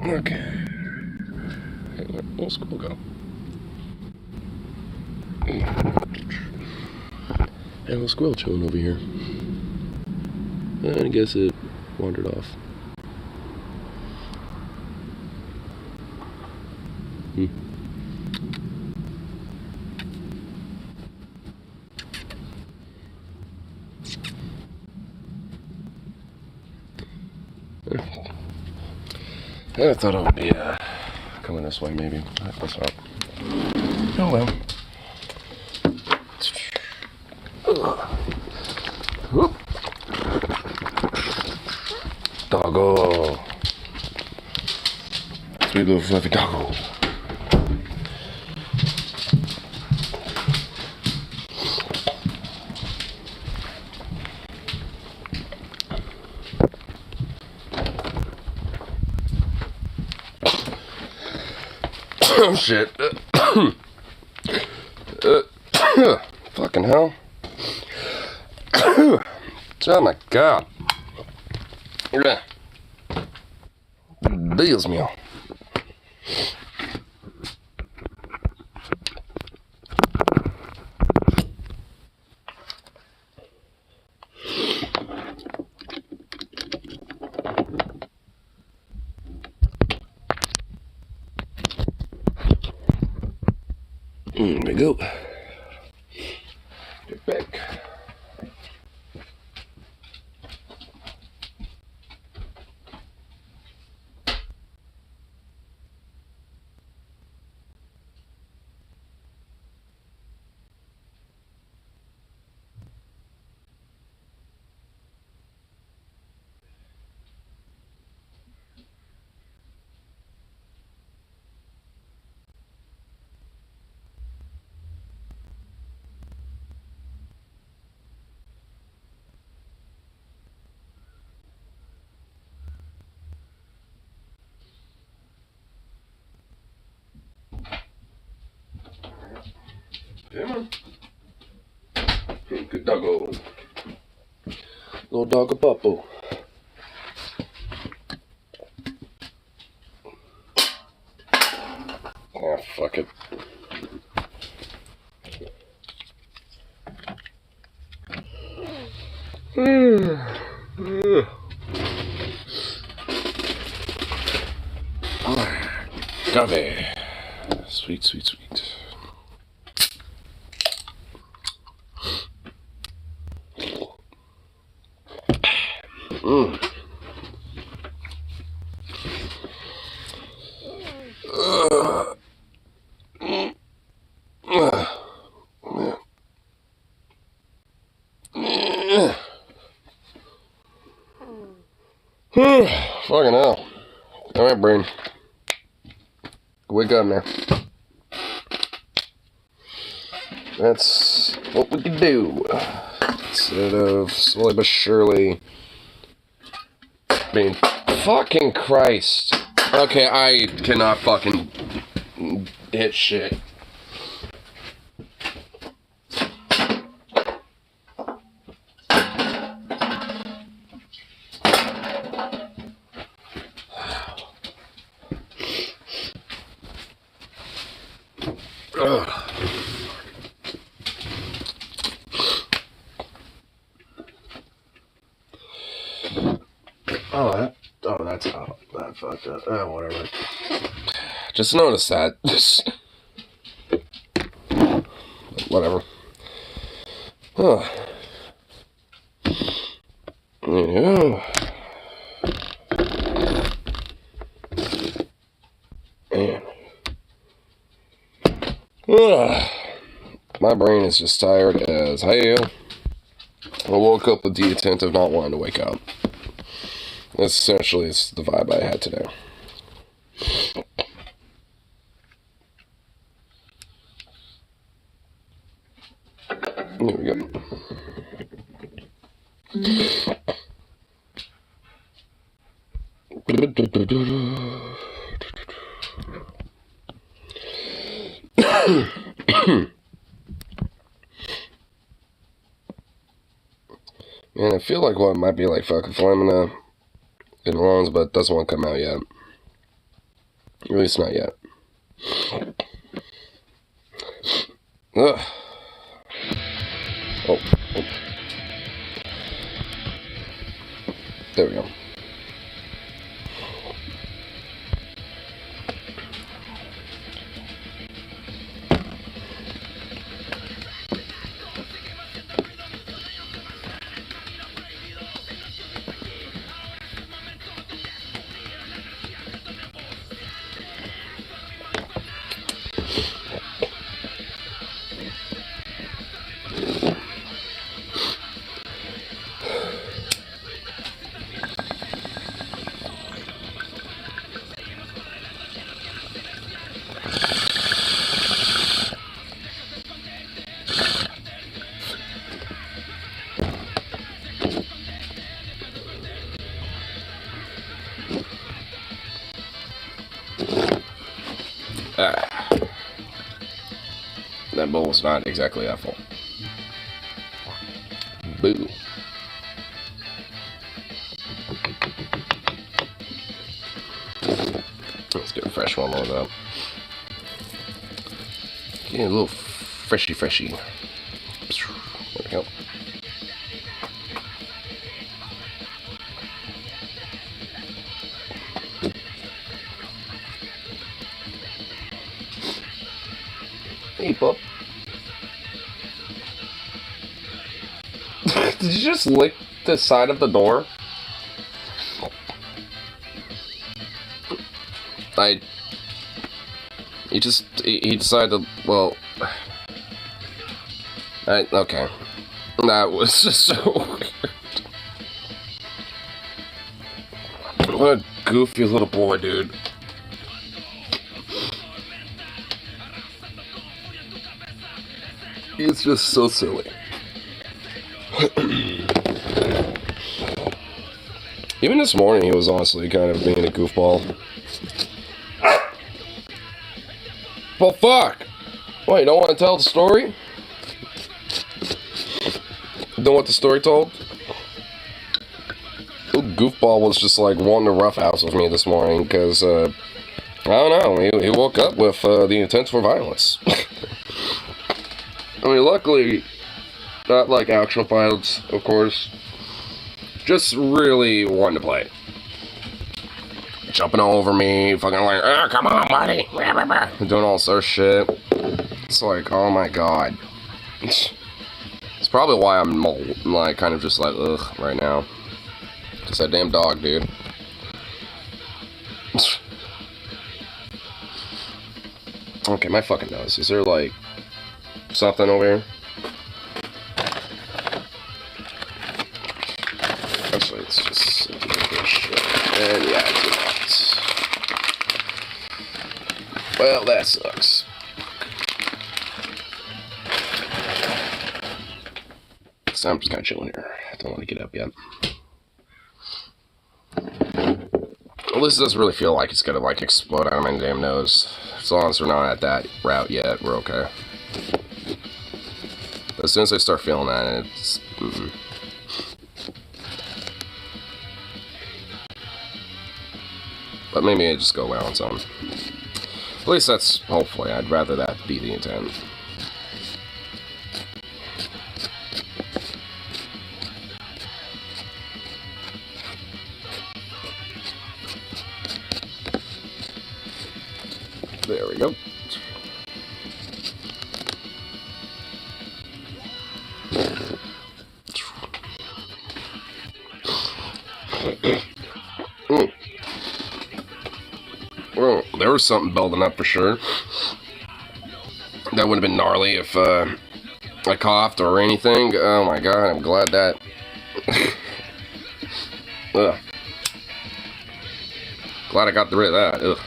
Okay. Hey, where'd school go? Hey, little squirrel chilling over here. I guess it wandered off. I thought it would be coming this way, maybe. I guess not. Oh well. Whoop. Doggo. Sweet little fluffy doggo. Oh shit. Fucking hell. Oh my god. Dios mío. There we go. Get back. Come on. Good doggo. Little doggo puppo. Ah, fuck it. Agave. Sweet, sweet, sweet. Fucking hell. Alright, brain. Wake up now. That's what we can do. Instead of slowly but surely being... Fucking Christ. Okay, I cannot fucking hit shit. That fucked up. Whatever. Just noticed that. Whatever. Huh. Yeah. Man. My brain is just tired as hell. I woke up with the intent of not wanting to wake up. That's essentially the vibe I had today. There we go. Man, I feel like what might be like fucking Flamina in lungs, but it doesn't want to come out yet. At least not yet. Ugh. Oh. There we go. That bowl was not exactly that full. Boo. Let's get a fresh one loaded up. Get a little freshy. There we go. Hey, pup. Did you just lick the side of the door? He decided to, well, okay. That was just so weird. What a goofy little boy, dude. He's just so silly. Even this morning, he was honestly kind of being a goofball. Well, fuck! What, you don't want to tell the story? Don't want the story told? Little goofball was just like wanting to roughhouse with me this morning because, I don't know, he woke up with the intent for violence. I mean, luckily, not like actual violence, of course. Just really wanting to play. Jumping all over me, fucking like, oh, come on, buddy. Doing all sorts of shit. It's like, oh my god. It's probably why I'm like kind of just like, ugh, right now. Just that damn dog, dude. Okay, my fucking nose. Is there like something over here? Actually, it's just shit. And yeah, I do not. Well, that sucks. So I'm just kind of chilling here. I don't want to get up yet. Well, this doesn't really feel like it's gonna like explode out of my damn nose. As long as we're not at that route yet, we're okay. But as soon as I start feeling that, it's... But maybe it just go away on its own. At least that's, hopefully, I'd rather that be the intent. There we go. Well, there was something building up for sure. That would have been gnarly if I coughed or anything. Oh my god, I'm glad that... Ugh. Glad I got rid of that. Ugh.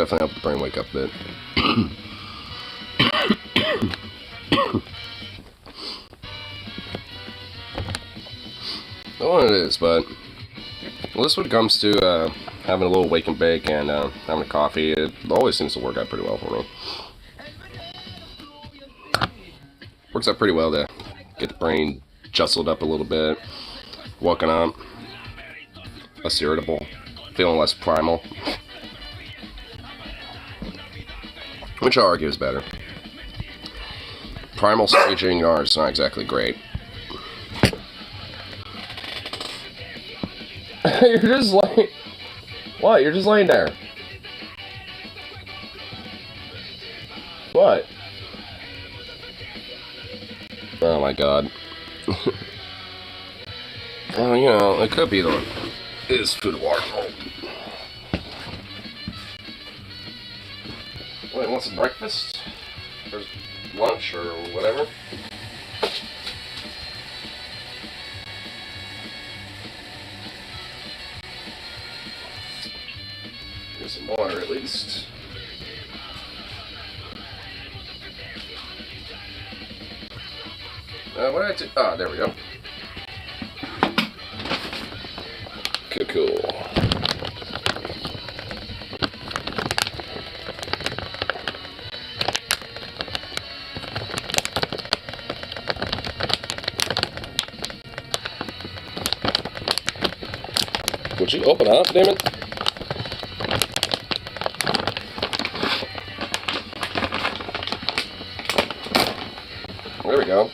definitely help the brain wake up a bit. I don't know what it is, but at least when it comes to having a little wake and bake and having a coffee, it always seems to work out pretty well for me. Works out pretty well to get the brain jostled up a little bit, woken up, less irritable, feeling less primal. Which I argue is better. Primal staging is not exactly great. You're just like... What? You're just laying there. What? Oh my god. Well, you know, it could be the... Is food water. Wait, want some breakfast? Or lunch, or whatever? Get some water, at least. What did I do? Ah, there we go. Okay, cool. Would you open up, damn it? There we go.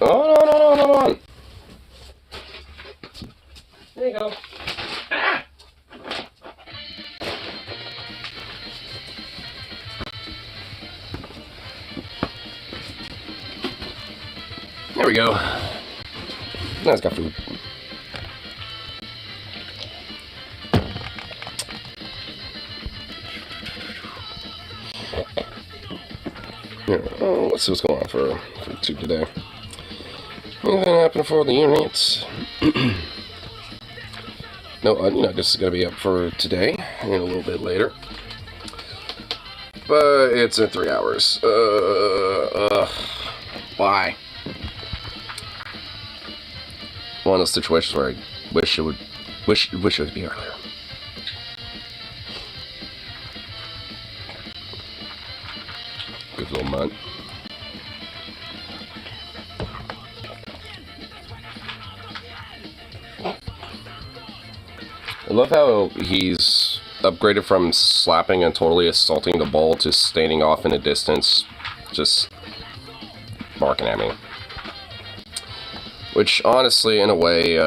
Oh, no. There you go. Ah! There we go. Now it's got food. Yeah, let's see what's going on for YouTube today. Anything happened for the units? No, you know, I guess it's gonna be up for today and a little bit later. But it's in 3 hours. Why? One of those situations where I wish it would be earlier. Good little mutt. I love how he's upgraded from slapping and totally assaulting the ball to standing off in a distance, just barking at me. Which, honestly, in a way,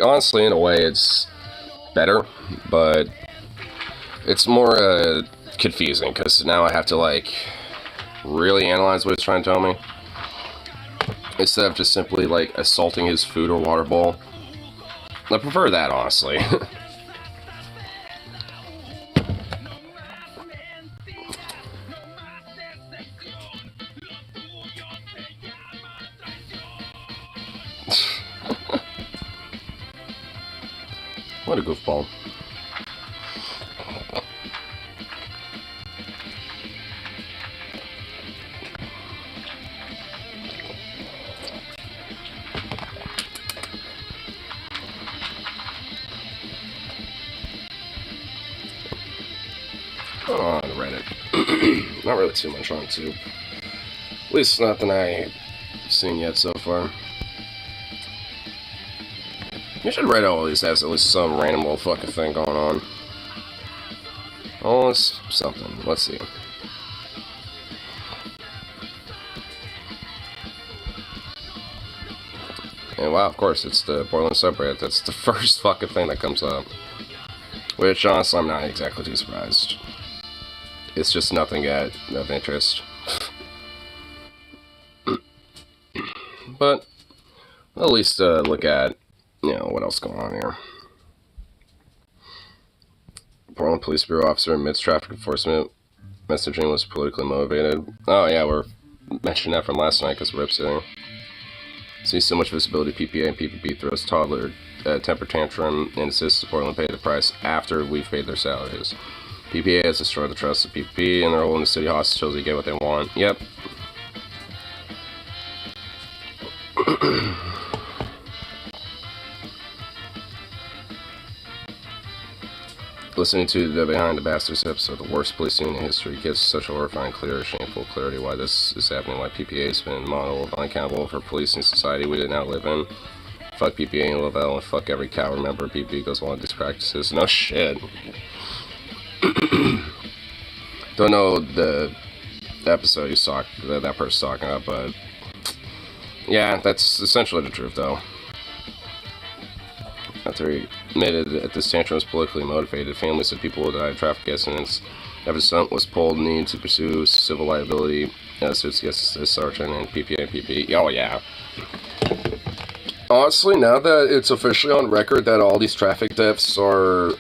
honestly, in a way, it's better, but it's more, confusing, because now I have to, like, really analyze what he's trying to tell me, instead of just simply, like, assaulting his food or water bowl. I prefer that, honestly. What a goofball. On Reddit. Not really too much on YouTube. At least nothing I've seen yet so far. You should Reddit always has at least some random little fucking thing going on. Oh, it's something. Let's see. And wow, of course, it's the Portland subreddit. That's the first fucking thing that comes up. Which, honestly, I'm not exactly too surprised. It's just nothing of interest. But, at least look at, you know, what else is going on here. Portland Police Bureau officer admits traffic enforcement messaging was politically motivated. Oh yeah, we're mentioned that from last night because Rip's here. See so much visibility. PPA and PPP throws toddler temper tantrum and insists Portland pay the price after we've paid their salaries. PPA has destroyed the trust of PPP, and they're holding the city hostage until they get what they want. Yep. Listening to the Behind the Bastards episode, the worst policing in history, gives such a horrifying, clear, shameful clarity why this is happening, why PPA has been model of unaccountable for policing society we now live in. Fuck PPA and Lavelle, and fuck every coward member of PPA goes along with these practices. No shit. Don't know the episode that person's talking about, but yeah, that's essentially the truth, though. After he admitted that this tantrum was politically motivated, families of people who died in traffic accidents after the son was pulled need to pursue civil liability suits against the sergeant and PPA. Oh yeah. Honestly, now that it's officially on record that all these traffic deaths were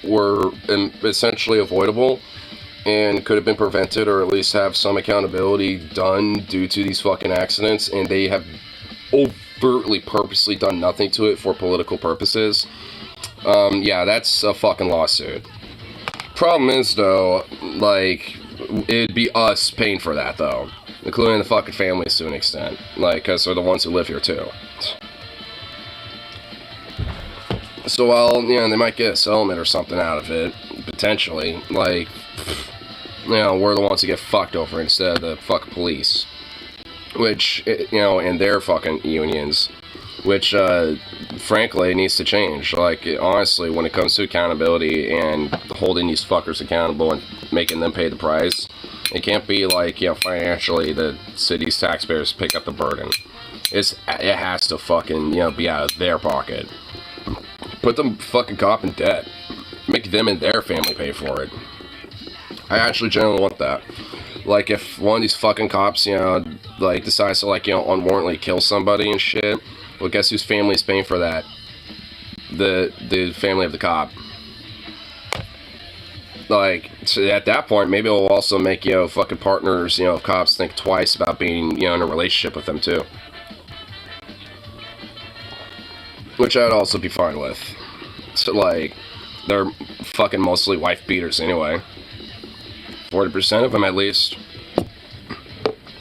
essentially avoidable and could have been prevented, or at least have some accountability done due to these fucking accidents, and they have overtly purposely done nothing to it for political purposes, yeah, that's a fucking lawsuit. Problem is, though, like, it'd be us paying for that, though, including the fucking families to an extent, like, because they're the ones who live here, too. So, well, you know, they might get a settlement or something out of it, potentially. Like, you know, we're the ones who get fucked over instead of the fucking police. Which, you know, and their fucking unions. Which, frankly, needs to change. Like, honestly, when it comes to accountability and holding these fuckers accountable and making them pay the price, it can't be like, you know, financially the city's taxpayers pick up the burden. It has to fucking, you know, be out of their pocket. Put the fucking cop in debt. Make them and their family pay for it. I actually generally want that. Like, if one of these fucking cops, you know, like, decides to, like, you know, unwarrantedly kill somebody and shit, well, guess whose family is paying for that? The family of the cop. Like, so at that point, maybe it'll also make, you know, fucking partners, you know, cops think twice about being, you know, in a relationship with them, too. Which I'd also be fine with. So, like, they're fucking mostly wife beaters anyway. 40% of them, at least.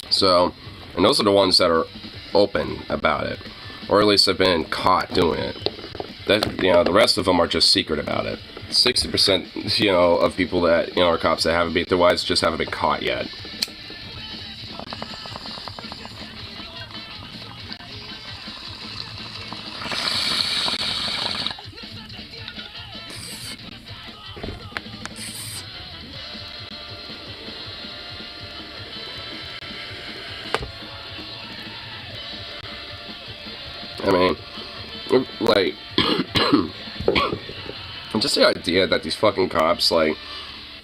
So, and those are the ones that are open about it. Or at least have been caught doing it. That, you know, the rest of them are just secret about it. 60%, you know, of people that, you know, are cops that haven't beat their wives just haven't been caught yet. I mean, like, just the idea that these fucking cops, like,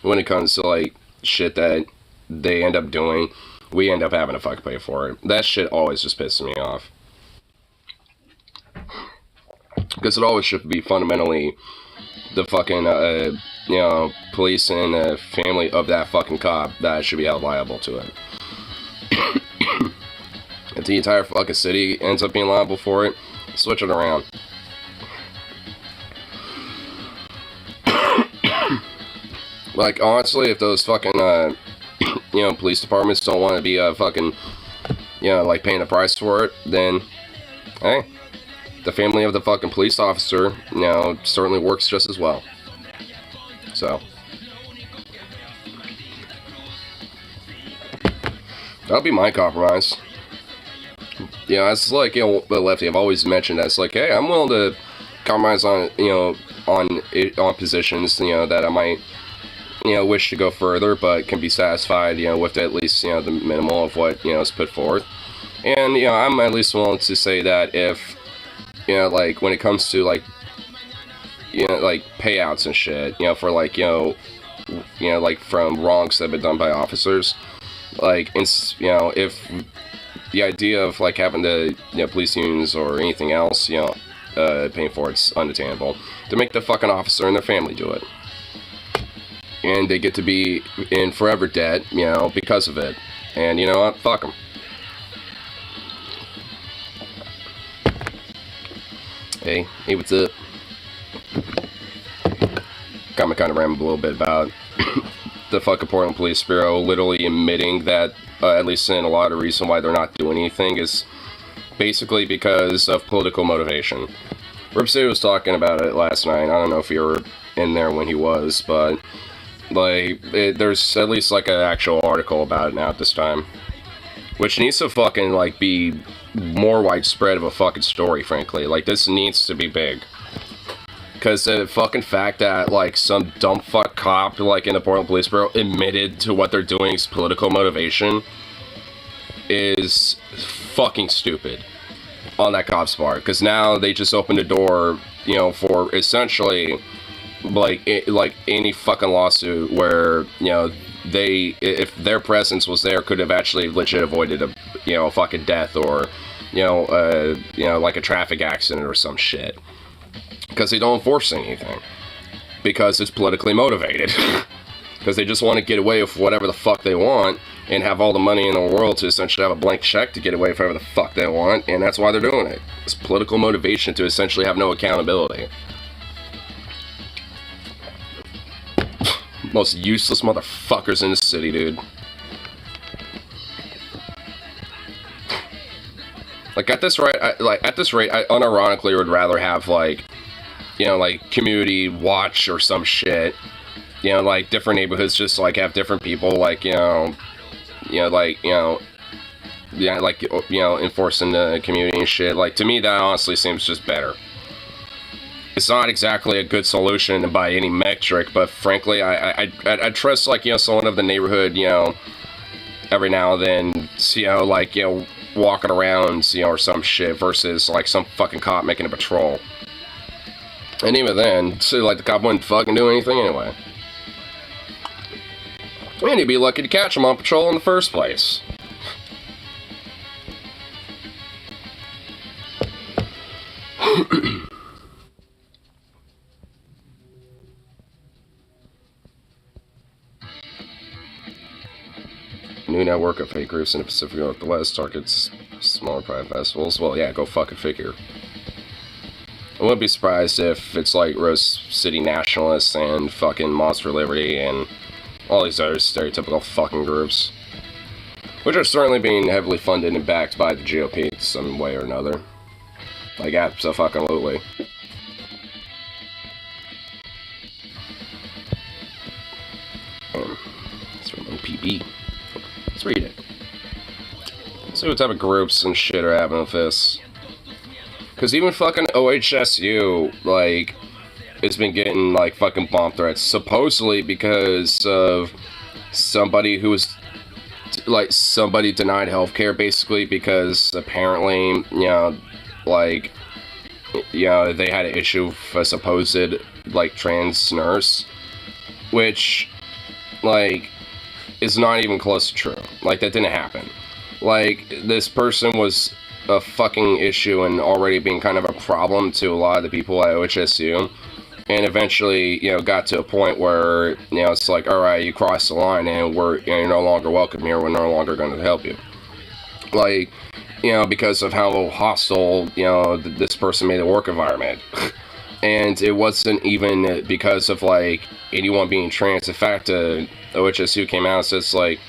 when it comes to, like, shit that they end up doing, we end up having to fucking pay for it. That shit always just pisses me off. Because it always should be fundamentally the fucking, you know, police and family of that fucking cop that should be held liable to it. If the entire fucking city ends up being liable for it, switch it around. Like, honestly, if those fucking, you know, police departments don't want to be, fucking, you know, like, paying the price for it, then, hey, the family of the fucking police officer, you know, certainly works just as well. So, that'll be my compromise. You know, it's like, you know, the lefty, I've always mentioned that. It's like, hey, I'm willing to compromise on, you know, on positions, you know, that I might, you know, wish to go further, but can be satisfied, you know, with at least, you know, the minimal of what, you know, is put forth. And, you know, I'm at least willing to say that if, you know, like, when it comes to, like, you know, like, payouts and shit, you know, for, like, you know, like, from wrongs that have been done by officers, like, you know, if the idea of, like, having to, you know, police unions or anything else, you know, paying for it's unattainable, to make the fucking officer and their family do it. And they get to be in forever debt, you know, because of it. And, you know what, fuck them. Hey, what's up? Got me kind of rambled a little bit about the fucking Portland Police Bureau literally admitting that, at least in a lot of reason why they're not doing anything, is basically because of political motivation. Rip City was talking about it last night. I don't know if you were in there when he was, but like, there's at least like an actual article about it now at this time, which needs to fucking like be more widespread of a fucking story, frankly. Like, this needs to be big. Because the fucking fact that, like, some dumb fuck cop, like, in the Portland Police Bureau admitted to what they're doing is political motivation is fucking stupid on that cop's part. Because now they just opened the door, you know, for essentially, like any fucking lawsuit where, you know, they, if their presence was there, could have actually legit avoided a, you know, a fucking death or, you know, like a traffic accident or some shit. Because they don't enforce anything. Because it's politically motivated. Because they just want to get away with whatever the fuck they want and have all the money in the world to essentially have a blank check to get away with whatever the fuck they want, and that's why they're doing it. It's political motivation to essentially have no accountability. Most useless motherfuckers in the city, dude. Like, at this rate, I unironically would rather have, like, you know, like, community watch or some shit. You know, like, different neighborhoods just, like, have different people, like, like, enforcing the community and shit. Like, to me, that honestly seems just better. It's not exactly a good solution by any metric, but frankly, I trust, like, you know, someone of the neighborhood, you know, every now and then, you know, like, you know, walking around, you know, or some shit, versus, like, some fucking cop making a patrol. And even then, so, like, the cop wouldn't fucking do anything anyway. And he'd be lucky to catch him on patrol in the first place. New network of fake groups in the Pacific Northwest targets smaller private festivals. Well, yeah, go fucking figure. I wouldn't be surprised if it's like Rose City Nationalists and fucking Monster Liberty and all these other stereotypical fucking groups, which are certainly being heavily funded and backed by the GOP in some way or another. Like, abso-fucking-lutely. Let's read on PB. Let's read it. See what type of groups and shit are having with this. Because even fucking OHSU, like, it's been getting, like, fucking bomb threats. Supposedly because of somebody who was, like, somebody denied healthcare, basically, because apparently, you know, like, you know, they had an issue with a supposed, like, trans nurse. Which, like, is not even close to true. Like, that didn't happen. Like, this person was a fucking issue and already being kind of a problem to a lot of the people at OHSU, and eventually, you know, got to a point where, you know, it's like, alright, you crossed the line and you're no longer welcome here, we're no longer going to help you. Like, you know, because of how hostile, you know, this person made the work environment. And it wasn't even because of, like, anyone being trans. In fact, OHSU came out and says, like,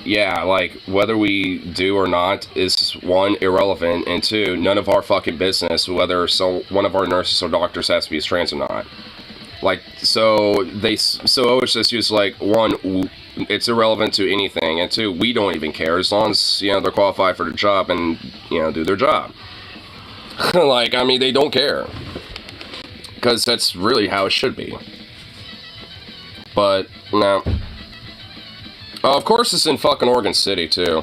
yeah, like, whether we do or not is, one, irrelevant, and two, none of our fucking business whether one of our nurses or doctors has to be trans or not. Like, so OHSU is like, one, it's irrelevant to anything, and two, we don't even care as long as, you know, they're qualified for the job and, you know, do their job. Like, I mean, they don't care. Because that's really how it should be. But, no. Of course it's in fucking Oregon City, too.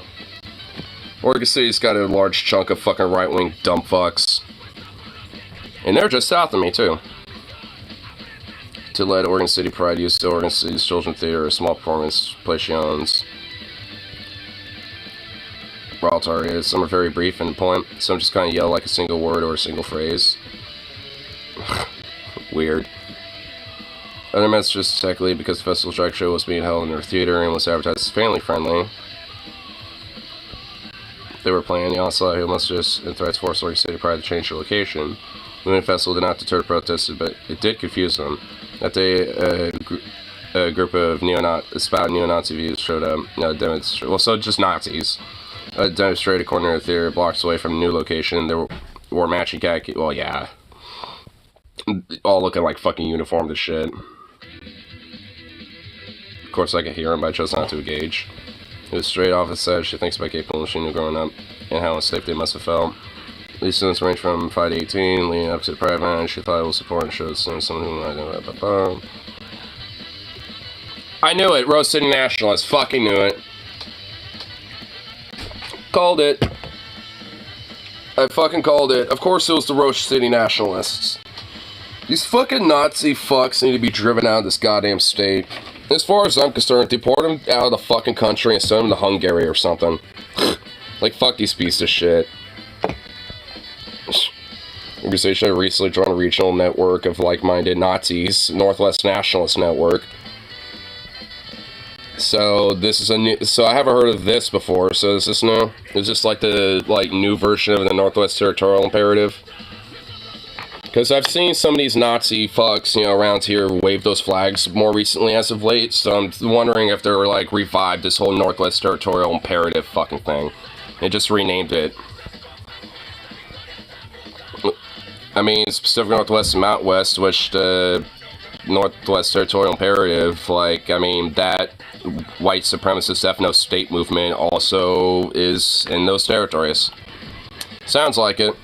Oregon City's got a large chunk of fucking right-wing dumb fucks. And they're just south of me, too. To let Oregon City Pride use the Oregon City's Children's Theater, a small performance place she owns. We're all targeted. Some are very brief and point. Some just kind of yell like a single word or a single phrase. Weird. Other messages technically because the festival drag show was being held in their theater and was advertised as family friendly. They were playing the onslaught who messages and threats forced Oregon City Pride to change their location. The Moon Festival did not deter protesters, but it did confuse them. That day, a group of neo-Nazi views showed up. Well, so just Nazis. Demonstrated a corner of the theater blocks away from the new location. They wore matching khaki. Well, yeah. All looking like fucking uniformed as shit. Of course, I could hear him, but I chose not to engage. It was straight off the set. She thinks about gay people she knew growing up and how unsafe they must have felt. These students range from 5 to 18, leading up to the private and she thought it was support and showed someone who I know. I knew it. Rose City Nationalists. Fucking knew it. Called it. I fucking called it. Of course it was the Rose City Nationalists. These fucking Nazi fucks need to be driven out of this goddamn state. As far as I'm concerned, deport them out of the fucking country and send them to Hungary or something. Like, fuck these pieces of shit. Organization recently joined a regional network of like-minded Nazis, Northwest Nationalist Network. So this is a new. So I haven't heard of this before. So is this new? Is this like the new version of the Northwest Territorial Imperative? Because I've seen some of these Nazi fucks, around here wave those flags more recently as of late. So I'm wondering if they're revived this whole Northwest Territorial Imperative fucking thing. They just renamed it. I mean, it's Pacific Northwest and Mountain West, which the Northwest Territorial Imperative, I mean, that white supremacist ethno-state movement also is in those territories. Sounds like it.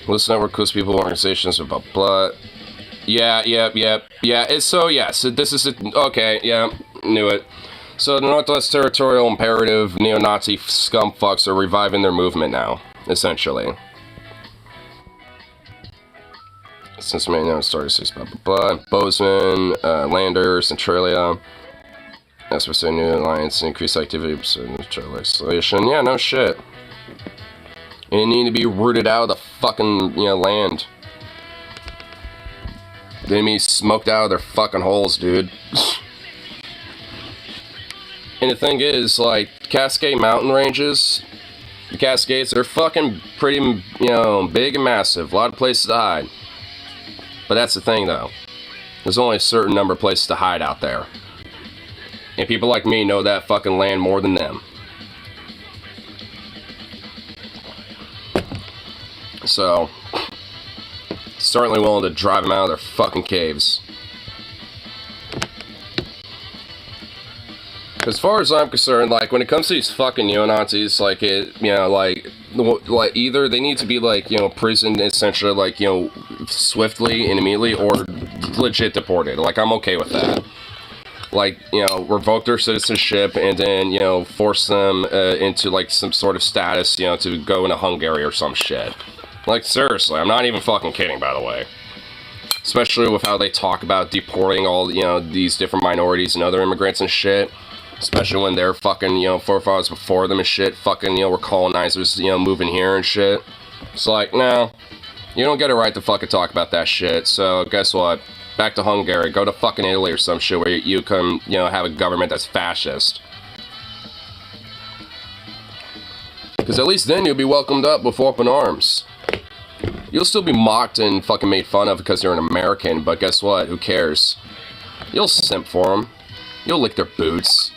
List network includes people, organizations, blah, blah. Yeah, it's so, yes, this is it. Okay, yeah, knew it. So the Northwest Territorial Imperative neo-Nazi scumfucks are reviving their movement now, essentially. Since May now started 6 blah blah blah. Bozeman, Lander, Centralia. As for saying new alliance, increased activity, neutral legislation. Yeah, no shit. And they need to be rooted out of the fucking, land. They need to be smoked out of their fucking holes, dude. And the thing is, Cascade Mountain Ranges, the Cascades, they're fucking pretty, big and massive. A lot of places to hide. But that's the thing, though. There's only a certain number of places to hide out there. And people like me know that fucking land more than them. So, certainly willing to drive them out of their fucking caves. As far as I'm concerned, when it comes to these fucking neo-Nazis, either they need to be, prisoned, essentially, swiftly and immediately, or legit deported. I'm okay with that. Revoke their citizenship and then, force them into, some sort of status, to go into Hungary or some shit. Seriously, I'm not even fucking kidding, by the way. Especially with how they talk about deporting all, these different minorities and other immigrants and shit. Especially when their fucking, forefathers before them and shit fucking, were colonizers, moving here and shit. It's no, you don't get a right to fucking talk about that shit. So, guess what? Back to Hungary. Go to fucking Italy or some shit where you can, have a government that's fascist. Because at least then you'll be welcomed up with open arms. You'll still be mocked and fucking made fun of because you're an American, but guess what? Who cares? You'll simp for them. You'll lick their boots.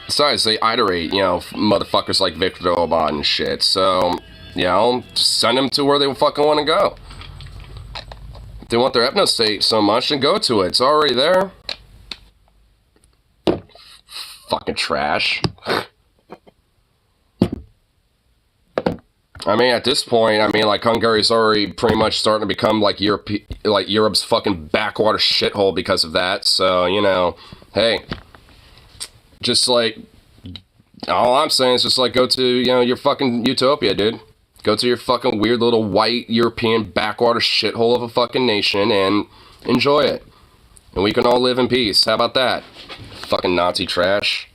Besides, they iterate, motherfuckers like Viktor Orban and shit. So, send them to where they fucking want to go. If they want their ethno-state so much, then go to it. It's already there. Fucking trash. I mean, at this point, Hungary's already pretty much starting to become Europe's fucking backwater shithole because of that. So, hey. Just all I'm saying is just go to, your fucking utopia, dude. Go to your fucking weird little white European backwater shithole of a fucking nation and enjoy it. And we can all live in peace. How about that? Fucking Nazi trash.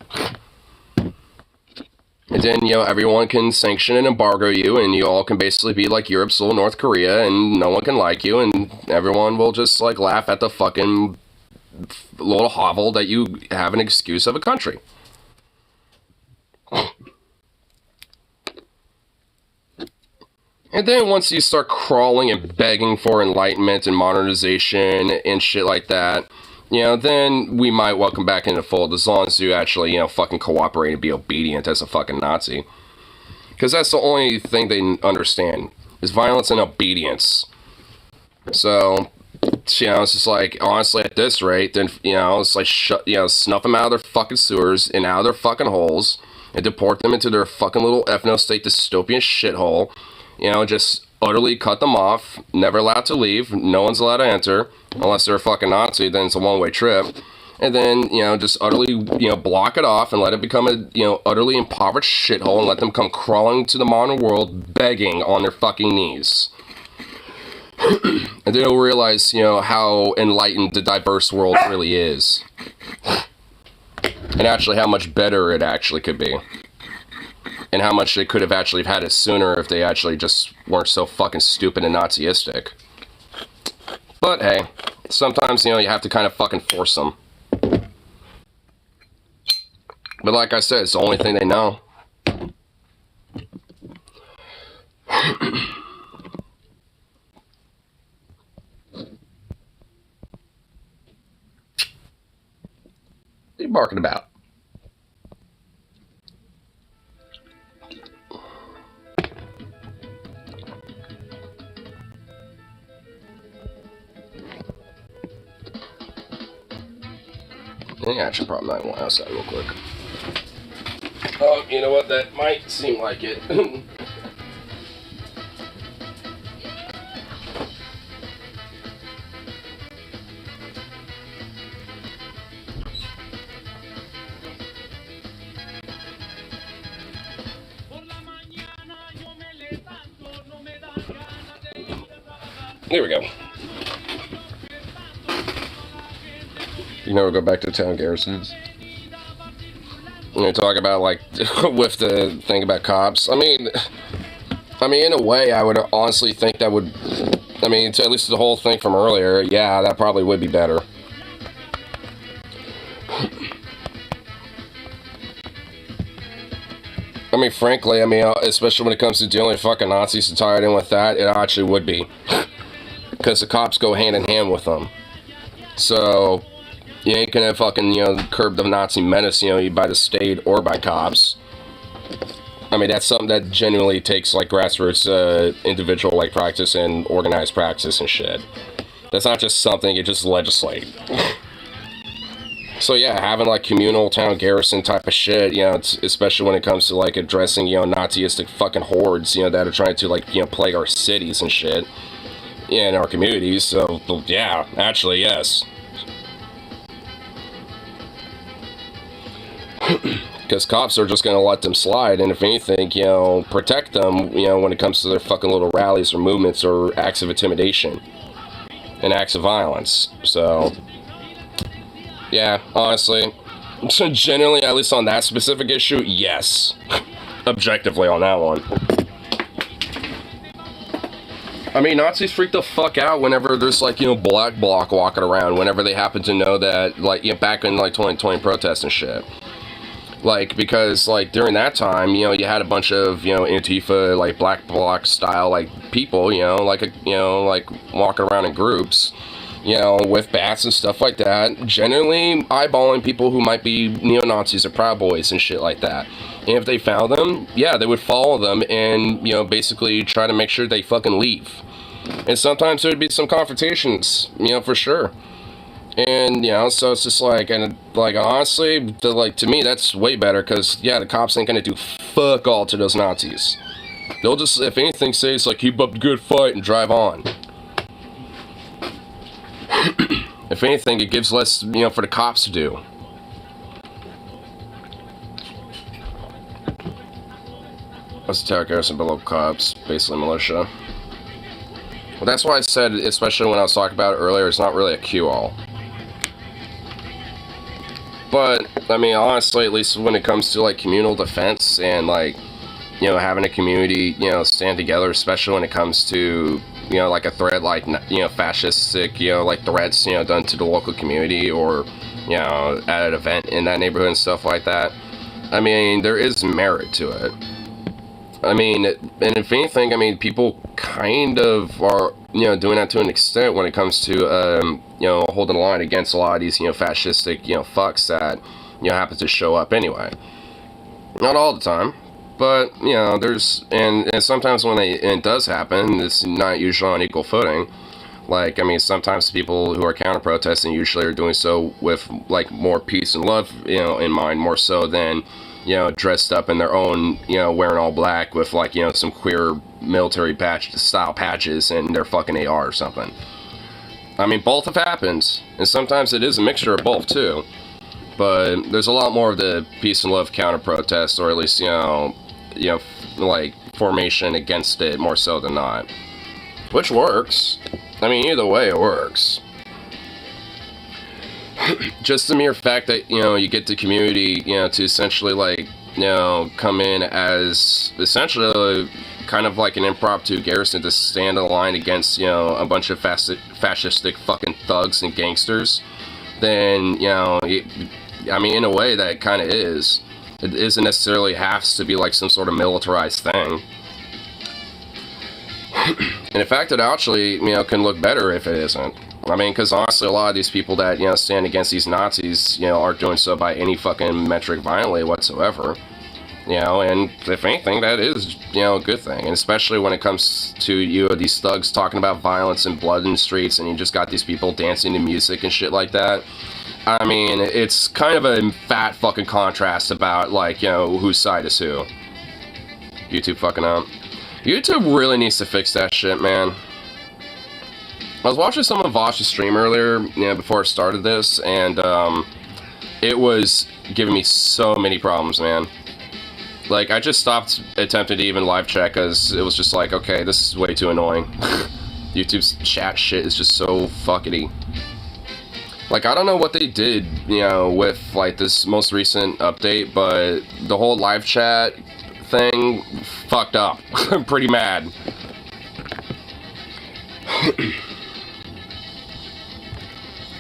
And then, everyone can sanction and embargo you, and you all can basically be like Europe's little North Korea, and no one can like you, and everyone will just, laugh at the fucking little hovel that you have an excuse of a country. And then once you start crawling and begging for enlightenment and modernization and shit like that, then we might welcome back into the fold as long as you actually, fucking cooperate and be obedient as a fucking Nazi. Because that's the only thing they understand, is violence and obedience. So, it's just like, honestly, at this rate, then, it's like, snuff them out of their fucking sewers and out of their fucking holes and deport them into their fucking little ethno-state dystopian shithole. Just utterly cut them off, never allowed to leave, no one's allowed to enter, unless they're a fucking Nazi, then it's a one-way trip. And then, just utterly, block it off and let it become a, utterly impoverished shithole and let them come crawling to the modern world begging on their fucking knees. And they'll realize, how enlightened the diverse world really is. And actually how much better it actually could be. And how much they could have actually had it sooner if they actually just weren't so fucking stupid and Naziistic. But hey, sometimes, you have to kind of fucking force them. But like I said, it's the only thing they know. What are you barking about? Yeah, I should probably not go outside real quick. Oh, you know what? That might seem like it. There we go. You never go back to town garrisons. Talk about, like, with the thing about cops. I mean, in a way, I would honestly think that would, at least the whole thing from earlier, yeah, that probably would be better. Frankly, especially when it comes to dealing with fucking Nazis and tied in with that, it actually would be. Because the cops go hand in hand with them. So, you ain't gonna fucking, curb the Nazi menace, by the state or by cops. That's something that genuinely takes, like, grassroots, individual, like, practice and organized practice and shit. That's not just something you just legislate. So, yeah, having, like, communal town garrison type of shit, especially when it comes to, like, addressing, Naziistic fucking hordes, that are trying to, like, plague our cities and shit. In our communities, so, yeah, actually, yes. Because cops are just going to let them slide, and if anything, protect them, when it comes to their fucking little rallies or movements or acts of intimidation and acts of violence. So, yeah, honestly, generally, at least on that specific issue, yes. Objectively on that one. Nazis freak the fuck out whenever there's, like, black bloc walking around, whenever they happen to know that, like, back in, like, 2020 protests and shit. Like, because, like, during that time, you had a bunch of, Antifa, like, black bloc style, like, people, like, walking around in groups, with bats and stuff like that, generally eyeballing people who might be neo-Nazis or Proud Boys and shit like that. And if they found them, yeah, they would follow them and, basically try to make sure they fucking leave. And sometimes there'd be some confrontations, for sure. And, so it's just like, and, like, honestly, to me, that's way better, because, yeah, the cops ain't gonna do fuck all to those Nazis. They'll just, if anything, say it's like, keep up the good fight and drive on. If anything, it gives less, for the cops to do. That's a town garrison below cops, basically militia. Well, that's why I said, especially when I was talking about it earlier, it's not really a Q-all. But, honestly, at least when it comes to, like, communal defense and, like, having a community, stand together, especially when it comes to, like a threat like, fascistic, like threats, done to the local community or, at an event in that neighborhood and stuff like that. There is merit to it. I mean, and if anything, I mean, people kind of are, doing that to an extent when it comes to, holding the line against a lot of these, fascistic, fucks that, happen to show up anyway. Not all the time, but, there's, and sometimes when it does happen, it's not usually on equal footing. Like, I mean, sometimes people who are counter-protesting usually are doing so with, like, more peace and love, in mind, more so than, dressed up in their own, wearing all black with, like, some queer military style patches and their fucking AR or something. I mean, both have happened, and sometimes it is a mixture of both, too. But there's a lot more of the peace and love counter-protest, or at least, like, formation against it more so than not. Which works. I mean, either way, it works. Just the mere fact that, you get the community, to essentially, like, come in as essentially kind of like an impromptu garrison to stand in line against, a bunch of fascistic fucking thugs and gangsters, then, I mean, in a way that kind of is. It isn't necessarily has to be like some sort of militarized thing. And in fact, it actually, can look better if it isn't. I mean, because honestly, a lot of these people that, stand against these Nazis, aren't doing so by any fucking metric violently whatsoever. And if anything, that is, a good thing. And especially when it comes to, these thugs talking about violence and blood in the streets, and you just got these people dancing to music and shit like that. I mean, it's kind of a fat fucking contrast about, like, whose side is who. YouTube fucking up. YouTube really needs to fix that shit, man. I was watching some of Vosh's stream earlier, before I started this, and, it was giving me so many problems, man. Like, I just stopped attempting to even live chat, because it was just like, okay, this is way too annoying. YouTube's chat shit is just so fuckity. Like, I don't know what they did, with, like, this most recent update, but the whole live chat thing fucked up. I'm pretty mad.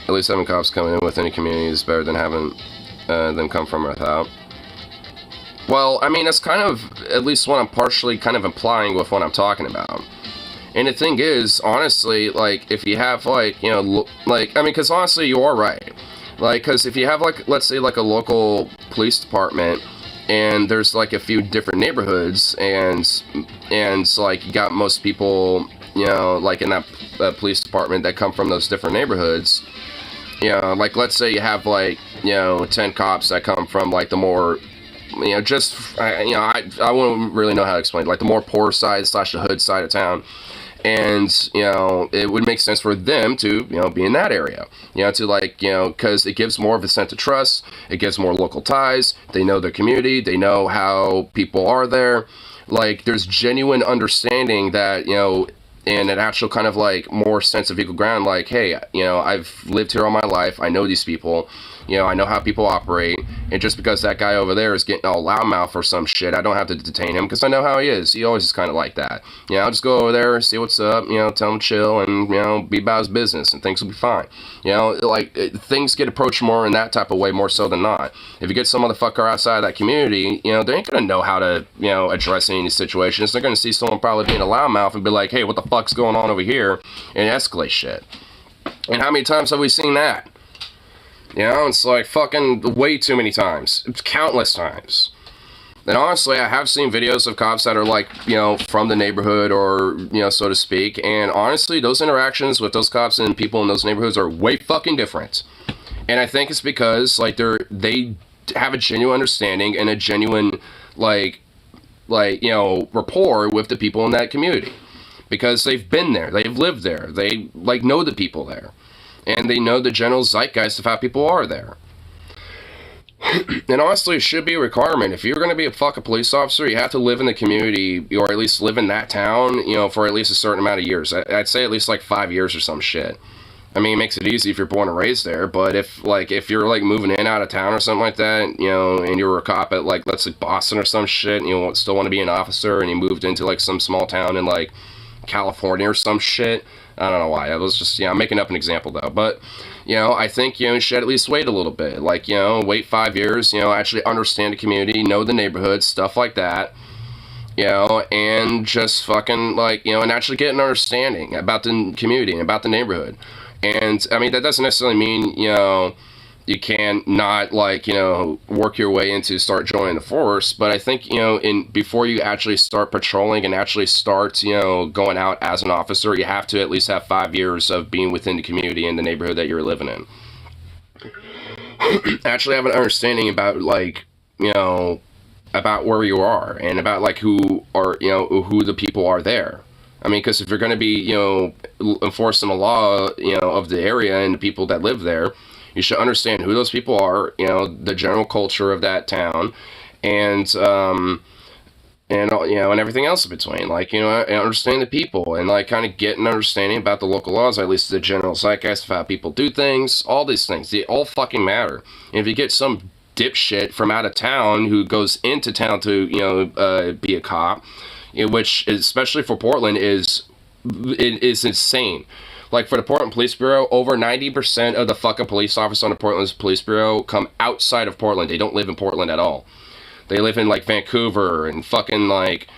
At least having cops coming in with any community is better than having them come from without. Well, I mean, that's kind of at least what I'm partially kind of implying with what I'm talking about. And the thing is, honestly, like, if you have, like, like, I mean, because honestly, you are right. Like, because if you have, like, let's say, like, a local police department, and there's, like, a few different neighborhoods, and like, you got most people, like, in that police department that come from those different neighborhoods, like, let's say you have, like, 10 cops that come from, like, the more, just, I wouldn't really know how to explain it, like, the more poor side / the hood side of town. And, it would make sense for them to, be in that area, to, like, because it gives more of a sense of trust, it gives more local ties, they know their community, they know how people are there, like, there's genuine understanding that, and an actual kind of, like, more sense of equal ground, like, hey, I've lived here all my life, I know these people, I know how people operate, and just because that guy over there is getting all loudmouth or some shit, I don't have to detain him, because I know how he is. He always is kind of like that. I'll just go over there, see what's up, tell him chill, and, be about his business, and things will be fine. Like, things get approached more in that type of way, more so than not. If you get some motherfucker outside of that community, they ain't gonna know how to, address any of these situations. They're gonna see someone probably being a loudmouth and be like, hey, what the fuck's going on over here, and escalate shit. And how many times have we seen that? It's like fucking way too many times. It's countless times. And honestly, I have seen videos of cops that are like, from the neighborhood or, so to speak. And honestly, those interactions with those cops and people in those neighborhoods are way fucking different. And I think it's because, like, they have a genuine understanding and a genuine, like, rapport with the people in that community. Because they've been there, they've lived there, they, like, know the people there. And they know the general zeitgeist of how people are there. And honestly, it should be a requirement. If you're going to be a fucking police officer, you have to live in the community, or at least live in that town, for at least a certain amount of years. I'd say at least, like, 5 years or some shit. I mean, it makes it easy if you're born and raised there, but if you're, like, moving in out of town or something like that, and you were a cop at, like, let's say Boston or some shit, and you still want to be an officer, and you moved into, like, some small town in, like, California or some shit, I don't know why. I was just, I'm making up an example, though. But, I think, you should at least wait a little bit. Like, wait 5 years, actually understand the community, know the neighborhood, stuff like that. you know, and just fucking, like, you know, and actually get an understanding about the community and about the neighborhood. And, I mean, that doesn't necessarily mean, you know, you can not, like, you know, work your way into start joining the force, but I think, you know, before you actually start patrolling and actually start, you know, going out as an officer, you have to at least have 5 years of being within the community and the neighborhood that you're living in. Actually have an understanding about, like, you know, about where you are and about, like, who are, you know, who the people are there. I mean, because if you're going to be, you know, enforcing the law, you know, of the area and the people that live there, you should understand who those people are, you know, the general culture of that town, and you know, and everything else in between. Like, you know, understand the people and, like, kind of get an understanding about the local laws, at least the general zeitgeist of how people do things. All these things, they all fucking matter. And if you get some dipshit from out of town who goes into town to, you know, be a cop, you know, which, especially for Portland, is insane. Like, for the Portland Police Bureau, over 90% of the fucking police officers on the Portland Police Bureau come outside of Portland. They don't live in Portland at all. They live in, like, Vancouver and fucking, like,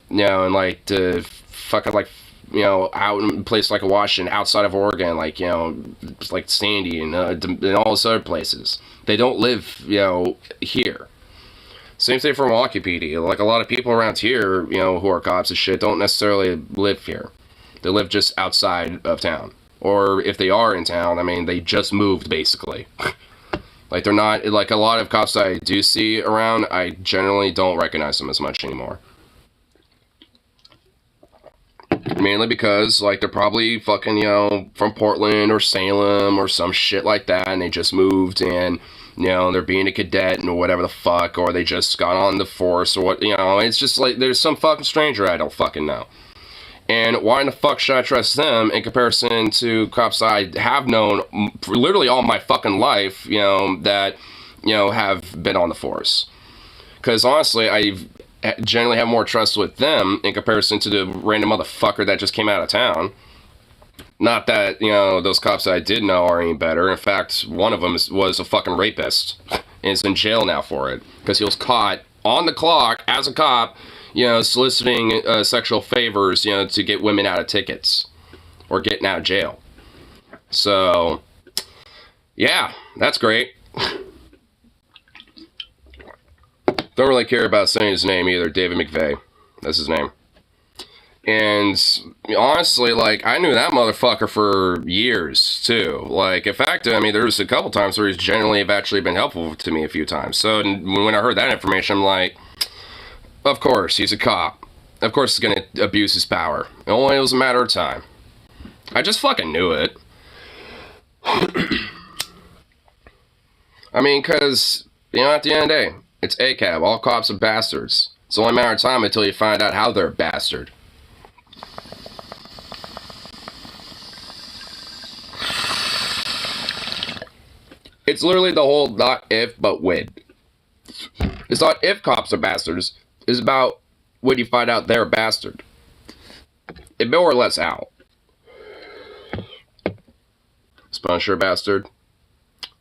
you know, and, like, the fucking, like, you know, out in a place like Washington, outside of Oregon, like, you know, like Sandy and all those other places. They don't live, you know, here. Same thing for Milwaukee PD. Like, a lot of people around here, you know, who are cops and shit, don't necessarily live here. They live just outside of town. Or if they are in town, I mean, they just moved, basically. Like, they're not, like, a lot of cops I do see around, I generally don't recognize them as much anymore. Mainly because, like, they're probably fucking, you know, from Portland or Salem or some shit like that, and they just moved, and, you know, they're being a cadet and whatever the fuck, or they just got on the force, or what, you know, it's just like, there's some fucking stranger I don't fucking know. And why in the fuck should I trust them in comparison to cops I have known for literally all my fucking life, you know, that, you know, have been on the force? Because honestly, I generally have more trust with them in comparison to the random motherfucker that just came out of town. Not that, you know, those cops that I did know are any better. In fact, one of them was a fucking rapist and is in jail now for it because he was caught on the clock as a cop, you know, soliciting sexual favors, you know, to get women out of tickets or getting out of jail. So, yeah, that's great. Don't really care about saying his name either. David McVeigh. That's his name. And honestly, like, I knew that motherfucker for years, too. Like, in fact, I mean, there was a couple times where he's generally have actually been helpful to me a few times. So when I heard that information, I'm like, of course, he's a cop. Of course he's going to abuse his power. It only was a matter of time. I just fucking knew it. I mean, because, you know, at the end of the day, it's ACAB. All cops are bastards. It's only a matter of time until you find out how they're a bastard. It's literally the whole not if, but when. It's not if cops are bastards. It's about when you find out they're a bastard. It more or less out. Is Punisher a bastard?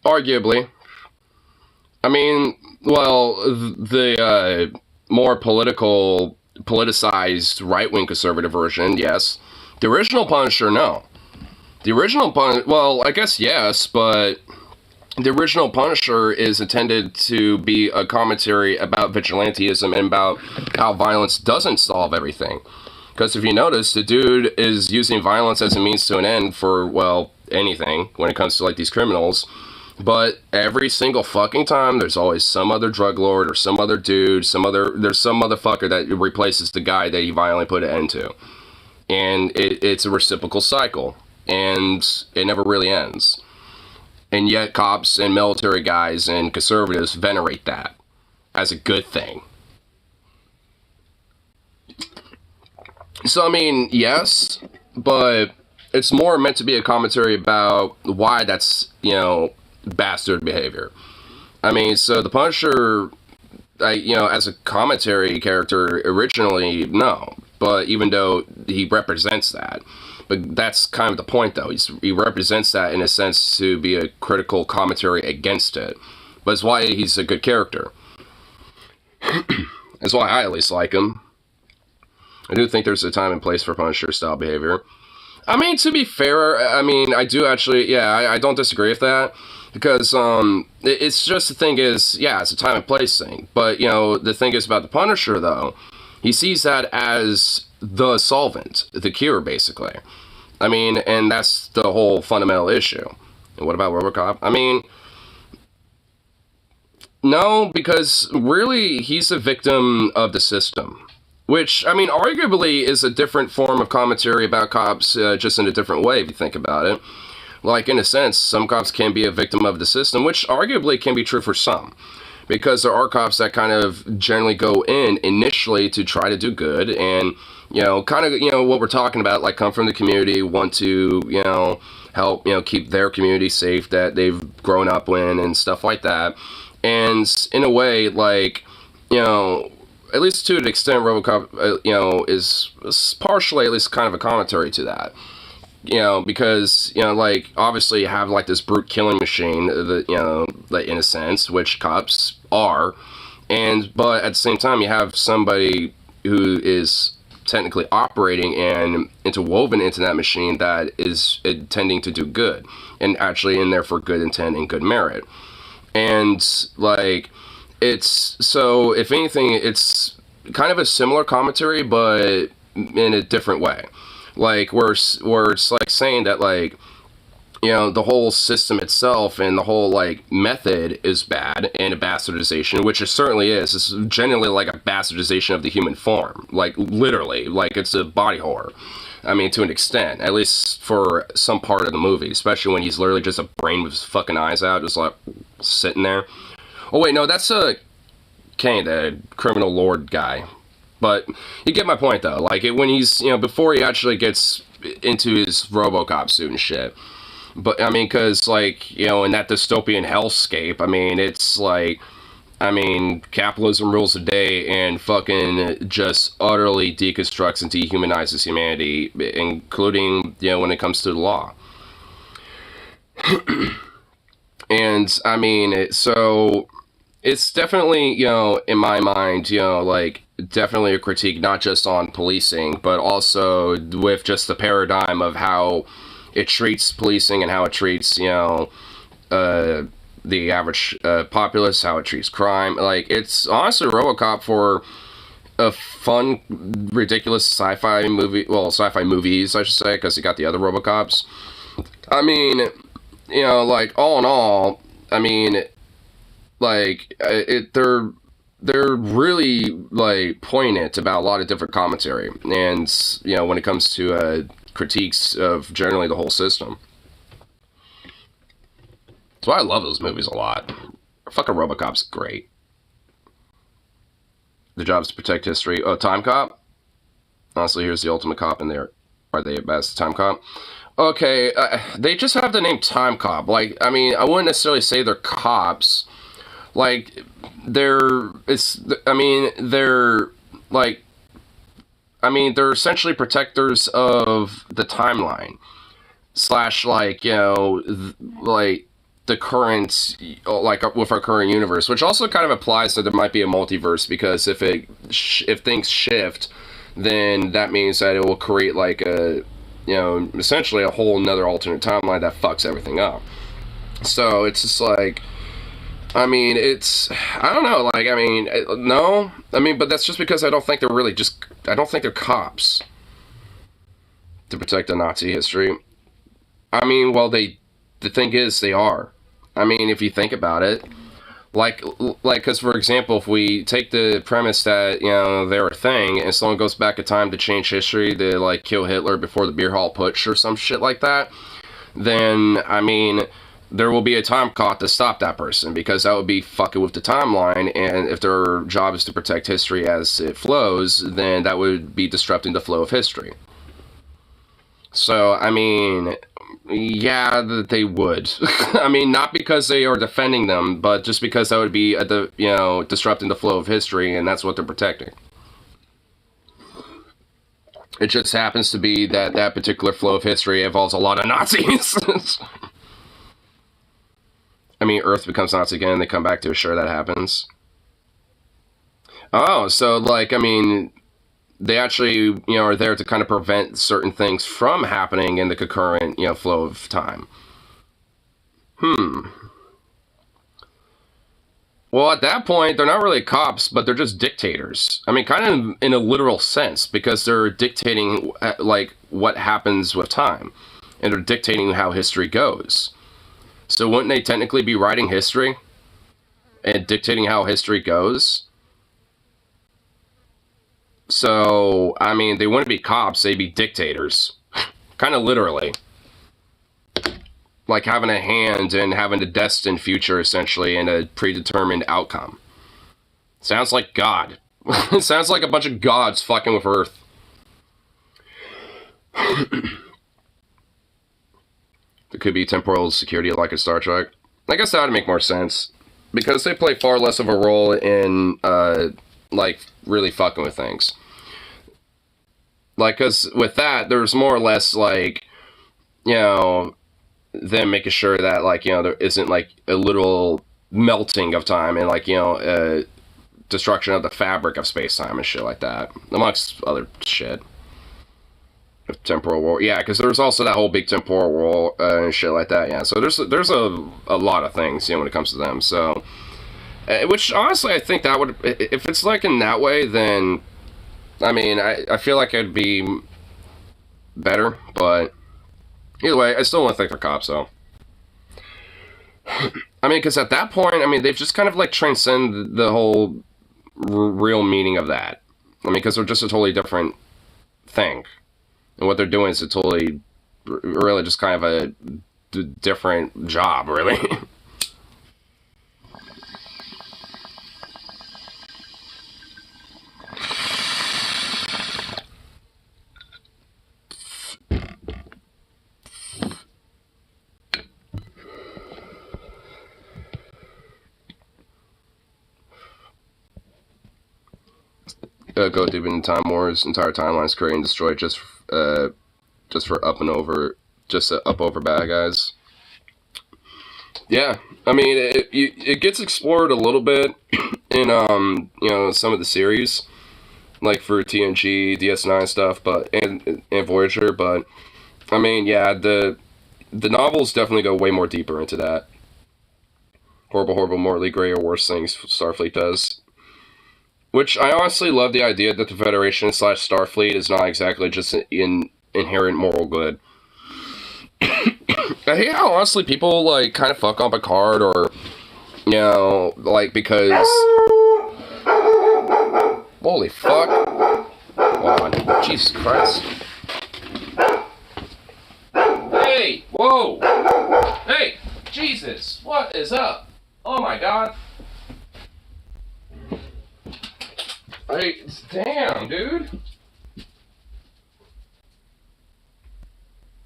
Arguably. I mean, well, the more politicized right-wing conservative version, yes. The original Punisher, no. The original Punisher, well, I guess yes, but the original Punisher is intended to be a commentary about vigilantism and about how violence doesn't solve everything. Because if you notice, the dude is using violence as a means to an end for, well, anything when it comes to, like, these criminals. But every single fucking time, there's always some other drug lord or some other dude, there's some motherfucker that replaces the guy that he violently put an end to. And it's a reciprocal cycle. And it never really ends. And yet cops and military guys and conservatives venerate that as a good thing. So, I mean, yes, but it's more meant to be a commentary about why that's, you know, bastard behavior. I mean, so the Punisher, you know, as a commentary character originally, no. But even though he represents that. But that's kind of the point, though. He represents that in a sense to be a critical commentary against it. But it's why he's a good character. That's why I at least like him. I do think there's a time and place for Punisher style behavior. I mean, to be fair, I mean, I do actually, yeah, I don't disagree with that. Because, it's just the thing is, yeah, it's a time and place thing. But, the thing is about the Punisher, though, he sees that as the solvent, the cure, basically. I mean, and that's the whole fundamental issue. And what about RoboCop? I mean, no, because really, he's a victim of the system. Which, I mean, arguably is a different form of commentary about cops, just in a different way, if you think about it. Like, in a sense, some cops can be a victim of the system, which arguably can be true for some. Because there are cops that kind of generally go in initially to try to do good and, kind of, what we're talking about, like come from the community, want to, help, keep their community safe that they've grown up in and stuff like that. And in a way, like, at least to an extent, RoboCop, is partially at least kind of a commentary to that. Because, like, obviously you have, like, this brute killing machine, that, like, in a sense, which cops are, but at the same time, you have somebody who is technically operating and interwoven into that machine that is intending to do good, and actually in there for good intent and good merit. And, like, so, if anything, it's kind of a similar commentary, but in a different way. Like, where it's like saying that, like, the whole system itself and the whole, like, method is bad and a bastardization, which it certainly is. It's genuinely like a bastardization of the human form. Like, literally. Like, it's a body horror. I mean, to an extent. At least for some part of the movie. Especially when he's literally just a brain with his fucking eyes out, just, like, sitting there. Oh, wait, no, that's Kane, the criminal lord guy. But you get my point, though. Like, when he's, before he actually gets into his RoboCop suit and shit. But, I mean, because, like, in that dystopian hellscape, I mean, it's like, I mean, capitalism rules the day and fucking just utterly deconstructs and dehumanizes humanity, including, when it comes to the law. And, I mean, so it's definitely, in my mind, like, definitely a critique not just on policing, but also with just the paradigm of how it treats policing and how it treats, the average populace, how it treats crime. Like, it's honestly RoboCop for a fun, ridiculous sci-fi movie. Well, sci-fi movies, I should say, because you got the other RoboCops. I mean, like, all in all, I mean, like, they're really, like, poignant about a lot of different commentary. And, when it comes to critiques of generally the whole system. That's why I love those movies a lot. Fucking RoboCop's great. The job is to protect history. Oh, Time Cop? Honestly, here's the ultimate cop, and are they best Time Cop? Okay, they just have the name Time Cop. Like, I mean, I wouldn't necessarily say they're cops. Like, they're essentially protectors of the timeline. / like, like, the current, like, with our current universe, which also kind of applies that there might be a multiverse, because if things shift, then that means that it will create, like, a, essentially a whole another alternate timeline that fucks everything up. So, it's just like, I mean, I don't know, like, I mean, no, I mean, but that's just because I don't think they're cops to protect the Nazi history. I mean, well, the thing is, they are. I mean, if you think about it, like, because, for example, if we take the premise that, they're a thing, and someone goes back in time to change history, to, like, kill Hitler before the Beer Hall Putsch or some shit like that, then, I mean, there will be a time caught to stop that person, because that would be fucking with the timeline, and if their job is to protect history as it flows, then that would be disrupting the flow of history. So, I mean, yeah, they would. I mean, not because they are defending them, but just because that would be, disrupting the flow of history, and that's what they're protecting. It just happens to be that that particular flow of history involves a lot of Nazis. I mean, Earth becomes Nazi again, and they come back to assure that happens. Oh, so, like, I mean, they actually, are there to kind of prevent certain things from happening in the concurrent, flow of time. Well, at that point, they're not really cops, but they're just dictators. I mean, kind of in a literal sense, because they're dictating, like, what happens with time. And they're dictating how history goes. So wouldn't they technically be writing history? And dictating how history goes? So, I mean, they wouldn't be cops, they'd be dictators. Kind of literally. Like having a hand and having a destined future, essentially, and a predetermined outcome. Sounds like God. It sounds like a bunch of gods fucking with Earth. There could be temporal security like in Star Trek. I guess that would make more sense. Because they play far less of a role in, like, really fucking with things. Like, because with that, there's more or less, like, them making sure that, like, there isn't, like, a literal melting of time and, like, destruction of the fabric of space-time and shit like that. Amongst other shit. Temporal war. Yeah, because there's also that whole big temporal war and shit like that. Yeah, so there's a lot of things, when it comes to them. So, which, honestly, I think that would... If it's, like, in that way, then... I mean, I feel like it'd be better, but... Either way, I still don't think they're cops, though. I mean, because at that point, I mean, they've just kind of, like, transcended the whole real meaning of that. I mean, because they're just a totally different thing. And what they're doing is a totally, really just kind of a different job, really. Go deep into Time Wars, entire timelines created and destroyed just for up over bad guys. Yeah, I mean it gets explored a little bit in some of the series, like for TNG, DS9 stuff, but and Voyager, but I mean yeah, the novels definitely go way more deeper into that. Horrible, mortally gray or worse things Starfleet does. Which, I honestly love the idea that the Federation / Starfleet is not exactly just an inherent moral good. I hate how, honestly, people, like, kind of fuck on Picard, or, like, because... Holy fuck. Hold on. Jesus Christ. Hey! Whoa! Hey! Jesus! What is up? Oh my god. Hey, damn, dude.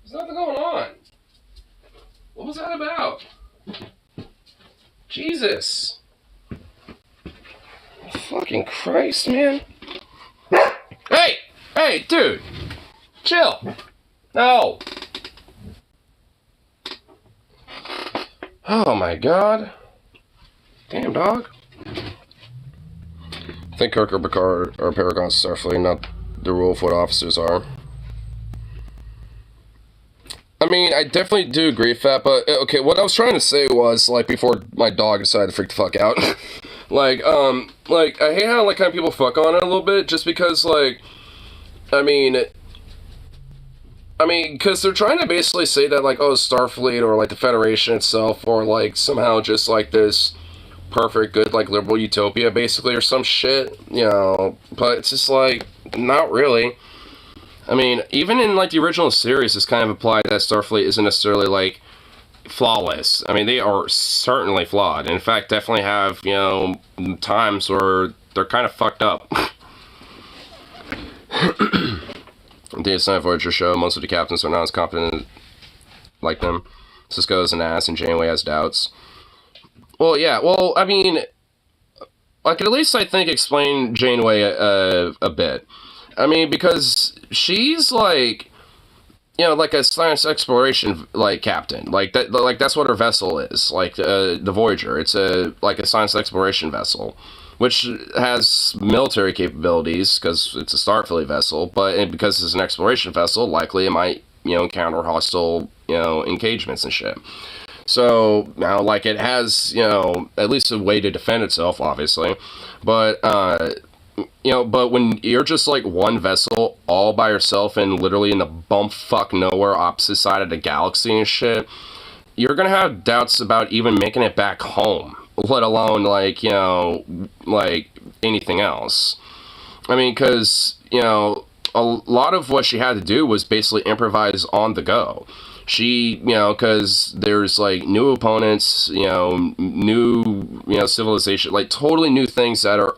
There's nothing going on. What was that about? Jesus. Fucking Christ, man. Hey! Hey, dude! Chill! No! Oh my god. Damn, dog. I think Kirk or Picard are Paragons Starfleet, not the rule of what officers are. I mean, I definitely do agree with that, but, okay, what I was trying to say was, like, before my dog decided to freak the fuck out, like, I hate how, like, kind of people fuck on it a little bit, just because, like, I mean, because they're trying to basically say that, like, oh, Starfleet, or, like, the Federation itself, or, like, somehow just, like, this perfect, good, like, liberal utopia, basically, or some shit, but it's just, like, not really. I mean, even in, like, the original series, it's kind of implied that Starfleet isn't necessarily, like, flawless. I mean, they are certainly flawed. In fact, definitely have, times where they're kind of fucked up. The DS9 Voyager show, most of the captains are not as competent like them. Cisco is an ass, and Janeway has doubts. Well, yeah, well, I mean, I could at least, I think, explain Janeway a bit. I mean, because she's, like, like a science exploration, like, captain. Like, that's what her vessel is. Like, the Voyager. It's like a science exploration vessel. which has military capabilities because it's a Starfleet vessel, but because it's an exploration vessel, likely it might, encounter hostile, engagements and shit. So, now, like, it has, at least a way to defend itself, obviously, but, but when you're just, like, one vessel all by yourself and literally in the bumfuck nowhere opposite side of the galaxy and shit, you're gonna have doubts about even making it back home, let alone, like, like, anything else. I mean, because, a lot of what she had to do was basically improvise on the go. She, because there's, like, new opponents, new, civilization, like, totally new things that are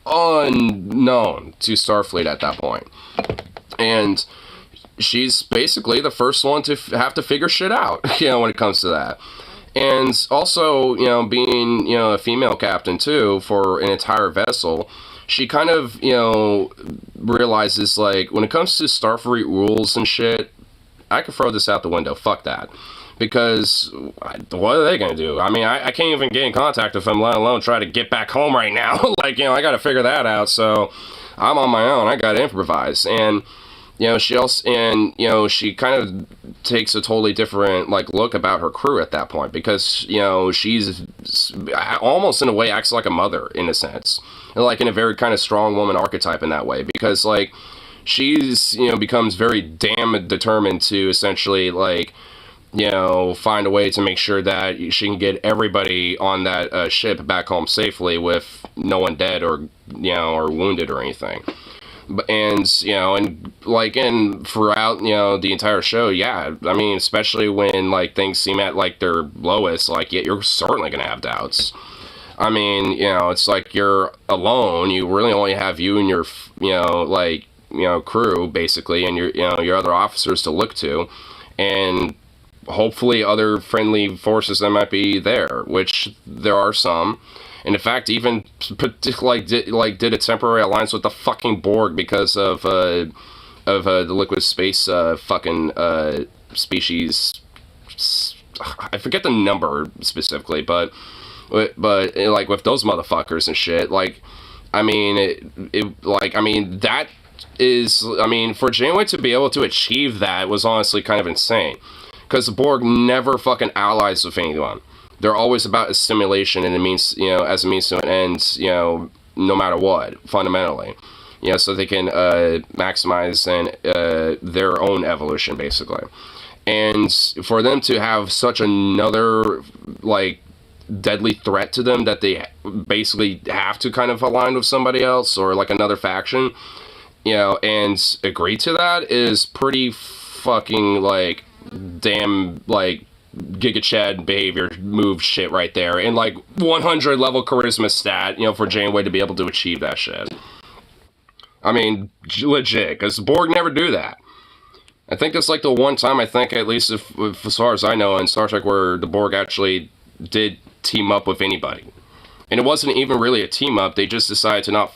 unknown to Starfleet at that point. And she's basically the first one to have to figure shit out, when it comes to that. And also, being, a female captain, too, for an entire vessel, she kind of, realizes, like, when it comes to Starfleet rules and shit, I could throw this out the window. Fuck that. Because, what are they going to do? I mean, I can't even get in contact with them, let alone try to get back home right now. Like, I got to figure that out, so I'm on my own. I got to improvise. And, she also, and, she kind of takes a totally different, like, look about her crew at that point, because, she's almost in a way acts like a mother, in a sense, like, in a very kind of strong woman archetype in that way, because, like, she's, becomes very damn determined to essentially, like, find a way to make sure that she can get everybody on that ship back home safely with no one dead or, or wounded or anything. And, and, like, and throughout, the entire show, yeah, I mean, especially when, like, things seem at, like, their lowest, like, yeah, you're certainly gonna have doubts. I mean, it's like you're alone, you really only have you and your, like, crew, basically, and your, your other officers to look to, and hopefully other friendly forces that might be there, which there are some. And in fact, even did a temporary alliance with the fucking Borg because of the liquid space fucking species. I forget the number specifically, but like with those motherfuckers and shit. Like, I mean, that is, I mean, for Janeway to be able to achieve that was honestly kind of insane, because the Borg never fucking allies with anyone. They're always about assimilation, and it means, as a means to an end, no matter what, fundamentally. So they can maximize their own evolution, basically. And for them to have such another, like, deadly threat to them that they basically have to kind of align with somebody else or, like, another faction, and agree to that is pretty fucking, like, damn, like, Giga Chad behavior move shit right there, and like 100 level charisma stat, for Janeway to be able to achieve that shit. I mean, legit, because Borg never do that. I think it's like the one time, I think, at least if as far as I know, in Star Trek, where the Borg actually did team up with anybody. And it wasn't even really a team up, they just decided to not,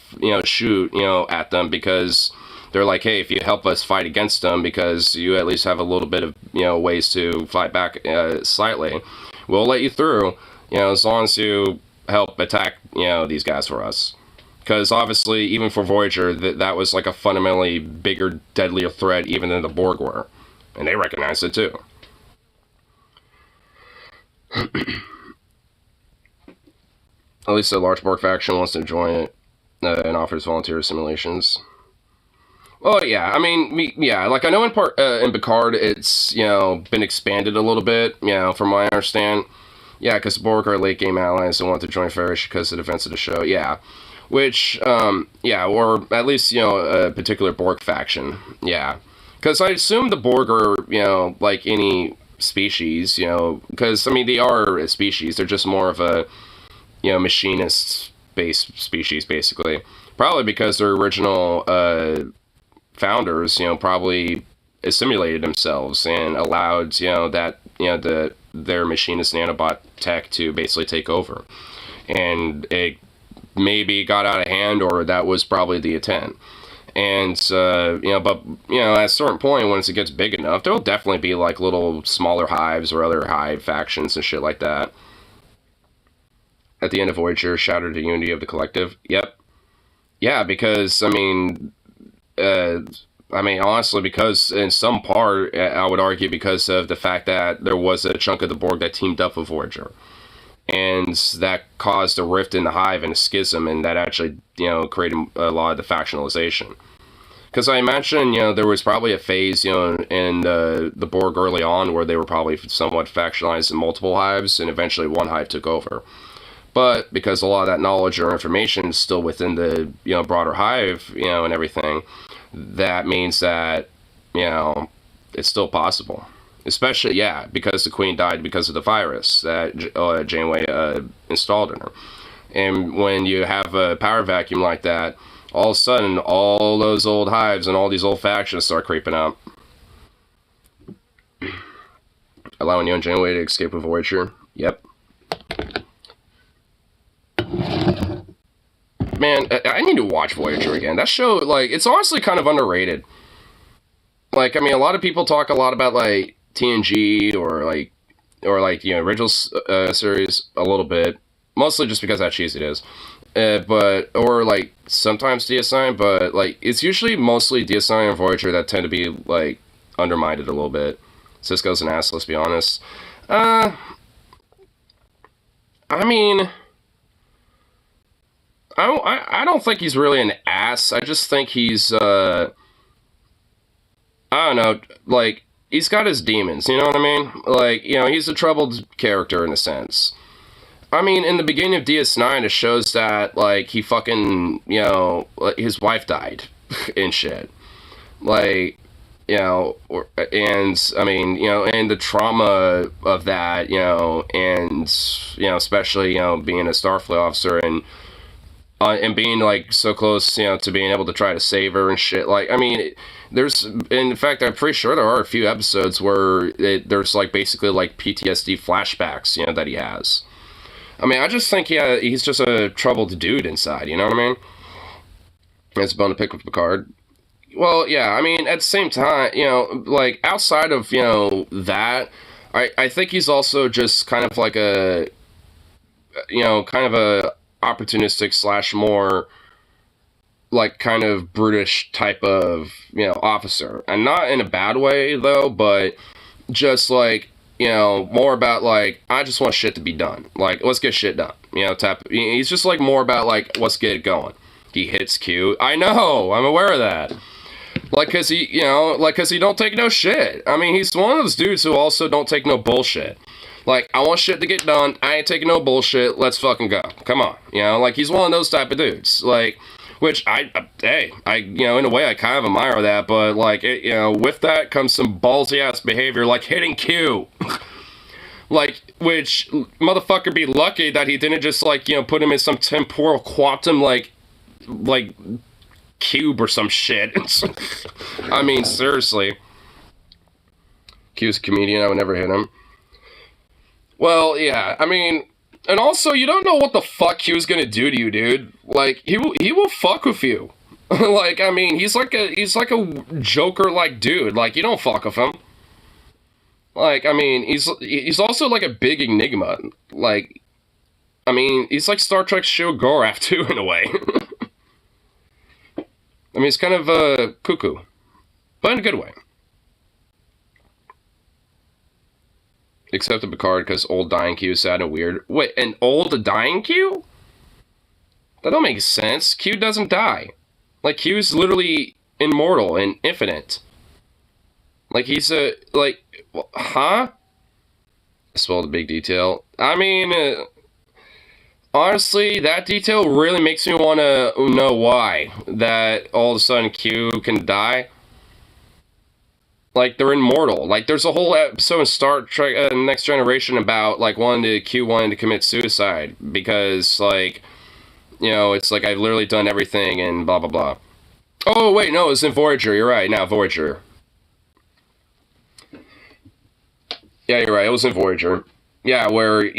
shoot, at them, because they're like, hey, if you help us fight against them, because you at least have a little bit of, ways to fight back slightly, we'll let you through, as long as you help attack, these guys for us. Because obviously, even for Voyager, that was like a fundamentally bigger, deadlier threat even than the Borg were. And they recognized it too. At least the large Borg faction wants to join it and offers volunteer simulations. Well, yeah, I mean, like, I know in Picard, it's, been expanded a little bit, from what I understand. Yeah, because Borg are late-game allies and want to join Farish because of the events of the show, yeah. Which, or at least, a particular Borg faction, yeah. Because I assume the Borg are, like any species, because, I mean, they are a species, they're just more of a, machinist-based species, basically. Probably because their original, founders, probably assimilated themselves and allowed, that, their machinist nanobot tech to basically take over. And it maybe got out of hand, or that was probably the intent. And, but, at a certain point, once it gets big enough, there'll definitely be, like, little smaller hives or other hive factions and shit like that. at the end of Voyager shattered the unity of the collective. Yep. Yeah, because honestly, because in some part, I would argue because of the fact that there was a chunk of the Borg that teamed up with Voyager, and that caused a rift in the Hive and a schism, and that actually, created a lot of the factionalization. Because I imagine, there was probably a phase, in the Borg early on where they were probably somewhat factionalized in multiple hives, and eventually one hive took over. But because a lot of that knowledge or information is still within the, broader hive, and everything, that means that, it's still possible. Especially, because the Queen died because of the virus that Janeway installed in her. And when you have a power vacuum like that, all of a sudden, all those old hives and all these old factions start creeping up. Allowing young Janeway to escape with Voyager. Yep. Man, I need to watch Voyager again. That show, it's honestly kind of underrated. A lot of people talk a lot about, TNG or original series a little bit. Mostly just because how cheesy it is. Sometimes DS9, but, it's usually mostly DS9 and Voyager that tend to be, undermined a little bit. Cisco's an ass, let's be honest. I don't think he's really an ass. I just think he's, I don't know, he's got his demons, you know what I mean? He's a troubled character in a sense. In the beginning of DS9, it shows that, he fucking, his wife died and shit. And the trauma of that, and, especially, being a Starfleet officer and being, so close, to being able to try to save her and shit. There's, in fact, I'm pretty sure there are a few episodes where there's, basically, PTSD flashbacks, that he has. I just think he's just a troubled dude inside, you know what I mean? It's a bone to pick with Picard. Well, yeah, at the same time, outside of, that, I think he's also just kind of a, kind of a opportunistic / more, kind of brutish type of, officer. And not in a bad way, though, but just, more about, I just want shit to be done. Let's get shit done. He's just, more about, let's get it going. He hits Q. I know! I'm aware of that. Cause he, cause he don't take no shit. He's one of those dudes who also don't take no bullshit. I want shit to get done. I ain't taking no bullshit. Let's fucking go. Come on. He's one of those type of dudes. Which in a way I kind of admire that, but with that comes some ballsy ass behavior, hitting Q. Which motherfucker be lucky that he didn't just put him in some temporal quantum cube or some shit. Seriously. Q's a comedian, I would never hit him. Well, yeah, and also, you don't know what the fuck Q's gonna do to you, dude. He will fuck with you. He's like a Joker dude. You don't fuck with him. He's also a big enigma. He's like Star Trek's Show Gorath too, in a way. He's kind of cuckoo, but in a good way. Except the Picard, because old dying Q is sad and weird. Wait, an old dying Q? That don't make sense. Q doesn't die. Q's literally immortal and infinite. He's a, huh? I spoiled a big detail. Honestly, that detail really makes me want to know why. That all of a sudden Q can die. They're immortal. There's a whole episode in Star Trek Next Generation about, Q wanting to commit suicide. Because, it's I've literally done everything and blah, blah, blah. Oh, wait, no, it's in Voyager. You're right. Now, Voyager. Yeah, you're right. It was in Voyager. Yeah, where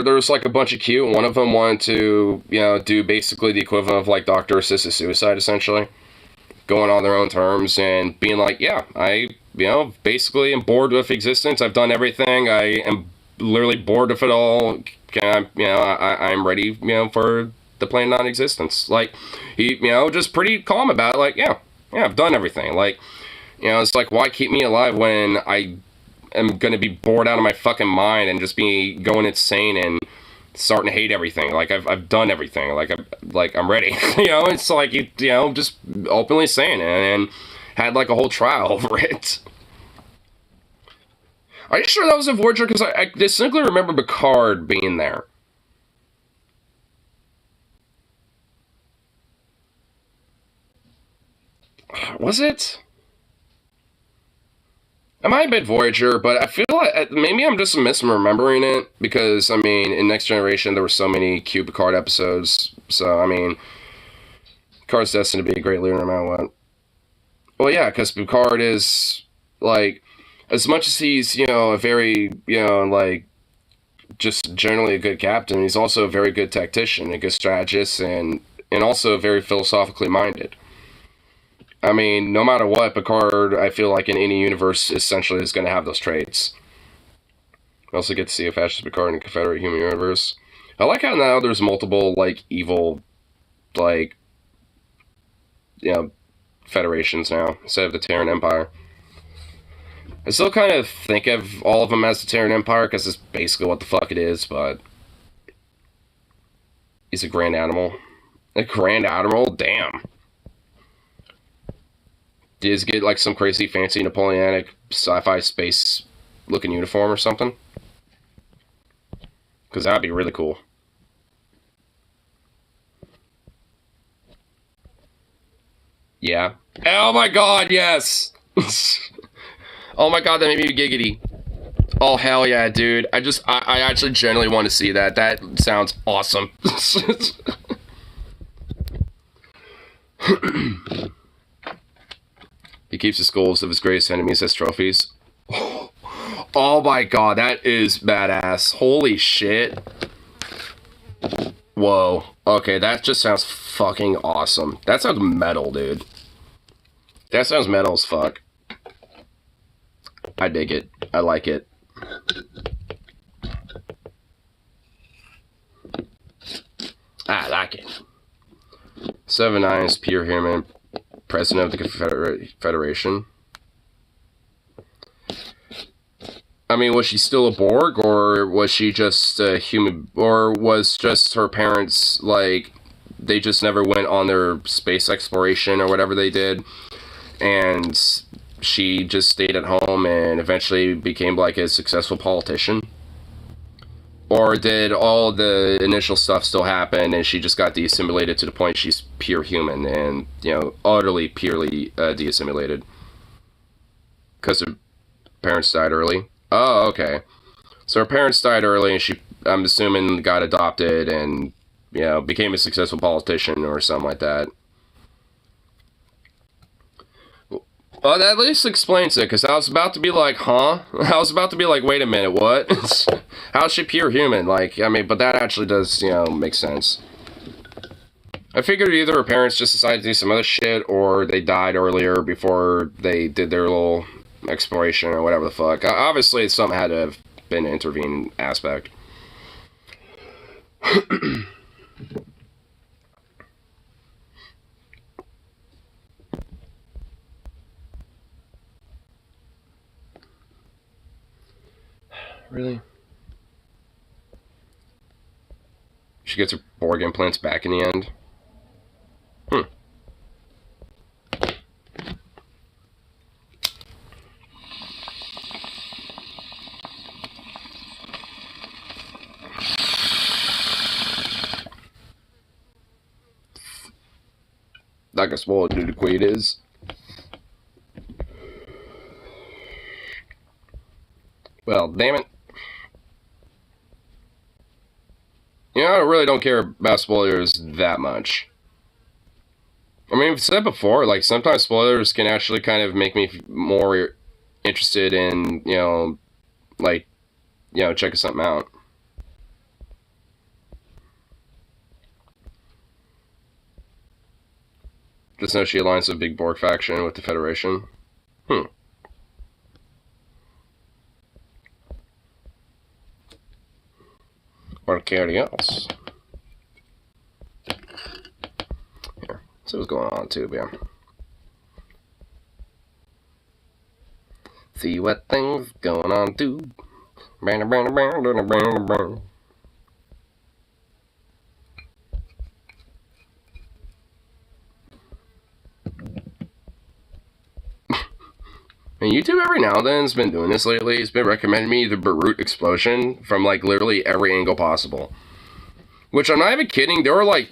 there's a bunch of Q, and one of them wanted to, do basically the equivalent of Doctor Assisted Suicide, essentially. Going on their own terms and being I, basically am bored with existence. I've done everything. I am literally bored of it all. I'm ready, for the plain non-existence. Like, he, just pretty calm about it. Like, yeah, I've done everything. Like, it's like, why keep me alive when I am gonna be bored out of my fucking mind and just be going insane and starting to hate everything. Like, I've done everything. I'm ready. It's like, just openly saying it, and had like a whole trial over it. Are you sure that was a Voyager? Because I distinctly remember Picard being there. Was it? It might have been Voyager, but I feel like maybe I'm just misremembering it. Because, I mean, in Next Generation, there were so many cute Picard episodes. So, I mean, Picard's destined to be a great leader no matter what. Well, yeah, because Picard is, like, as much as he's, a very, like, just generally a good captain, he's also a very good tactician, a good strategist, and also very philosophically minded. I mean, no matter what, Picard, I feel like in any universe, essentially is going to have those traits. We also get to see a fascist Picard in a Confederate human universe. I like how now there's multiple, like, evil, like, federations now, instead of the Terran Empire. I still kind of think of all of them as the Terran Empire, because it's basically what the fuck it is, but he's a Grand Admiral. A Grand Admiral? Damn. Did he get, like, some crazy fancy Napoleonic sci-fi space looking uniform or something? Because that would be really cool. Yeah. Oh my god, yes! Oh my god, that made me giggity. Oh hell yeah, dude. I actually genuinely want to see that. That sounds awesome. He keeps the skulls of his greatest enemies as trophies. Oh my god, that is badass. Holy shit. Whoa. Okay, that just sounds fucking awesome. That sounds metal, dude. That sounds metal as fuck. I dig it. I like it. I like it. 7-9 is pure human, president of the Federation. I mean, was she still a Borg, or was she just a human, or was just her parents, like, they just never went on their space exploration or whatever they did, and she just stayed at home and eventually became, like, a successful politician? Or did all the initial stuff still happen and she just got de-assimilated to the point she's pure human and, utterly, purely de-assimilated? Because her parents died early? Oh, okay. So her parents died early and she, I'm assuming, got adopted and, became a successful politician or something like that. Well, that at least explains it, because I was about to be like, huh? I was about to be like, wait a minute, what? How's she pure human? Like, I mean, but that actually does, make sense. I figured either her parents just decided to do some other shit, or they died earlier before they did their little exploration, or whatever the fuck. Obviously, something had to have been an intervening aspect. Really? She gets her Borg implants back in the end? Like a small dude Quaid is. Well, damn it. I really don't care about spoilers that much. I mean, I've said before, like, sometimes spoilers can actually kind of make me more interested in, like, checking something out. Just know she aligns with Big Borg faction with the Federation. Precarious. Here, see what's going on too, man. See what things going on too. And YouTube every now and then has been doing this lately. It's been recommending me the Beirut explosion from like literally every angle possible. Which I'm not even kidding. There are like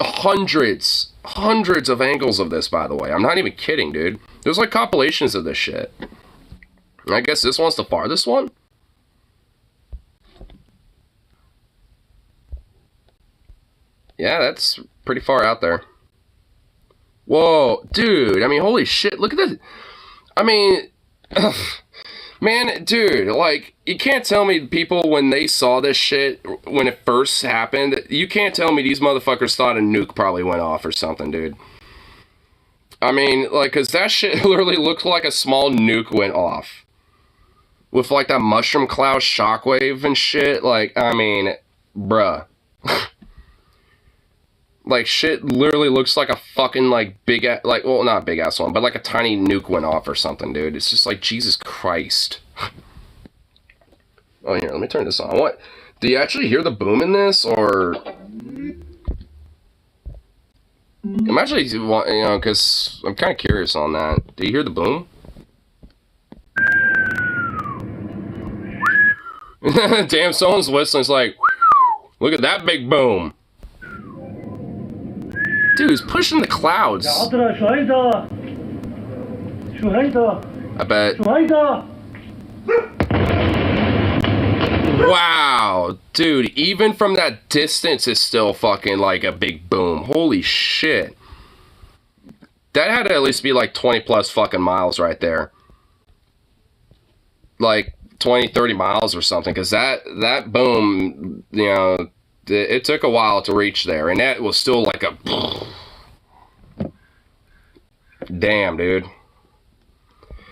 hundreds of angles of this, by the way. I'm not even kidding, dude. There's like compilations of this shit. I guess this one's the farthest one? Yeah, that's pretty far out there. Whoa, dude. I mean, holy shit. Look at this. I mean, ugh. Man, dude, like, you can't tell me people when they saw this shit, when it first happened, you can't tell me these motherfuckers thought a nuke probably went off or something, dude. I mean, like, because that shit literally looked like a small nuke went off. With, like, that mushroom cloud shockwave and shit. Like, I mean, bruh. Like, shit literally looks like a fucking, like, big ass, like, well, not big ass one, but like a tiny nuke went off or something, dude. It's just like, Jesus Christ. Oh, here, let me turn this on. What? Do you actually hear the boom in this, or? I'm actually, you know, because I'm kind of curious on that. Do you hear the boom? Damn, someone's whistling. It's like, look at that big boom. Dude, he's pushing the clouds. I bet. Wow. Dude, even from that distance, it's still fucking like a big boom. Holy shit. That had to at least be like 20 plus fucking miles right there. Like 20, 30 miles or something. Because that boom, you know, it took a while to reach there, and that was still like a... Damn, dude.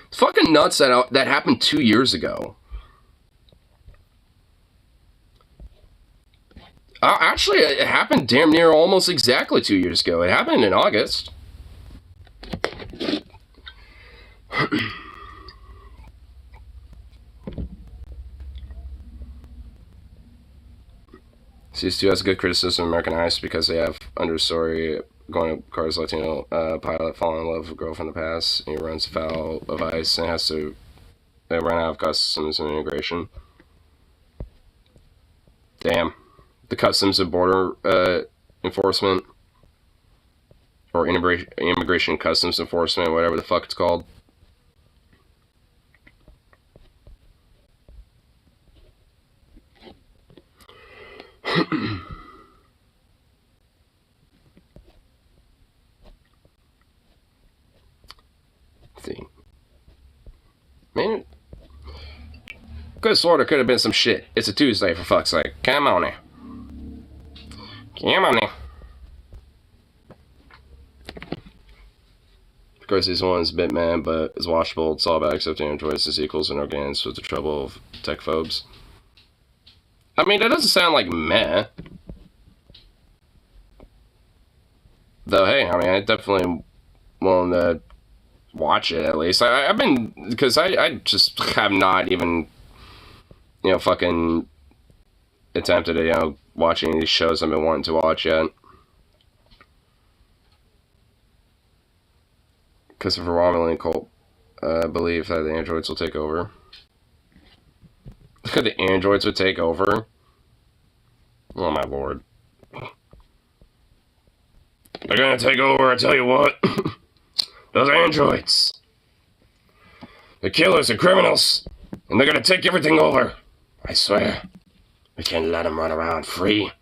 It's fucking nuts that happened 2 years ago. Actually, it happened damn near almost exactly 2 years ago. It happened in August. CS2 has good criticism of American Ice because they have understory going to Cars Latino pilot falling in love with a girl from the past, and he runs afoul of Ice and has to run out of customs and immigration. Damn. The Customs and Border Enforcement, or Immigration Customs Enforcement, whatever the fuck it's called. See, man, could sorta could have been some shit. It's a Tuesday, for fuck's sake. Come on now. Come on now. Of course, this one's a bit mad, but it's washable. It's all about accepting androids as equals and organics with the trouble of tech phobes. I mean, that doesn't sound like meh. Though, hey, I mean, I definitely willing to watch it, at least. I've been, because I just have not even, you know, fucking attempted to, you know, watch any of these shows I've been wanting to watch yet. Because of a Romulan cult believe that the androids will take over. The androids would take over? Oh my lord. They're gonna take over, I tell you what. Those androids. They're killers and criminals. And they're gonna take everything over. I swear. We can't let them run around free.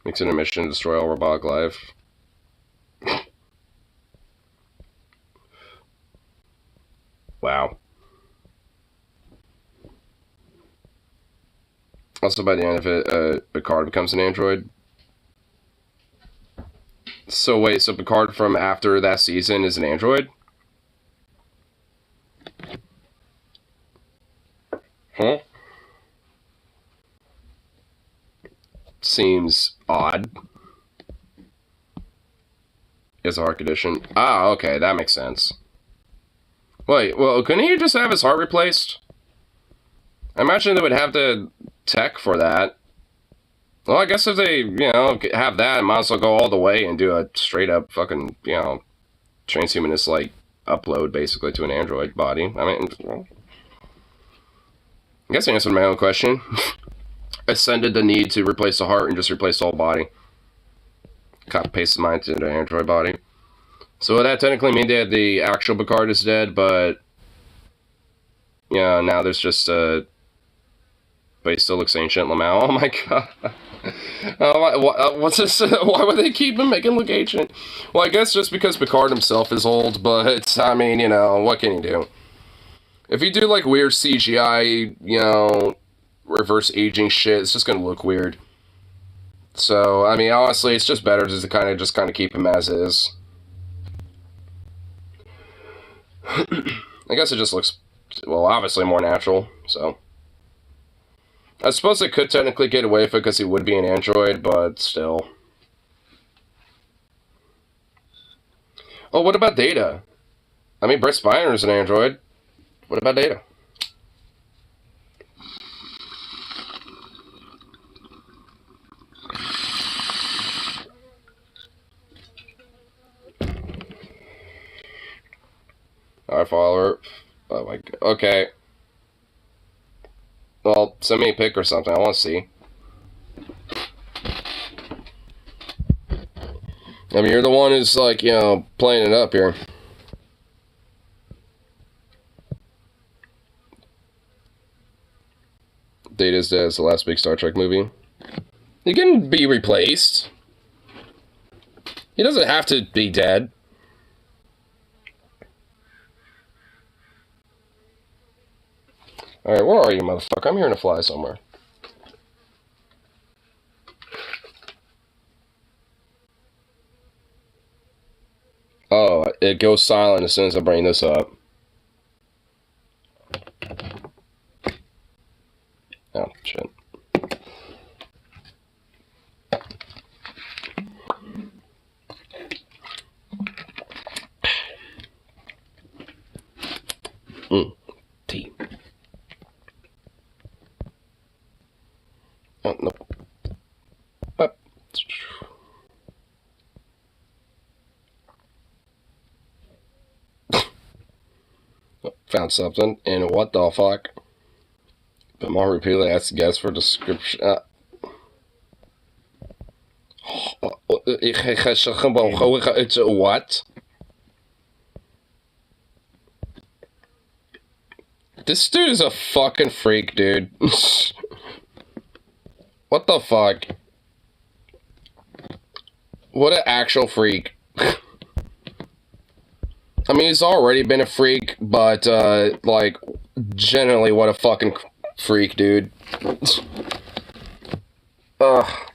Makes it a mission to destroy all robotic life. Wow. Also, by the end of it, Picard becomes an android. So wait, so Picard from after that season is an android? Huh? Seems odd. Is a heart condition. Ah, okay, that makes sense. Wait, well, couldn't he just have his heart replaced? I imagine they would have the tech for that. Well, I guess if they, have that, I might as well go all the way and do a straight up fucking, transhumanist, like, upload, basically, to an android body. I mean, well, I guess I answered my own question. Ascended the need to replace the heart and just replace the whole body. Copy paste mine to the android body. So would that technically mean that the actual Picard is dead, but now there's just but he still looks ancient, Lamau. Oh my god. What's this? Why would they keep him making look ancient? Well, I guess just because Picard himself is old, but I mean, what can you do? If you do like weird CGI, reverse aging shit, it's just gonna look weird. So, I mean, honestly, it's just better to kind of keep him as is. I guess it just looks, well, obviously more natural, so. I suppose they could technically get away with it because he would be an android, but still. Oh, what about Data? I mean, Brett Spiner is an android. What about Data? I follow her. Oh my god. Okay. Well, send me a pic or something. I want to see. I mean, you're the one who's like, playing it up here. Data's dead. It's the last big Star Trek movie. He can be replaced. He doesn't have to be dead. Alright, where are you, motherfucker? I'm hearing a fly somewhere. Oh, it goes silent as soon as I bring this up. Oh, shit. Tea. Oh, no. Found something, and what the fuck? But more repeatedly asked guests for description. What? This dude is a fucking freak, dude. What the fuck? What an actual freak. I mean, he's already been a freak, but, like, generally, what a fucking freak, dude. Ugh.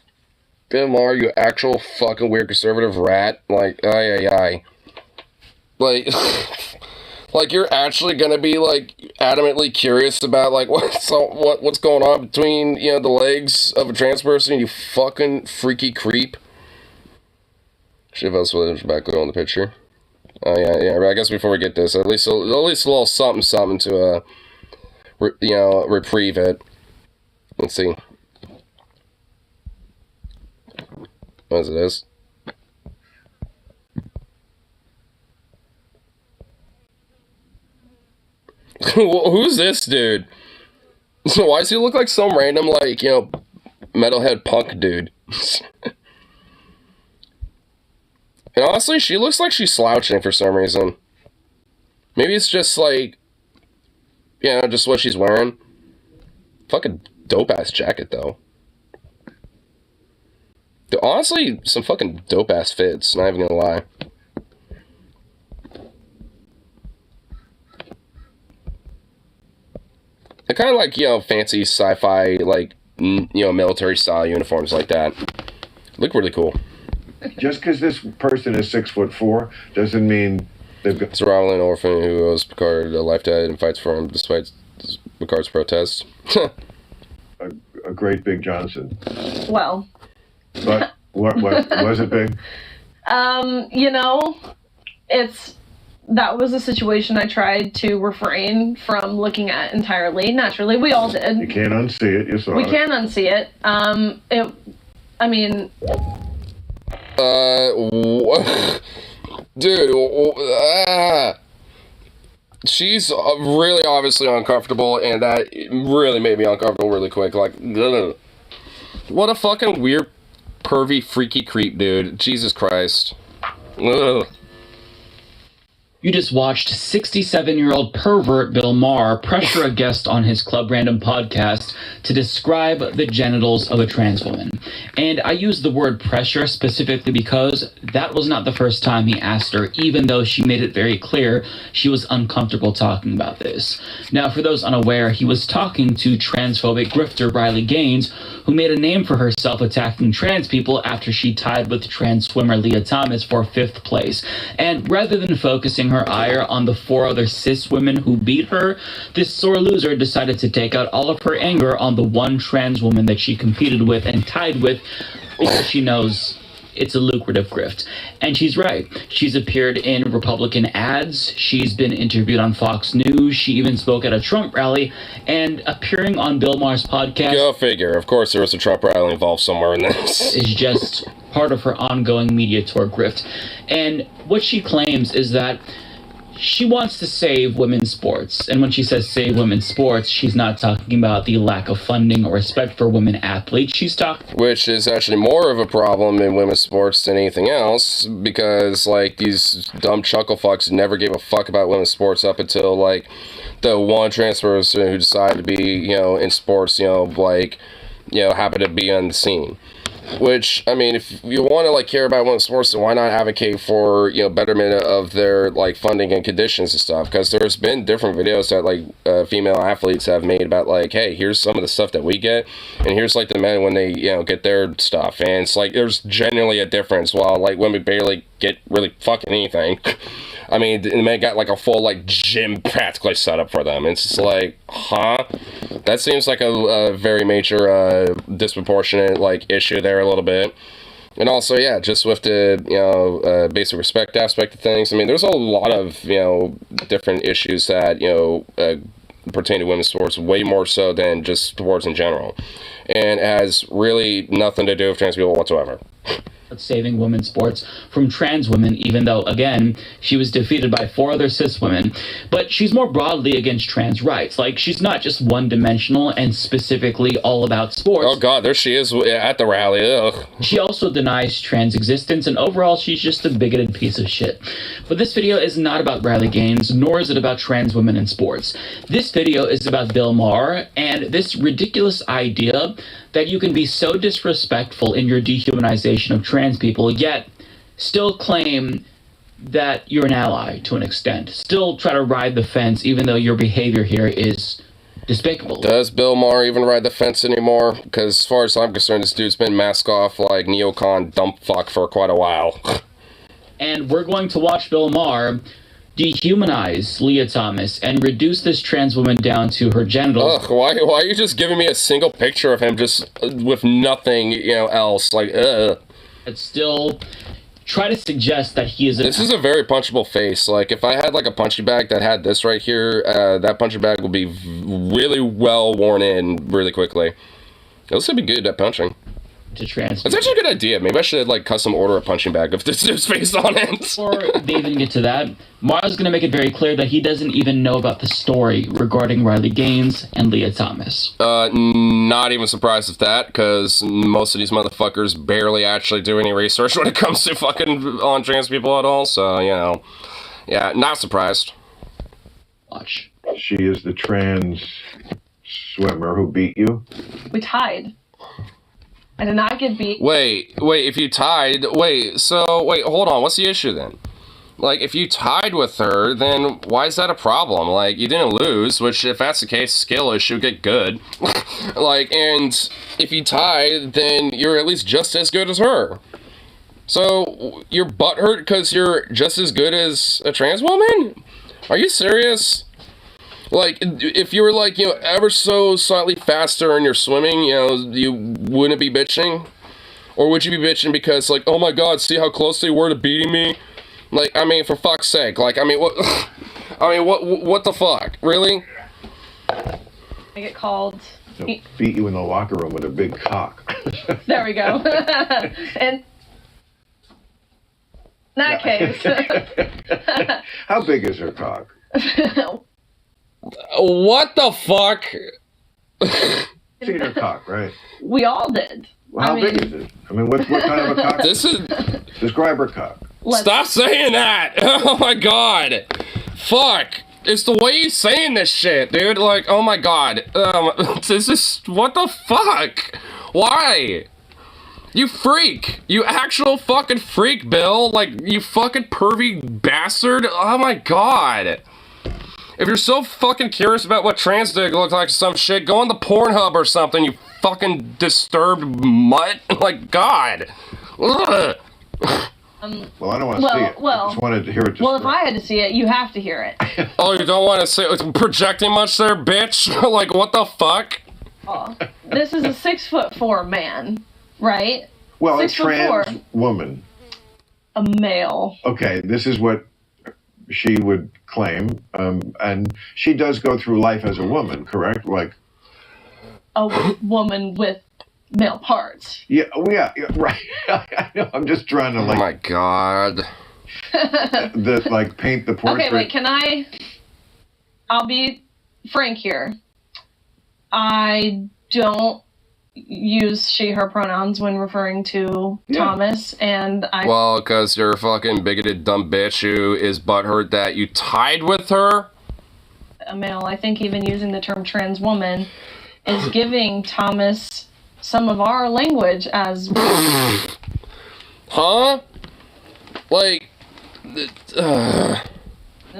Bill Maher, you actual fucking weird conservative rat. Like, ay. Like, like, you're actually gonna be, like, adamantly curious about, like, what's going on between, the legs of a trans person, you fucking freaky creep. Shiv us with back on the picture. Oh, yeah, I guess before we get this, at least a little something to, reprieve it. Let's see. What is this? Who's this dude? Why does he look like some random, like, metalhead punk dude? And honestly, she looks like she's slouching for some reason. Maybe it's just like, just what she's wearing. Fucking dope-ass jacket, though. Dude, honestly, some fucking dope-ass fits, not even gonna lie. I kind of like, fancy sci-fi, like, military style uniforms like that. Look really cool. Just because this person is 6'4" doesn't mean they've got... Survival an orphan who owes Picard a life debt and fights for him despite Picard's protests. a great Big Johnson. Well. But what was it big? That was a situation I tried to refrain from looking at entirely. Naturally, we all did. You can't unsee it. You saw it. We can unsee it. Dude, she's really obviously uncomfortable, and that really made me uncomfortable really quick. Like, ugh. What a fucking weird, pervy, freaky creep, dude. Jesus Christ. Ugh. You just watched 67-year-old pervert Bill Maher pressure a guest on his Club Random podcast to describe the genitals of a trans woman. And I use the word pressure specifically because that was not the first time he asked her, even though she made it very clear she was uncomfortable talking about this. Now, for those unaware, he was talking to transphobic grifter Riley Gaines, who made a name for herself attacking trans people after she tied with trans swimmer Leah Thomas for 5th place. And rather than focusing her ire on the 4 other cis women who beat her, this sore loser decided to take out all of her anger on the one trans woman that she competed with and tied with because she knows it's a lucrative grift. And she's right. She's appeared in Republican ads. She's been interviewed on Fox News. She even spoke at a Trump rally. And appearing on Bill Maher's podcast... Go figure. Of course there was a Trump rally involved somewhere in this. ...is just part of her ongoing media tour grift. And what she claims is that she wants to save women's sports. And when she says save women's sports, she's not talking about the lack of funding or respect for women athletes. She's talking... Which is actually more of a problem in women's sports than anything else, because, like, these dumb chuckle fucks never gave a fuck about women's sports up until, like, the one trans person who decided to be, in sports, happened to be on the scene. Which, I mean, if you want to, care about women's sports, then why not advocate for, betterment of their, funding and conditions and stuff? Because there's been different videos that, female athletes have made about, hey, here's some of the stuff that we get, and here's, the men when they, get their stuff. And it's, there's genuinely a difference, while, women barely get really fucking anything. I mean, the men got, a full, gym practically set up for them. It's just huh? That seems like a very major, disproportionate, issue there a little bit. And also, yeah, just with the, basic respect aspect of things. I mean, there's a lot of, different issues that, pertain to women's sports, way more so than just sports in general. And it has really nothing to do with trans people whatsoever. Saving women's sports from trans women, even though, again, she was defeated by 4 other cis women. But she's more broadly against trans rights. She's not just one-dimensional and specifically all about sports. Oh, God, there she is at the rally. Ugh. She also denies trans existence, and overall, she's just a bigoted piece of shit. But this video is not about Riley Gaines, nor is it about trans women in sports. This video is about Bill Maher and this ridiculous idea that you can be so disrespectful in your dehumanization of trans people, yet still claim that you're an ally to an extent. Still try to ride the fence, even though your behavior here is despicable. Does Bill Maher even ride the fence anymore? Because as far as I'm concerned, this dude's been mask off neocon dump fuck for quite a while. And we're going to watch Bill Maher dehumanize Leah Thomas and reduce this trans woman down to her genitals. Ugh, why are you just giving me a single picture of him just with nothing, else? Ugh. But still try to suggest that he is This is a very punchable face. If I had, a punching bag that had this right here, that punching bag would be really well worn in really quickly. This would be good at punching. To trans. That's actually a good idea. Maybe I should custom order a punching bag with this dude's face on it. Before they even get to that, Maher's going to make it very clear that he doesn't even know about the story regarding Riley Gaines and Leah Thomas. Not even surprised with that, because most of these motherfuckers barely actually do any research when it comes to fucking on trans people at all, so, yeah, not surprised. Watch. She is the trans swimmer who beat you? We tied. I did not get beat. Wait, if you tied, hold on, what's the issue then? like, if you tied with her, then why is that a problem? Like, you didn't lose, which, if that's the case, skill issue, get good. Like, and if you tie, then you're at least just as good as her. So, you're butthurt because you're just as good as a trans woman? Are you serious? Like, if you were, like, you know, ever so slightly faster in your swimming, you know, you wouldn't be bitching? Or would you be bitching because, like, oh my god, see how close they were to beating me? Like, I mean, for fuck's sake. Like, I mean, what... I mean, what the fuck? Really? I get called... They'll beat you in the locker room with a big cock. There we go. And... in that case... How big is her cock? What the fuck? Seen her cock, right? We all did. Well, how big is it? I mean, what kind of a cock? This is... Describe her cock. Stop saying that! Oh my god! Fuck! It's the way he's saying this shit, dude. Like, oh my god. This is... What the fuck? Why? You freak! You actual fucking freak, Bill! Like, you fucking pervy bastard! Oh my god! If you're so fucking curious about what trans dick looks like or some shit, go on the Pornhub or something, you fucking disturbed mutt! Like, god! Ugh. Well, I don't want to see it. I just wanted to hear it. Well, if I had to see it, you have to hear it. Oh, you don't want to see it? Projecting much there, bitch? Like, what the fuck? Oh, this is a 6'4" man, right? Well, 6'4". a trans woman. A male. Okay, this is what she would claim, and she does go through life as a woman, correct? Like a woman with male parts. Yeah, right. I know. I'm just trying to Oh my god. Paint the portrait. Okay, wait. I'll be frank here. I don't use she/her pronouns when referring to Thomas, and I... Well, because you're a fucking bigoted dumb bitch who is butthurt that you tied with her? A male. I think even using the term trans woman is giving Thomas some of our language as... Huh? Like... And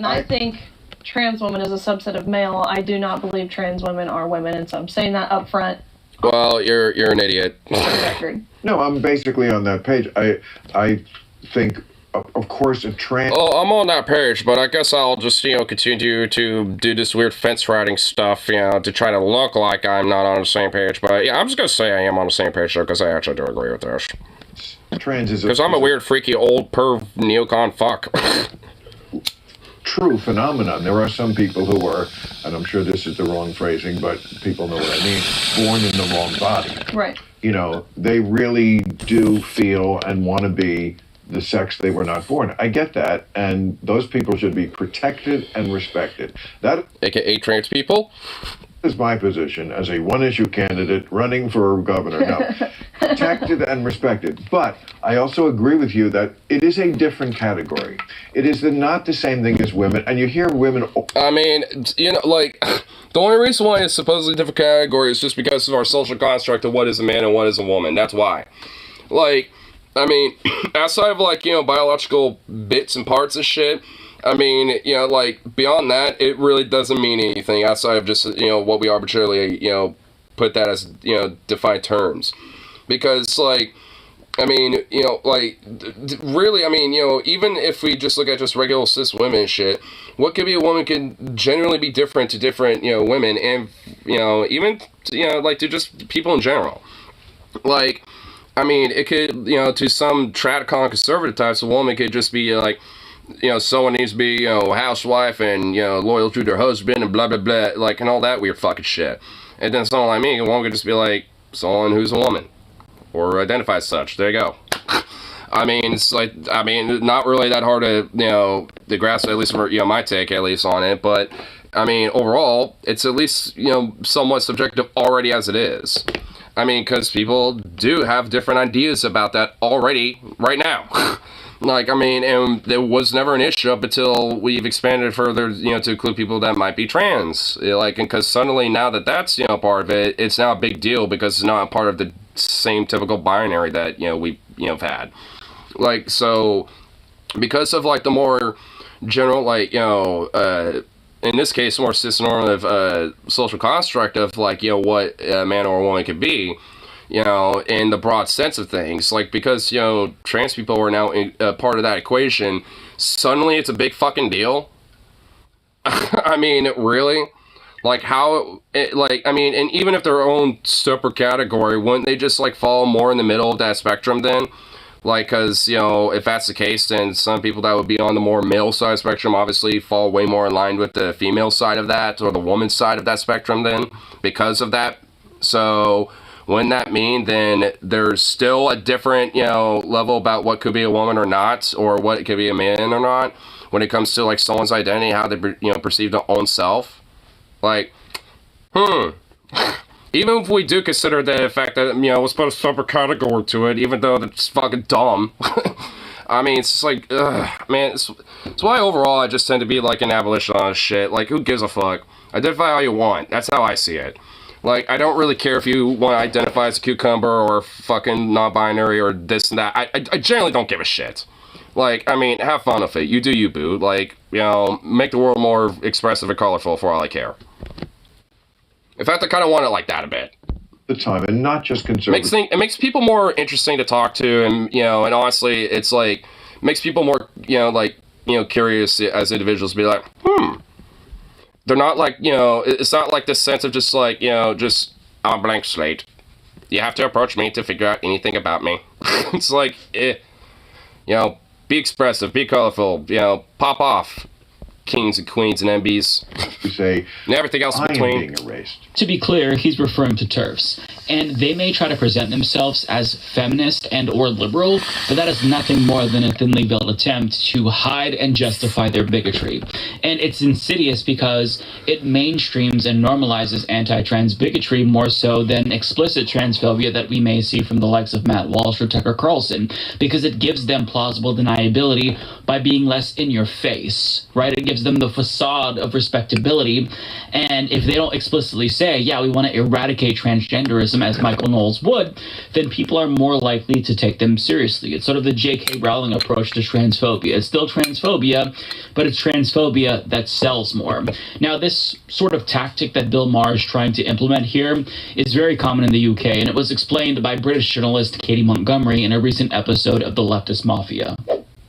I think trans woman is a subset of male. I do not believe trans women are women, and so I'm saying that up front. Well, you're an idiot. No, I'm basically on that page. I think, of course, a trans... Oh, I'm on that page, but I guess I'll just, continue to do this weird fence riding stuff, to try to look like I'm not on the same page. But yeah, I'm just gonna say I am on the same page, though, because I actually do agree with this. Trans is... Because I'm a weird, freaky, old, perv, neocon fuck. True phenomenon. There are some people who are, and I'm sure this is the wrong phrasing, but people know what I mean, born in the wrong body. Right. They really do feel and want to be the sex they were not born. I get that, and those people should be protected and respected. That AKA trans people? is my position as a one-issue candidate running for governor. No, protected and respected. But I also agree with you that it is a different category. It is not the same thing as women, and you hear women... I mean, the only reason why it's supposedly a different category is just because of our social construct of what is a man and what is a woman. That's why. I mean, outside of, biological bits and parts of shit, I mean, beyond that, it really doesn't mean anything outside of just, what we arbitrarily, put that as, defined terms. Because, I mean, really, I mean, even if we just look at just regular cis women and shit, what could be a woman can generally be different to different, women and, even, to just people in general. I mean, it could, to some tradicon conservative types, a woman could just be, someone needs to be, a housewife and, loyal to their husband and blah, blah, blah, and all that weird fucking shit. And then someone like me, a woman could just be, someone who's a woman. Or identify as such. There you go. I mean, it's not really that hard to grasp, at least for, my take, at least, on it. But, I mean, overall, it's at least, somewhat subjective already as it is. I mean, because people do have different ideas about that already right now. I mean, and there was never an issue up until we've expanded further, to include people that might be trans. And because suddenly now that that's, part of it, it's now a big deal because it's not part of the same typical binary that, we, have had. So, because of, like, the more general, like, in this case, more cisnormative social construct of, like, what a man or a woman could be, in the broad sense of things. Like, because, trans people are now part of that equation, suddenly it's a big fucking deal. I mean, really? Like, how, and even if their own separate category, wouldn't they just, like, fall more in the middle of that spectrum then? Like, because, if that's the case, then some people that would be on the more male side spectrum obviously fall way more in line with the female side of that, or the woman's side of that spectrum then, because of that. So, wouldn't that mean then there's still a different, level about what could be a woman or not, or what it could be a man or not, when it comes to, like, someone's identity, how they, perceive their own self? Like, even if we do consider the fact that, let's put a separate category to it, even though it's fucking dumb. I mean, it's just like, man, it's why overall I just tend to be like an abolitionist shit. Like, who gives a fuck? Identify how you want. That's how I see it. Like, I don't really care if you want to identify as a cucumber or fucking non-binary or this and that. I generally don't give a shit. Like, I mean, have fun with it. You do you, boo. Like, make the world more expressive and colorful for all I care. In fact, I kind of want it like that a bit. The time, and not just conservative. It makes people more interesting to talk to, and and honestly, it's like makes people more curious as individuals. Be like, they're not like it's not like this sense of just like just I'm a blank slate. You have to approach me to figure out anything about me. It's like be expressive, be colorful, pop off, kings and queens and MBs. You say, and everything else in I am between. being erased. To be clear, he's referring to TERFs, and they may try to present themselves as feminist and or liberal, but that is nothing more than a thinly veiled attempt to hide and justify their bigotry. And it's insidious because it mainstreams and normalizes anti-trans bigotry more so than explicit transphobia that we may see from the likes of Matt Walsh or Tucker Carlson, because it gives them plausible deniability by being less in your face, right? It gives them the facade of respectability, and if they don't explicitly say, yeah, we want to eradicate transgenderism as Michael Knowles would, then people are more likely to take them seriously. It's sort of the J.K. Rowling approach to transphobia. It's still transphobia, but it's transphobia that sells more. Now, this sort of tactic that Bill Maher is trying to implement here is very common in the UK, and it was explained by British journalist Katie Montgomery in a recent episode of The Leftist Mafia.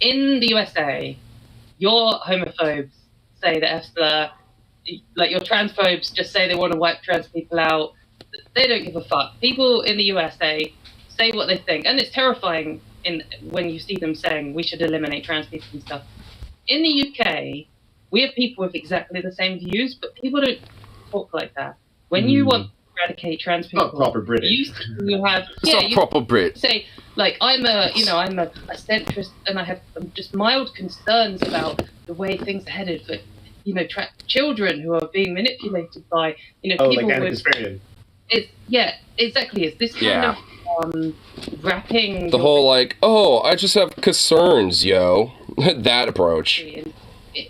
In the USA, your homophobes say that if like your transphobes just say they want to wipe trans people out. They don't give a fuck. People in the USA say what they think, and it's terrifying when you see them saying we should eliminate trans people and stuff. In the UK, we have people with exactly the same views, but people don't talk like that. When you want to eradicate trans people, not proper British. You have It's not proper Brit. say like I'm a centrist, and I have just mild concerns about the way things are headed for children who are being manipulated by people like Anna with. Kasparian. Exactly. It's this kind of wrapping The whole like, oh, I just have concerns, yo. That approach.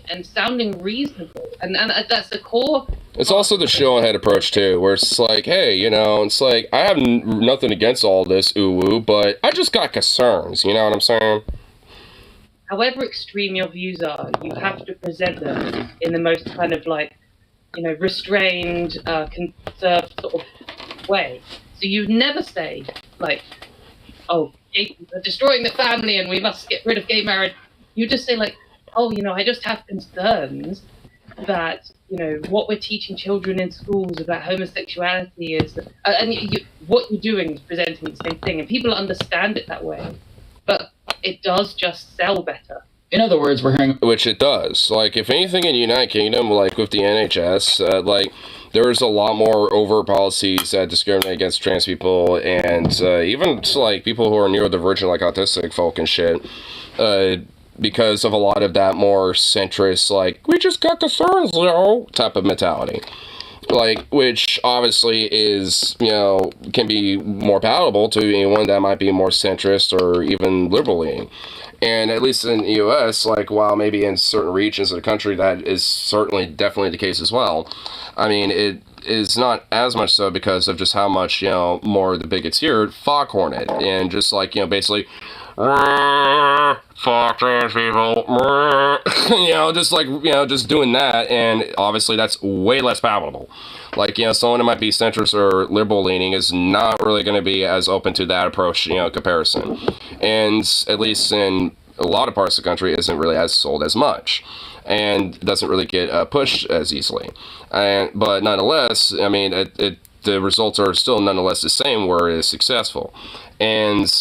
and sounding reasonable, and that's the core. It's also the show and head approach too, where it's like, hey, it's like I have nothing against all this woo, but I just got concerns. You know what I'm saying? However extreme your views are, you have to present them in the most kind of restrained, conserved sort of way. So you never say like, "Oh, gay people are destroying the family, and we must get rid of gay marriage." You just say like, "Oh, I just have concerns that what we're teaching children in schools about homosexuality is," what you're doing is presenting the same thing, and people understand it that way. But it does just sell better. In other words, we're hearing... Which it does. Like, if anything in the United Kingdom, like with the NHS, there's a lot more overt policies that discriminate against trans people, and even like people who are neurodivergent, like autistic folk and shit, because of a lot of that more centrist, like, we just got concerns, type of mentality. Like, which obviously is, can be more palatable to anyone that might be more centrist or even liberal-leaning. And at least in the U.S., like, while maybe in certain regions of the country that is certainly definitely the case as well, I mean, it is not as much so because of just how much, more the bigots here foghorn it. And just like, basically, fuck trans people, just doing that, and obviously that's way less palatable. Like, someone who might be centrist or liberal leaning is not really going to be as open to that approach, comparison. And at least in a lot of parts of the country, isn't really as sold as much. And doesn't really get pushed as easily. But nonetheless, I mean, the results are still nonetheless the same where it is successful. And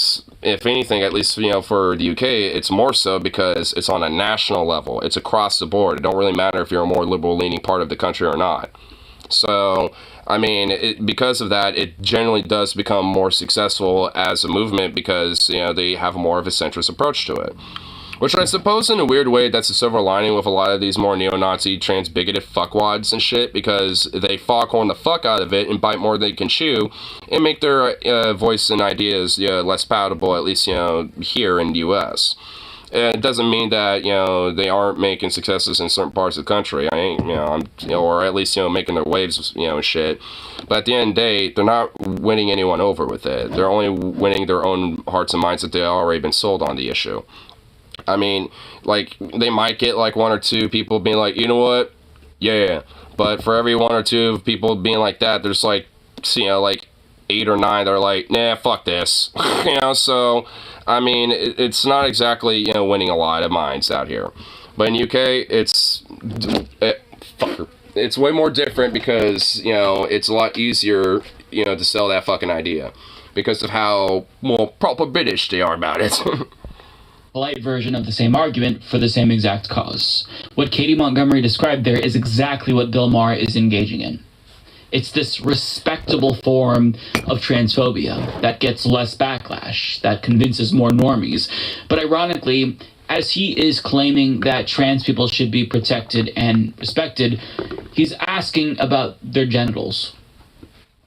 if anything, at least, for the UK, it's more so because it's on a national level. It's across the board. It don't really matter if you're a more liberal-leaning part of the country or not. So, I mean, because of that, it generally does become more successful as a movement because, they have more of a centrist approach to it. Which I suppose in a weird way, that's a silver lining with a lot of these more neo-Nazi, trans-bigoted fuckwads and shit, because they foghorn the fuck out of it and bite more than they can chew, and make their voice and ideas less palatable, at least, here in the U.S. It doesn't mean that, they aren't making successes in certain parts of the country. Or at least, making their waves, and shit. But at the end of the day, they're not winning anyone over with it. They're only winning their own hearts and minds that they've already been sold on the issue. I mean, like, they might get, like, one or two people being like, you know what? Yeah. But for every one or two people being like that, there's, like, like 8 or 9 that are like, nah, fuck this. So, I mean, it's not exactly, winning a lot of minds out here. But in UK, it's way more different because, it's a lot easier, to sell that fucking idea. Because of how, well, proper British they are about it. Polite version of the same argument for the same exact cause. What Katie Montgomery described there is exactly what Bill Maher is engaging in. It's this respectable form of transphobia that gets less backlash, that convinces more normies. But ironically, as he is claiming that trans people should be protected and respected, he's asking about their genitals.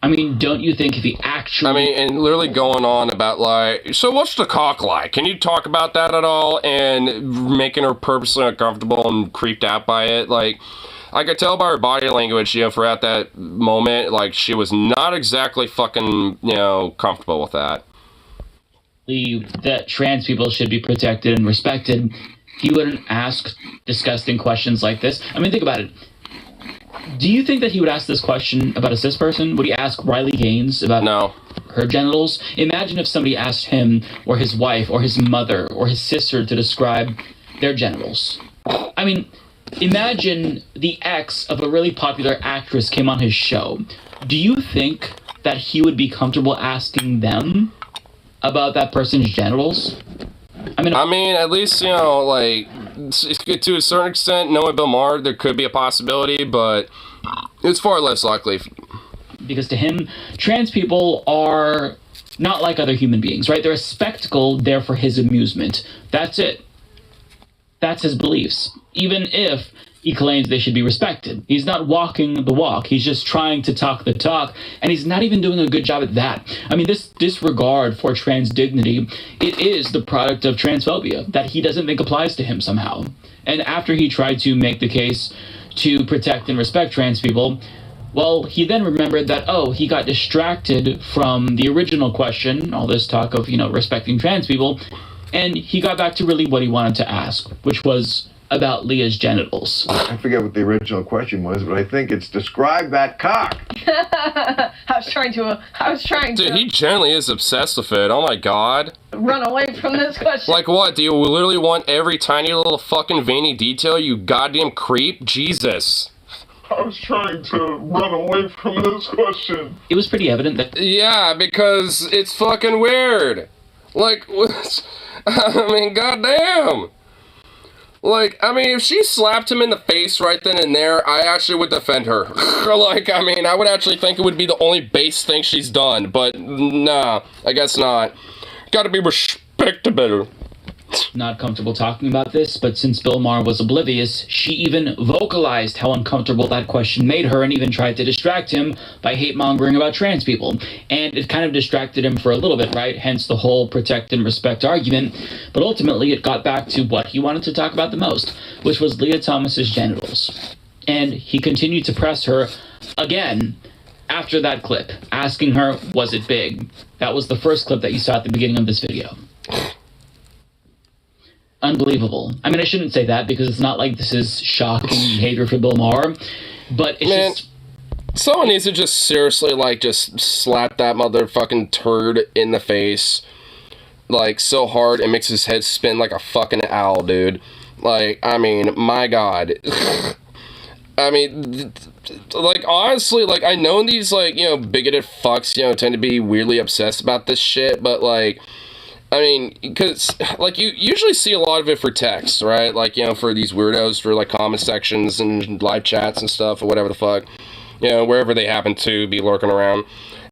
I mean, don't you think if he actually... I mean, and literally going on about, like, so what's the cock like? Can you talk about that at all? And making her purposely uncomfortable and creeped out by it. Like, I could tell by her body language, for at that moment, like, she was not exactly fucking, comfortable with that. That trans people should be protected and respected, he wouldn't ask disgusting questions like this. I mean, think about it. Do you think that he would ask this question about a cis person? Would he ask Riley Gaines about her genitals? Imagine if somebody asked him or his wife or his mother or his sister to describe their genitals. I mean, imagine the ex of a really popular actress came on his show. Do you think that he would be comfortable asking them about that person's genitals? I mean, at least, like, to a certain extent, knowing Bill Maher, there could be a possibility, but it's far less likely. Because to him, trans people are not like other human beings, right? They're a spectacle there for his amusement. That's it. That's his beliefs. Even if he claims they should be respected. He's not walking the walk. He's just trying to talk the talk, and he's not even doing a good job at that. I mean, this disregard for trans dignity, it is the product of transphobia that he doesn't think applies to him somehow. And after he tried to make the case to protect and respect trans people, well, he then remembered that, he got distracted from the original question, all this talk of, respecting trans people, and he got back to really what he wanted to ask, which was about Leah's genitals. I forget what the original question was, but I think it's describe that cock. I was trying to. Dude, he generally is obsessed with it. Oh my god. Run away from this question. Like what? Do you literally want every tiny little fucking veiny detail, you goddamn creep? Jesus. I was trying to run away from this question. It was pretty evident that... Yeah, because it's fucking weird. Like, I mean, goddamn. Like, I mean, if she slapped him in the face right then and there, I actually would defend her. Like, I mean, I would actually think it would be the only base thing she's done, but nah, I guess not. Gotta be respectable. Not comfortable talking about this, but since Bill Maher was oblivious, she even vocalized how uncomfortable that question made her and even tried to distract him by hate-mongering about trans people. And it kind of distracted him for a little bit, right? Hence the whole protect and respect argument. But ultimately, it got back to what he wanted to talk about the most, which was Leah Thomas's genitals. And he continued to press her again after that clip, asking her, was it big? That was the first clip that you saw at the beginning of this video. unbelievable. I mean, I shouldn't say that because it's not like this is shocking behavior for Bill Maher, but it's just... Someone needs to just seriously, like, just slap that motherfucking turd in the face, like, so hard it makes his head spin like a fucking owl, dude. Like, I mean, my God. I mean, like, honestly, like, I know these, like, you know, bigoted fucks, you know, tend to be weirdly obsessed about this shit, but, like, I mean, because, like, you usually see a lot of it for text, right? Like, you know, for these weirdos, for, like, comment sections and live chats and stuff, or whatever the fuck. You know, wherever they happen to be lurking around.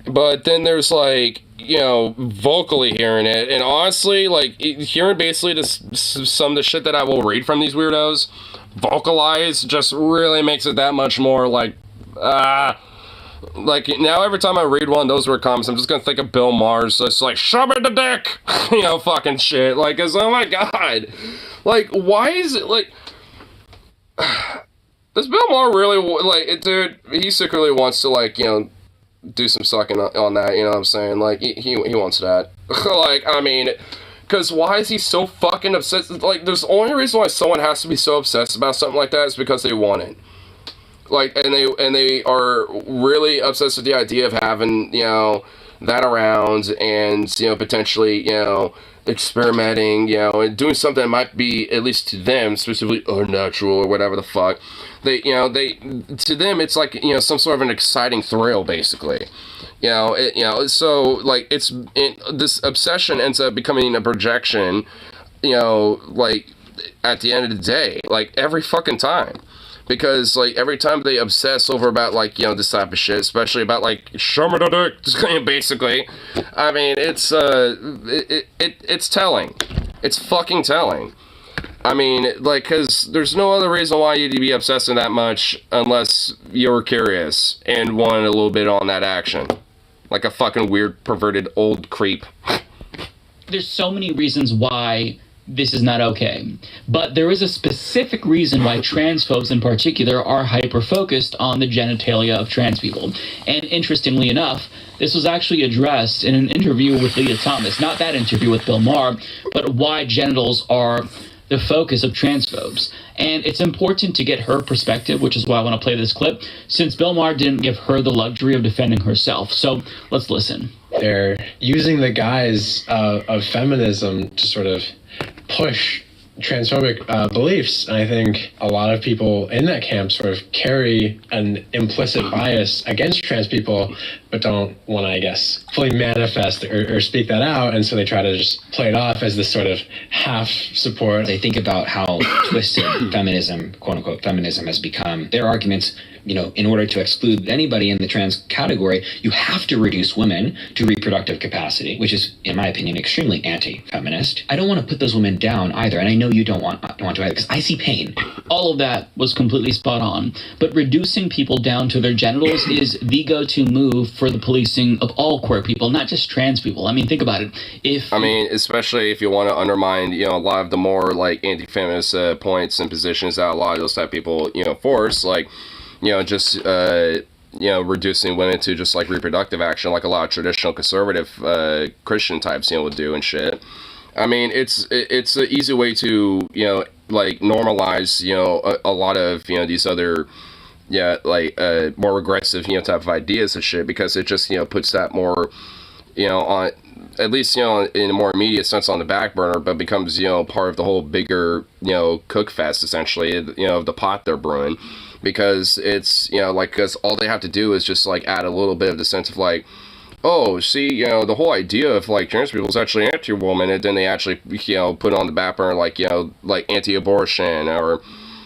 But then there's, like, you know, vocally hearing it. And honestly, like, hearing basically just some of the shit that I will read from these weirdos vocalize just really makes it that much more, like, like, now every time I read one of those weird comments, I'm just gonna think of Bill Maher's, so it's like, shove me the dick! You know, fucking shit. Like, cause, oh my God. Like, why is it, like... Does Bill Maher really, like, dude, he secretly wants to, like, you know, do some sucking on that, you know what I'm saying? Like, he wants that. Like, I mean, because why is he so fucking obsessed? Like, there's the only reason why someone has to be so obsessed about something like that is because they want it. Like, and they are really obsessed with the idea of having, you know, that around and, you know, potentially, you know, experimenting, you know, and doing something that might be, at least to them, specifically unnatural or whatever the fuck. They, you know, to them, it's like, you know, some sort of an exciting thrill, basically. You know, so, like, this obsession ends up becoming a projection, you know, like, at the end of the day, like, every fucking time. Because, like, every time they obsess over about, like, you know, this type of shit, especially about, like, show me the dick, basically, I mean, it's telling. It's fucking telling. I mean, like, because there's no other reason why you'd be obsessing that much unless you were curious and wanted a little bit on that action. Like a fucking weird, perverted old creep. There's so many reasons why this is not okay. But there is a specific reason why transphobes in particular are hyper-focused on the genitalia of trans people. And interestingly enough, this was actually addressed in an interview with Leah Thomas. Not that interview with Bill Maher, but why genitals are the focus of transphobes. And it's important to get her perspective, which is why I want to play this clip, since Bill Maher didn't give her the luxury of defending herself. So let's listen. They're using the guise of feminism to sort of push transphobic beliefs. And I think a lot of people in that camp sort of carry an implicit bias against trans people, but don't want to, I guess, fully manifest or speak that out. And so they try to just play it off as this sort of half support. They think about how twisted feminism, quote unquote, feminism has become. Their arguments, you know, in order to exclude anybody in the trans category, you have to reduce women to reproductive capacity, which is, in my opinion, extremely anti-feminist. I don't want to put those women down either, and I know you don't want to either, because I see pain. All of that was completely spot on, but reducing people down to their genitals is the go-to move for the policing of all queer people, not just trans people. I mean, think about it. I mean, especially if you want to undermine, you know, a lot of the more, like, anti-feminist points and positions that a lot of those type of people, you know, force, like, you know, just, you know, reducing women to just, like, reproductive action, like a lot of traditional conservative Christian types, you know, would do and shit. I mean, it's an easy way to, you know, like, normalize, you know, a lot of, you know, these other, yeah, like, more regressive, you know, type of ideas and shit, because it just, you know, puts that more, you know, on, at least, you know, in a more immediate sense on the back burner, but becomes, you know, part of the whole bigger, you know, cook fest, essentially, you know, the pot they're brewing. Because it's, you know, like, because all they have to do is just, like, add a little bit of the sense of, like, oh, see, you know, the whole idea of, like, trans people is actually anti-woman, and then they actually, you know, put on the back burner, like, you know, like, anti-abortion, or,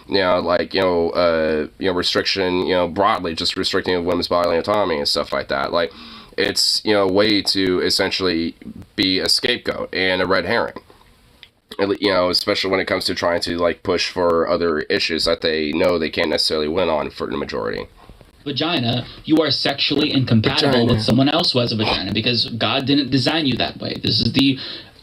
you know, like, you know, restriction, you know, broadly, just restricting women's bodily autonomy and stuff like that. Like, it's, you know, a way to essentially be a scapegoat and a red herring. You know, especially when it comes to trying to, like, push for other issues that they know they can't necessarily win on for the majority. Vagina, you are sexually incompatible with someone else who has a vagina, because God didn't design you that way. This is the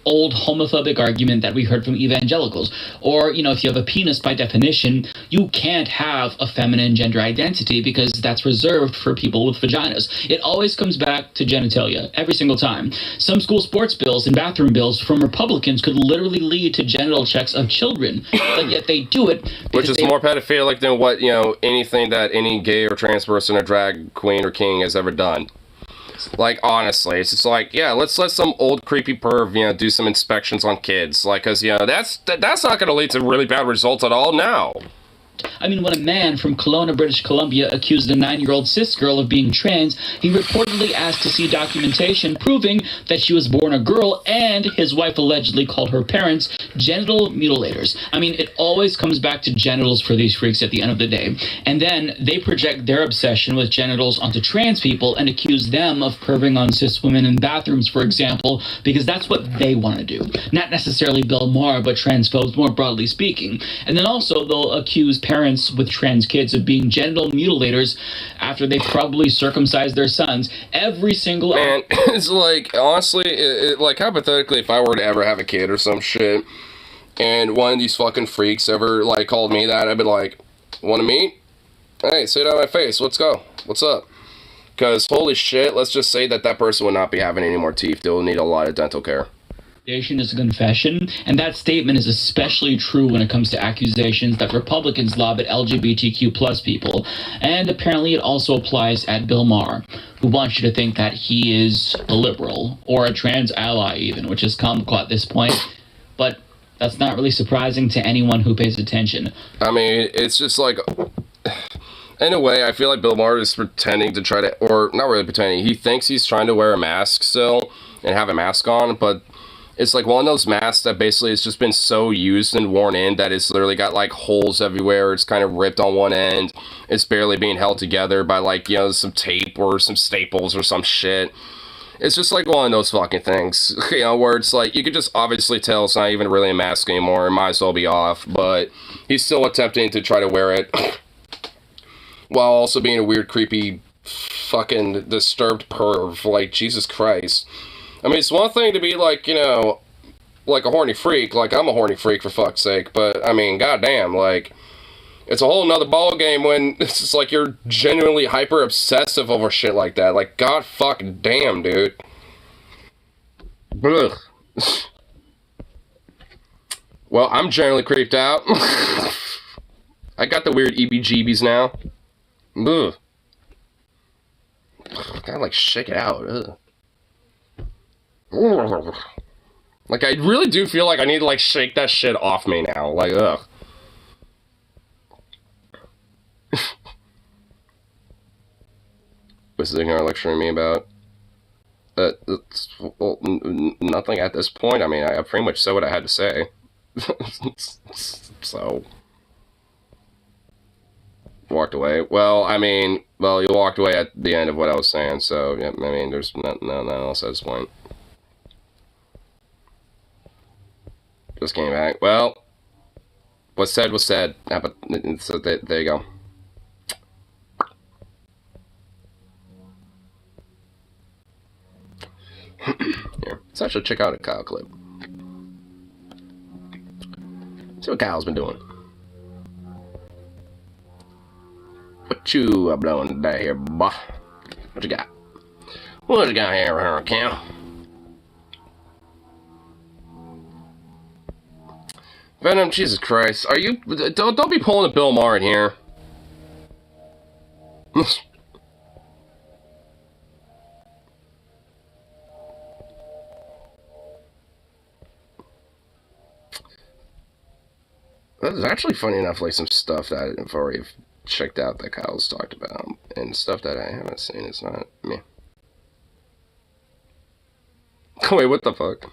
old homophobic argument that we heard from evangelicals. Or, if you have a penis, by definition, you can't have a feminine gender identity because that's reserved for people with vaginas. It always comes back to genitalia, every single time. Some school sports bills and bathroom bills from Republicans could literally lead to genital checks of children, but yet they do it. Which is more pedophilic than what, anything that any gay or trans person or drag queen or king has ever done. Like, honestly, it's just like, yeah, let's let some old creepy perv, do some inspections on kids. Like, because, that's not going to lead to really bad results at all now. I mean, when a man from Kelowna, British Columbia, accused a 9-year-old cis girl of being trans, he reportedly asked to see documentation proving that she was born a girl, and his wife allegedly called her parents genital mutilators. I mean, it always comes back to genitals for these freaks at the end of the day. And then they project their obsession with genitals onto trans people and accuse them of perving on cis women in bathrooms, for example, because that's what they want to do. Not necessarily Bill Maher, but transphobes more broadly speaking. And then also they'll accuse parents with trans kids of being genital mutilators after they probably circumcised their sons. Every single... Man, it's like, honestly, like, hypothetically, if I were to ever have a kid or some shit, and one of these fucking freaks ever, like, called me that, I'd be like, wanna meet? Hey, sit on my face, let's go. What's up? Because, holy shit, let's just say that person would not be having any more teeth. They'll need a lot of dental care. Is a confession, and that statement is especially true when it comes to accusations that Republicans lob at LGBTQ plus people, and apparently it also applies at Bill Maher, who wants you to think that he is a liberal, or a trans ally even, which is comical at this point, but that's not really surprising to anyone who pays attention. I mean, it's just like... In a way, I feel like Bill Maher is pretending to try to... Or, not really pretending, he thinks he's trying to wear a mask still, and have a mask on, but... It's like one of those masks that basically has just been so used and worn in that it's literally got, like, holes everywhere. It's kind of ripped on one end. It's barely being held together by, like, some tape or some staples or some shit. It's just like one of those fucking things, where it's like, you could just obviously tell it's not even really a mask anymore. It might as well be off, but he's still attempting to try to wear it while also being a weird, creepy, fucking disturbed perv. Like, Jesus Christ. I mean, it's one thing to be like, like a horny freak. Like, I'm a horny freak, for fuck's sake. But, I mean, goddamn, like, it's a whole nother ballgame when it's just like you're genuinely hyper-obsessive over shit like that. Like, god fucking damn, dude. Ugh. Well, I'm generally creeped out. I got the weird EBGBs now. Ugh. Gotta, like, shake it out. Ugh. Like, I really do feel like I need to, like, shake that shit off me now. Like, ugh. What's the thing you're lecturing me about? Well, nothing at this point. I mean, I pretty much said what I had to say. So... Walked away. Well, I mean, you walked away at the end of what I was saying, so, yeah, I mean, there's nothing else at this point. Just came back. Well, what's said was said. Yeah, but so there you go. Here, let's actually check out a Kyle clip. See what Kyle's been doing. What you blowing today here, boy? What you got? What you got here, Cal? Venom, Jesus Christ. Are you... Don't be pulling a Bill Maher in here. There's actually, funny enough, like, some stuff that I've already checked out that Kyle's talked about. And stuff that I haven't seen. It's not me. Wait, what the fuck?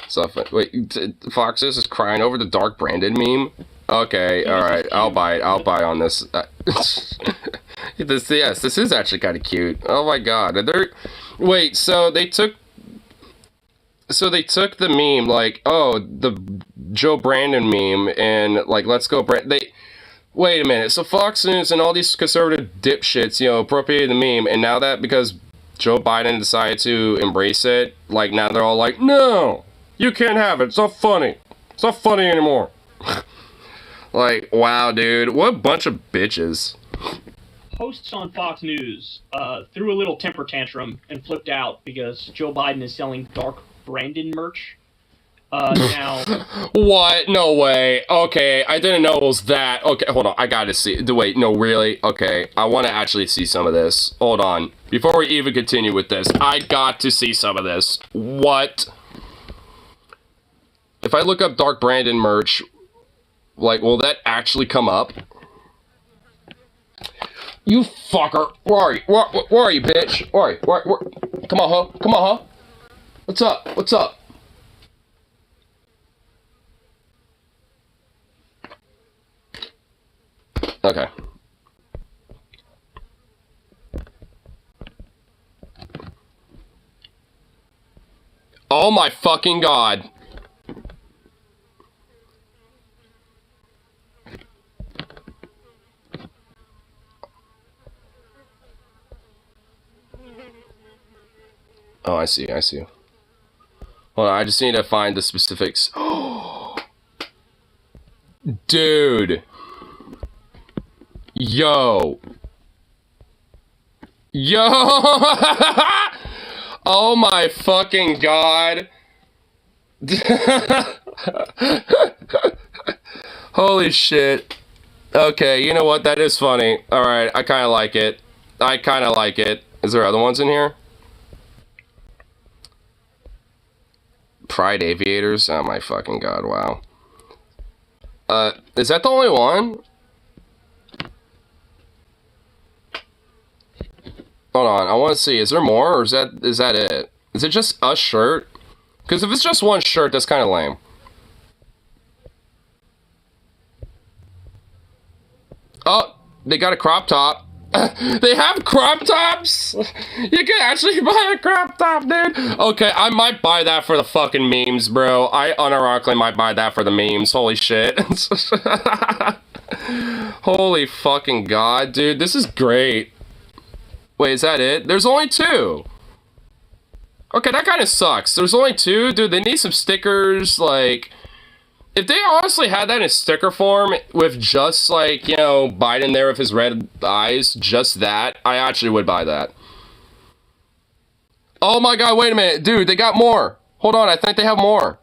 Stuff. Wait, Foxes is crying over the Dark Brandon meme? Okay, alright, I'll buy on this. This is actually kind of cute. Oh my god. Wait, so they took the meme, like, oh, the Joe Brandon meme, and, like, let's go wait a minute, so Fox News and all these conservative dipshits, appropriated the meme, and now that because Joe Biden decided to embrace it, like, now they're all like, no! You can't have it. It's not funny. It's not funny anymore. Like, wow, dude. What a bunch of bitches. Hosts on Fox News threw a little temper tantrum and flipped out because Joe Biden is selling Dark Brandon merch. Now... What? No way. Okay, I didn't know it was that. Okay, hold on. I gotta see. Wait, no, really? Okay, I want to actually see some of this. Hold on. Before we even continue with this, I got to see some of this. What? If I look up Dark Brandon merch, like, will that actually come up? You fucker. Where are you? Where are you, bitch? Where are you? Where? Come on, huh? Come on, huh? What's up? What's up? Okay. Oh my fucking god. Oh, I see, I see. Hold on, I just need to find the specifics. Dude. Yo. Yo. Oh my fucking god. Holy shit. Okay, you know what? That is funny. Alright, I kind of like it. I kind of like it. Is there other ones in here? Pride Aviators? Oh my fucking god, wow. Is that the only one? Hold on, I want to see. Is there more, or is that it? Is it just a shirt? Because if it's just one shirt, that's kind of lame. Oh, they got a crop top. They have crop tops? You can actually buy a crop top, dude. Okay, I might buy that for the fucking memes, bro. I unironically might buy that for the memes. Holy shit. Holy fucking god, dude. This is great. Wait, is that it? There's only 2. Okay, that kind of sucks. There's only 2? Dude, they need some stickers, like... If they honestly had that in sticker form with just, like, you know, Biden there with his red eyes, just that, I actually would buy that. Oh my god, wait a minute. Dude, they got more. Hold on, I think they have more.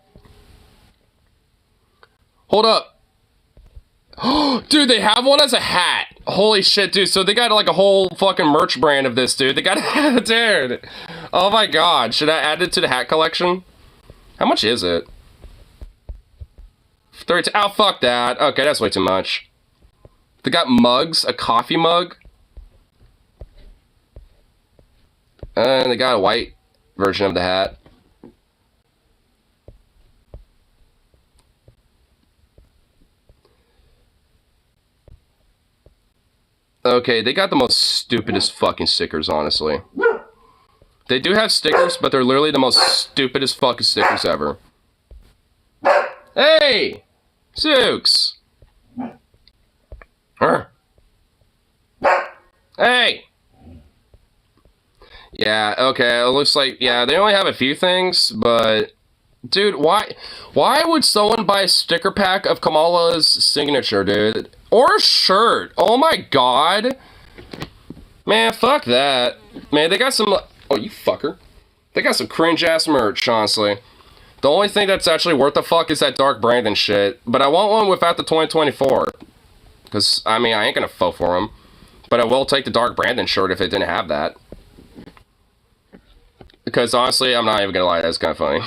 Hold up. Dude, they have one as a hat. Holy shit, dude. So they got like a whole fucking merch brand of this, dude. They got a dude. Oh my god. Should I add it to the hat collection? How much is it? 32. Oh, fuck that. Okay, that's way too much. They got mugs, a coffee mug. And they got a white version of the hat. Okay, they got the most stupidest fucking stickers, honestly. They do have stickers, but they're literally the most stupidest fucking stickers ever. Hey! Zooks! Hey! Yeah, okay, it looks like, yeah, they only have a few things, but... Dude, why would someone buy a sticker pack of Kamala's signature, dude? Or a shirt? Oh my god! Man, fuck that. Man, they got some... Oh, you fucker. They got some cringe-ass merch, honestly. The only thing that's actually worth the fuck is that Dark Brandon shit. But I want one without the 2024. Because, I mean, I ain't gonna faux for them. But I will take the Dark Brandon shirt if it didn't have that. Because, honestly, I'm not even gonna lie, that's kind of funny.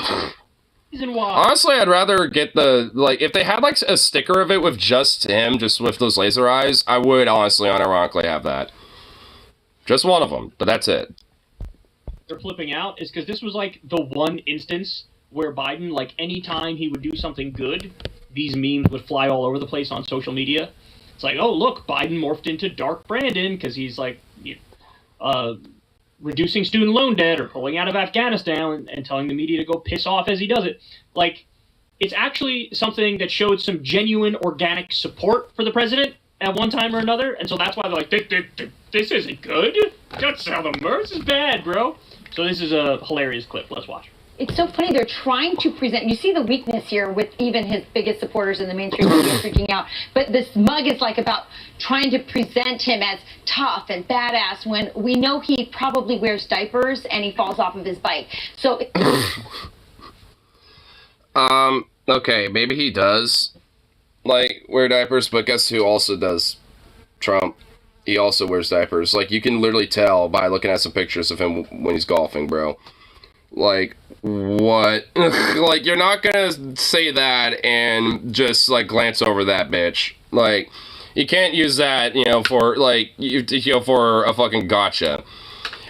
Honestly, I'd rather get the, like, if they had, like, a sticker of it with just him, just with those laser eyes, I would, honestly, unironically have that. Just one of them, but that's it. They're flipping out is because this was, like, the one instance where Biden, like, anytime he would do something good, these memes would fly all over the place on social media. It's like, oh, look, Biden morphed into Dark Brandon because he's, like, reducing student loan debt or pulling out of Afghanistan and telling the media to go piss off as he does it. Like, it's actually something that showed some genuine organic support for the president at one time or another, and so that's why they're like, this isn't good. Don't sell the merch. This is bad, bro. So this is a hilarious clip. Let's watch. it's so funny. They're trying to present. You see the weakness here with even his biggest supporters in the mainstream media freaking out. But this mug is like about trying to present him as tough and badass when we know he probably wears diapers and he falls off of his bike. So. Okay, maybe he does, like, wear diapers, but guess who also does? Trump. He also wears diapers. Like, you can literally tell by looking at some pictures of him when he's golfing, bro. Like, what? Like, you're not gonna say that and just, like, glance over that bitch. Like, you can't use that, you know, for, like, for a fucking gotcha.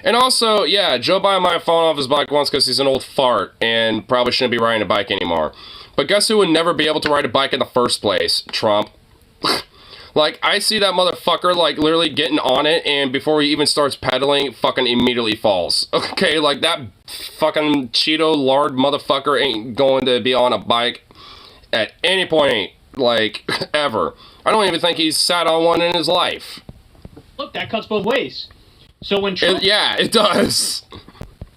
And also, yeah, Joe Biden might have fallen off his bike once because he's an old fart and probably shouldn't be riding a bike anymore. But guess who would never be able to ride a bike in the first place? Trump. Like, I see that motherfucker, like, literally getting on it, and before he even starts pedaling, fucking immediately falls. Okay, like, that fucking Cheeto lard motherfucker ain't going to be on a bike at any point, like, ever. I don't even think he's sat on one in his life. Look, that cuts both ways. So when Trump... Yeah, it does.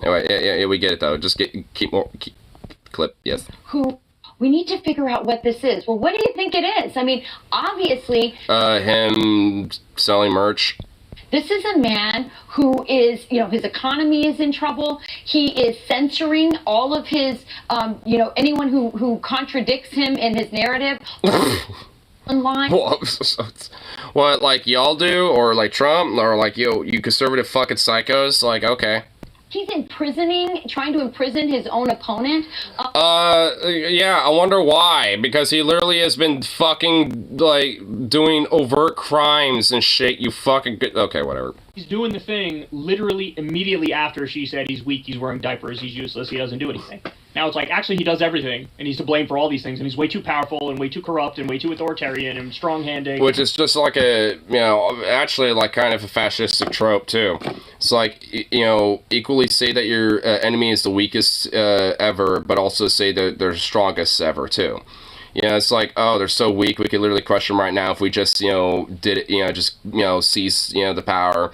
Anyway, yeah, we get it, though. Just keep clip, yes. Who... We need to figure out what this is. Well, what do you think it is? I mean, obviously... Him selling merch. This is a man who is, you know, his economy is in trouble. He is censoring all of his, you know, anyone who contradicts him in his narrative online. What, like y'all do? Or like Trump? Or like, you conservative fucking psychos? Like, okay. He's trying to imprison his own opponent. Yeah, I wonder why. Because he literally has been fucking, like, doing overt crimes and shit, you fucking... Okay, whatever. He's doing the thing literally immediately after she said he's weak, he's wearing diapers, he's useless, he doesn't do anything. Now it's like, actually he does everything, and he's to blame for all these things, and he's way too powerful, and way too corrupt, and way too authoritarian, and strong-handed. Which is just like a, you know, actually like kind of a fascistic trope, too. It's like, you know, equally say that your enemy is the weakest ever, but also say that they're the strongest ever, too. You know, it's like, oh, they're so weak, we could literally crush them right now if we just, you know, did it, you know, just, you know, seize, you know, the power.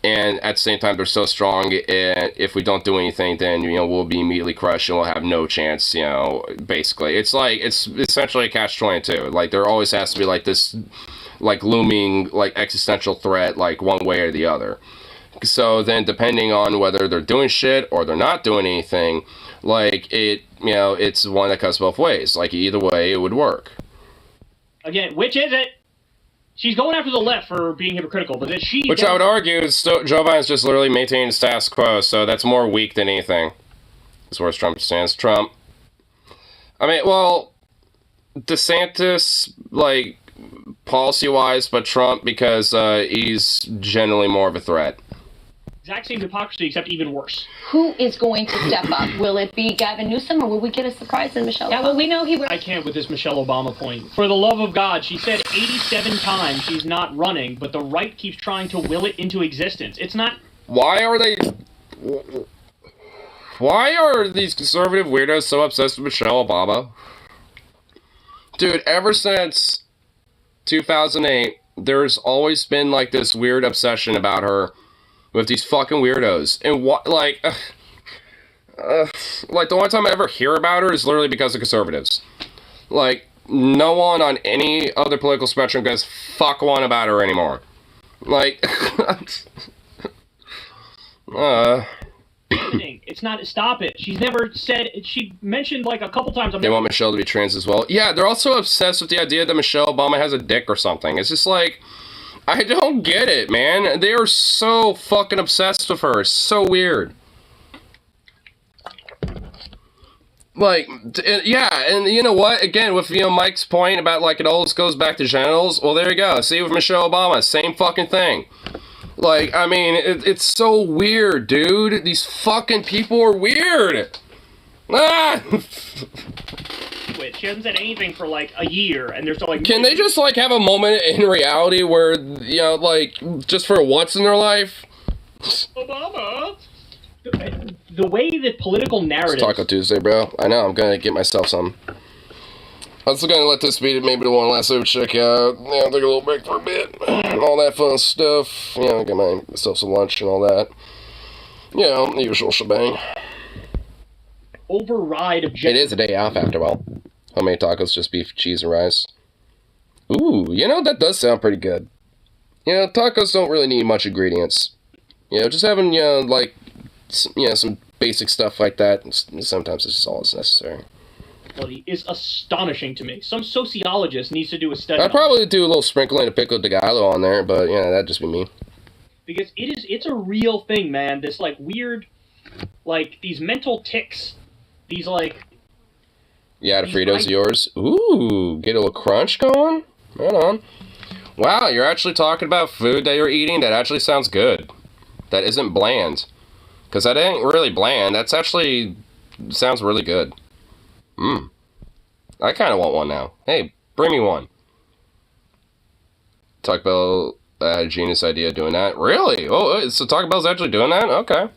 And at the same time, they're so strong, and if we don't do anything, then, you know, we'll be immediately crushed and we'll have no chance, you know, basically. It's like, it's essentially a catch-22. Like, there always has to be, like, this, like, looming, like, existential threat, like, one way or the other. So then, depending on whether they're doing shit or they're not doing anything, like, it, you know, it's one that cuts both ways. Like, either way, it would work. Again, which is it? She's going after the left for being hypocritical, but then Which I would argue is Joe Biden's just literally maintaining status quo, so that's more weak than anything. As far as Trump stands. Trump. I mean, well, DeSantis, like, policy-wise, but Trump because he's generally more of a threat. Exact same hypocrisy, except even worse. Who is going to step up? Will it be Gavin Newsom, or will we get a surprise in Michelle Obama? Well, we know he... I can't with this Michelle Obama point. For the love of God, she said 87 times she's not running, but the right keeps trying to will it into existence. It's not... Why are these conservative weirdos so obsessed with Michelle Obama? Dude, ever since 2008, there's always been, like, this weird obsession about her with these fucking weirdos. And what, like, like, the only time I ever hear about her is literally because of conservatives. Like, no one on any other political spectrum gives fuck one about her anymore. Like, It's not, stop it. She's never said, she mentioned like a couple times. They want Michelle to be trans as well. Yeah, they're also obsessed with the idea that Michelle Obama has a dick or something. It's just like, I don't get it, man. They are so fucking obsessed with her. It's so weird. Like, yeah, and you know what? Again, with, you know, Mike's point about, like, it always goes back to genitals. Well, there you go. See, with Michelle Obama, same fucking thing. Like, I mean, it's so weird, dude. These fucking people are weird. Ah! She hasn't said anything for like a year, and they're still like... Can they just, like, have a moment in reality where, you know, like, just for once in their life? Obama! The way that political narratives... It's Taco Tuesday, bro. I know, I'm gonna get myself some. I was gonna let this be maybe the one last over check out. You know, take a little break for a bit. All that fun stuff. You know, get myself some lunch and all that. You know, the usual shebang. override It objective. is a day off after all. Homemade tacos, just beef, cheese, and rice. Ooh, that does sound pretty good. Tacos don't really need much ingredients. Just having, some basic stuff like that, sometimes it's just all that's necessary. Is astonishing to me. Some sociologist needs to do a study. I'd probably do a little sprinkling of pico de gallo on there, but that'd just be me. Because it's a real thing, man. This weird, these mental tics, these Yeah, the Fritos yours. Ooh, get a little crunch going. Right on. Wow, you're actually talking about food that you're eating that actually sounds good. That isn't bland. Because that ain't really bland. That's actually sounds really good. I kind of want one now. Hey, bring me one. Taco Bell had a genius idea doing that. Really? Oh, so Taco Bell's actually doing that? Okay.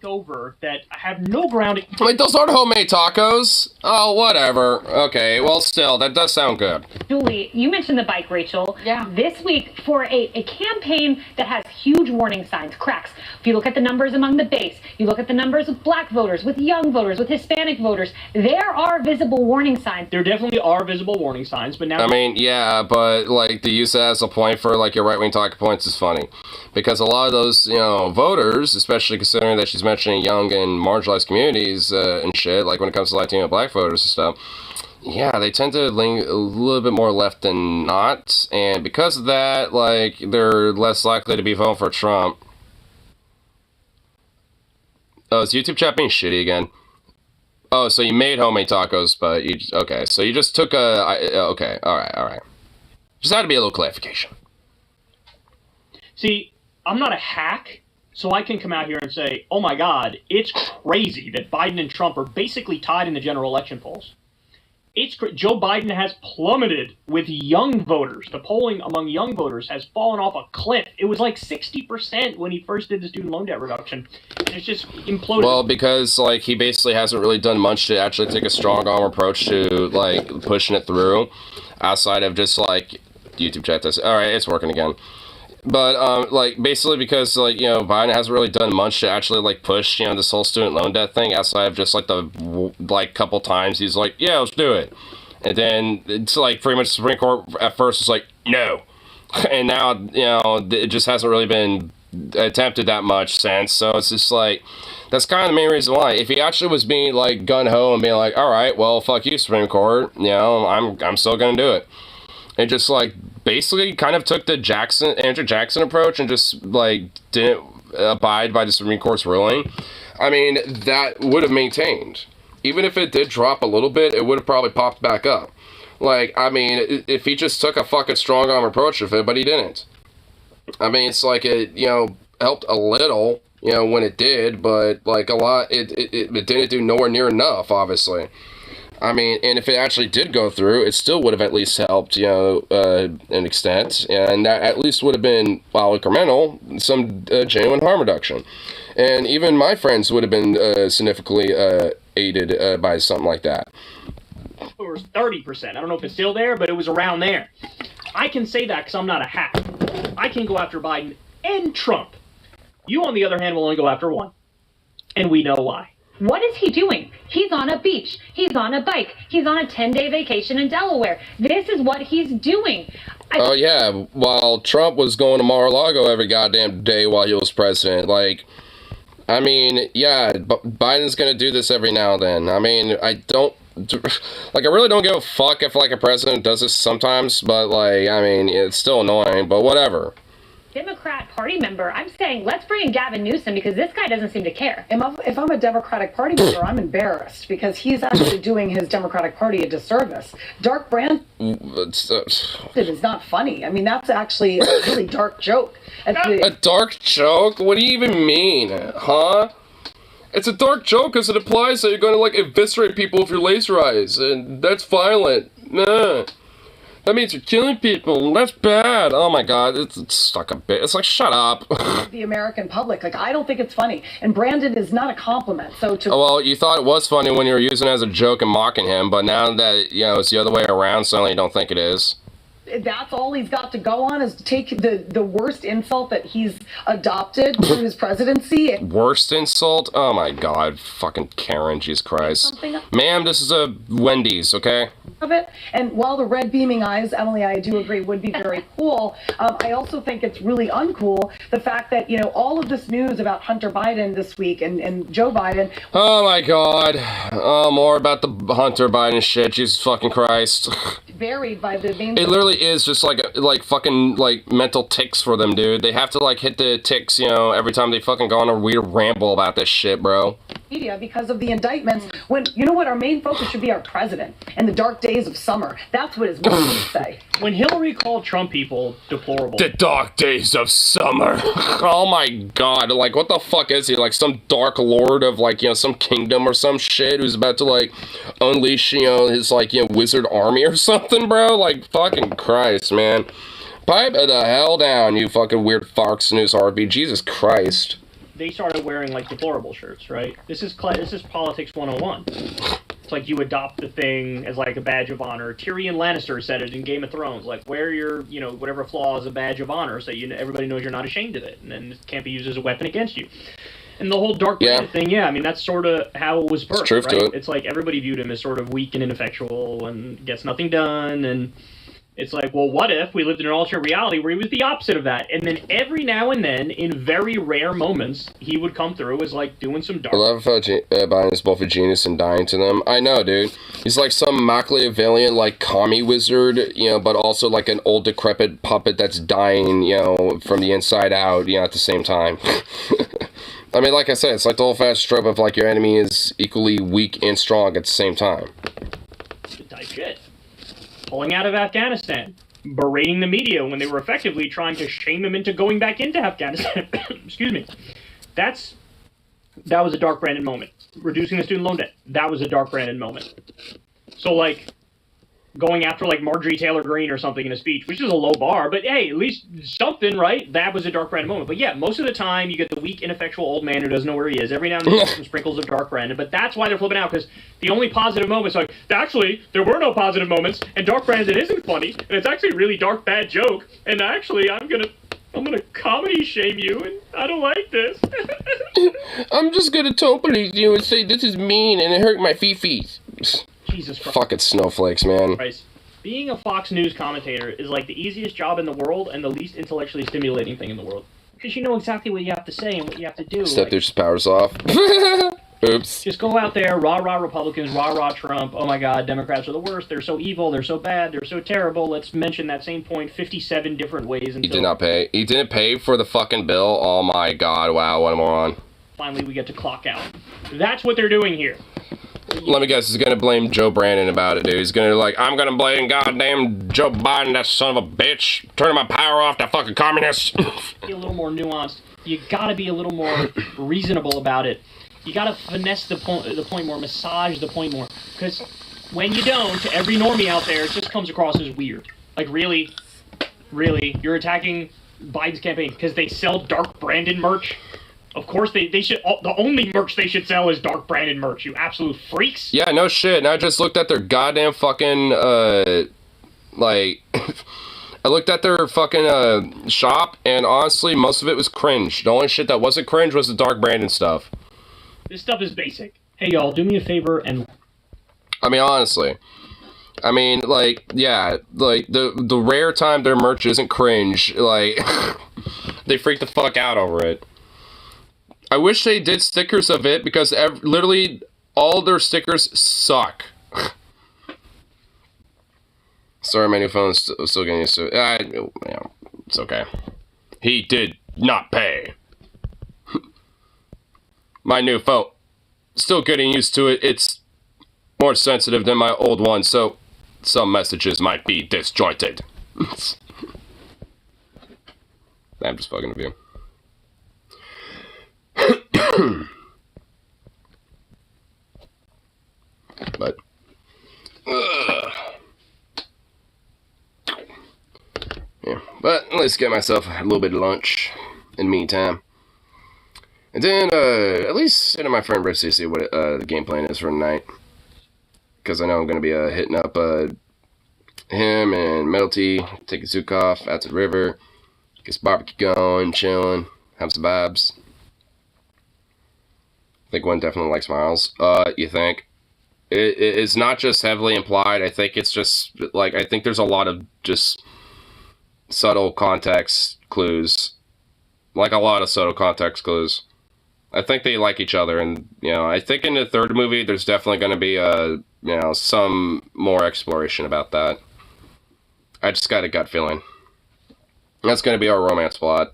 over that have no grounding. Wait, those aren't homemade tacos? Oh, whatever. Okay, well, still, that does sound good. Julie, you mentioned the bike, Rachel. Yeah. This week, for a campaign that has huge warning signs, cracks. If you look at the numbers among the base, you look at the numbers with black voters, with young voters, with Hispanic voters, there are visible warning signs. There definitely are visible warning signs, but now... I mean, yeah, but, like, the use as a point for, like, your right-wing talking points is funny. Because a lot of those, you know, voters, especially considering that she's mentioning young and marginalized communities and shit, like when it comes to Latino and black voters and stuff, yeah, they tend to lean a little bit more left than not. And because of that, like, they're less likely to be voting for Trump. Oh, is YouTube chat being shitty again? Oh, so you made homemade tacos, but you... Okay, so you just took a... Okay, alright. Just had to be a little clarification. See, I'm not a hack, so I can come out here and say, oh my god, it's crazy that Biden and Trump are basically tied in the general election polls. Joe Biden has plummeted with young voters. The polling among young voters has fallen off a cliff. It was like 60% when he first did the student loan debt reduction. And it's just imploded. Well, because, like, he basically hasn't really done much to actually take a strong arm approach to, like, pushing it through. Outside of just, like, YouTube chat this. Alright, it's working again. But, like, basically because, like, you know, Biden hasn't really done much to actually, like, push, you know, this whole student loan debt thing outside of just, like, the, like, couple times he's like, yeah, let's do it. And then it's, like, pretty much the Supreme Court at first was like, no. And now, you know, it just hasn't really been attempted that much since. So it's just, like, that's kind of the main reason why. If he actually was being, like, gun-ho and being like, all right, well, fuck you, Supreme Court, you know, I'm still gonna do it. And just, like, basically kind of took the Andrew Jackson approach and just, like, didn't abide by the Supreme Court's ruling, I mean, that would have maintained. Even if it did drop a little bit, it would have probably popped back up. Like, I mean, if he just took a fucking strong arm approach of it, but he didn't. I mean, it's like it, you know, helped a little, you know, when it did, but, like, a lot, it didn't do nowhere near enough, obviously. I mean, and if it actually did go through, it still would have at least helped, you know, an extent. And that at least would have been, while incremental, some genuine harm reduction. And even my friends would have been significantly aided by something like that. It was 30%. I don't know if it's still there, but it was around there. I can say that because I'm not a hack. I can go after Biden and Trump. You, on the other hand, will only go after one. And we know why. What is he doing? He's on a beach. He's on a bike. He's on a 10-day vacation in Delaware. This is what he's doing. Oh, yeah. While Trump was going to Mar-a-Lago every goddamn day while he was president. Like, I mean, yeah, Biden's going to do this every now and then. I mean, I really don't give a fuck if, like, a president does this sometimes. But, like, I mean, it's still annoying, but whatever. Democrat Party member, I'm saying let's bring in Gavin Newsom because this guy doesn't seem to care. If I'm a Democratic Party member, I'm embarrassed because he's actually doing his Democratic Party a disservice. Dark Brand is not funny. I mean, that's actually a really dark joke. A dark joke? What do you even mean? Huh? It's a dark joke because it implies that you're going to, like, eviscerate people with your laser eyes, and that's violent. Nah. That means you're killing people. That's bad. Oh my god, it's stuck a bit. It's like, shut up. The American public, like, I don't think it's funny. And Brandon is not a compliment. So to well, you thought it was funny when you were using it as a joke and mocking him, but now that, you know, it's the other way around, suddenly you don't think it is. That's all he's got to go on, is to take the worst insult that he's adopted through his presidency. Worst insult? Oh my god, fucking Karen, Jesus Christ. Ma'am, this is a Wendy's, okay? Of it. And while the red beaming eyes, Emily, I do agree, would be very cool, I also think it's really uncool the fact that, all of this news about Hunter Biden this week and Joe Biden. Oh my god. Oh, more about the Hunter Biden shit, Jesus fucking Christ. Varied by the main. It literally is just like fucking like mental tics for them, dude. They have to like hit the tics, every time they fucking go on a weird ramble about this shit, bro. Media because of the indictments, when our main focus should be our president and the dark days of summer. That's what his mom would say. When Hillary called Trump people deplorable. The dark days of summer. Oh my god, like what the fuck is he? Like some dark lord of like, some kingdom or some shit who's about to like unleash, his like, wizard army or something, bro? Like fucking Christ, man. Pipe the hell down, you fucking weird Fox News RP. Jesus Christ. They started wearing like deplorable shirts, right? This is politics 101. It's like you adopt the thing as like a badge of honor. Tyrion Lannister said it in Game of Thrones, like wear your, whatever flaw as a badge of honor, so everybody knows you're not ashamed of it, and then it can't be used as a weapon against you. And the whole Dark Brandon thing, I mean, that's sort of how it was birthed, truth right? to it. It's like everybody viewed him as sort of weak and ineffectual and gets nothing done, and it's like, well, what if we lived in an alternate reality where he was the opposite of that? And then every now and then, in very rare moments, he would come through as, like, doing some dark... I love how Biden is both a genius and dying to them. I know, dude. He's like some Machiavellian, like, commie wizard, but also like an old decrepit puppet that's dying, from the inside out, at the same time. I mean, like I said, it's like the old-fashioned trope of, like, your enemy is equally weak and strong at the same time. Type shit. Pulling out of Afghanistan, berating the media when they were effectively trying to shame him into going back into Afghanistan. Excuse me. That was a Dark Brandon moment. Reducing the student loan debt, that was a Dark Brandon moment. So, like, going after, like, Marjorie Taylor Greene or something in a speech, which is a low bar, but hey, at least something, right? That was a Dark Brandon moment. But yeah, most of the time, you get the weak, ineffectual old man who doesn't know where he is. Every now and then, some sprinkles of Dark Brandon, but that's why they're flipping out, because the only positive moments, like, actually, there were no positive moments, and Dark Brandon isn't funny, and it's actually a really dark, bad joke, and actually, I'm gonna comedy shame you, and I don't like this. I'm just gonna totally you and say this is mean, and it hurt my feet. Jesus Christ. Fucking snowflakes, man. Being a Fox News commentator is like the easiest job in the world and the least intellectually stimulating thing in the world. Because you know exactly what you have to say and what you have to do. Except there's powers off. Oops. Just go out there, rah-rah Republicans, rah-rah Trump. Oh my god, Democrats are the worst. They're so evil. They're so bad. They're so terrible. Let's mention that same point 57 different ways until... He did not pay. He didn't pay for the fucking bill? Oh my god, wow, what a moron. Finally, we get to clock out. That's what they're doing here. Let me guess, he's gonna blame Joe Brandon about it, dude. He's gonna I'm gonna blame goddamn Joe Biden, that son of a bitch. Turning my power off, that fucking communist. Be a little more nuanced. You gotta be a little more reasonable about it. You gotta finesse the point more, massage the point more. Because when you don't, to every normie out there, it just comes across as weird. Like, really? Really? You're attacking Biden's campaign because they sell Dark Brandon merch? Of course they should. The only merch they should sell is Dark Brandon merch, you absolute freaks. Yeah, no shit. And I just looked at their goddamn fucking, like... I looked at their fucking, shop, and honestly, most of it was cringe. The only shit that wasn't cringe was the Dark Brandon stuff. This stuff is basic. Hey, y'all, do me a favor and... I mean, honestly. I mean, like, yeah, like, the rare time their merch isn't cringe, like, they freak the fuck out over it. I wish they did stickers of it, because literally all their stickers suck. Sorry, my new phone's still getting used to it. Yeah, it's okay. He did not pay. My new phone, still getting used to it. It's more sensitive than my old one, so some messages might be disjointed. I'm just fucking with you. But yeah, but let's get myself a little bit of lunch in the meantime. And then, at least send to my friend Rich to see what the game plan is for tonight. Because I know I'm going to be hitting up him and Melty take a zook off out to the river, gets barbecue going, chilling, have some vibes. I think Gwen definitely likes Miles. You think? It's not just heavily implied. I think it's just, like, I think there's a lot of just subtle context clues. Like, a lot of subtle context clues. I think they like each other, and, you know, I think in the third movie, there's definitely going to be, some more exploration about that. I just got a gut feeling. That's going to be our romance plot.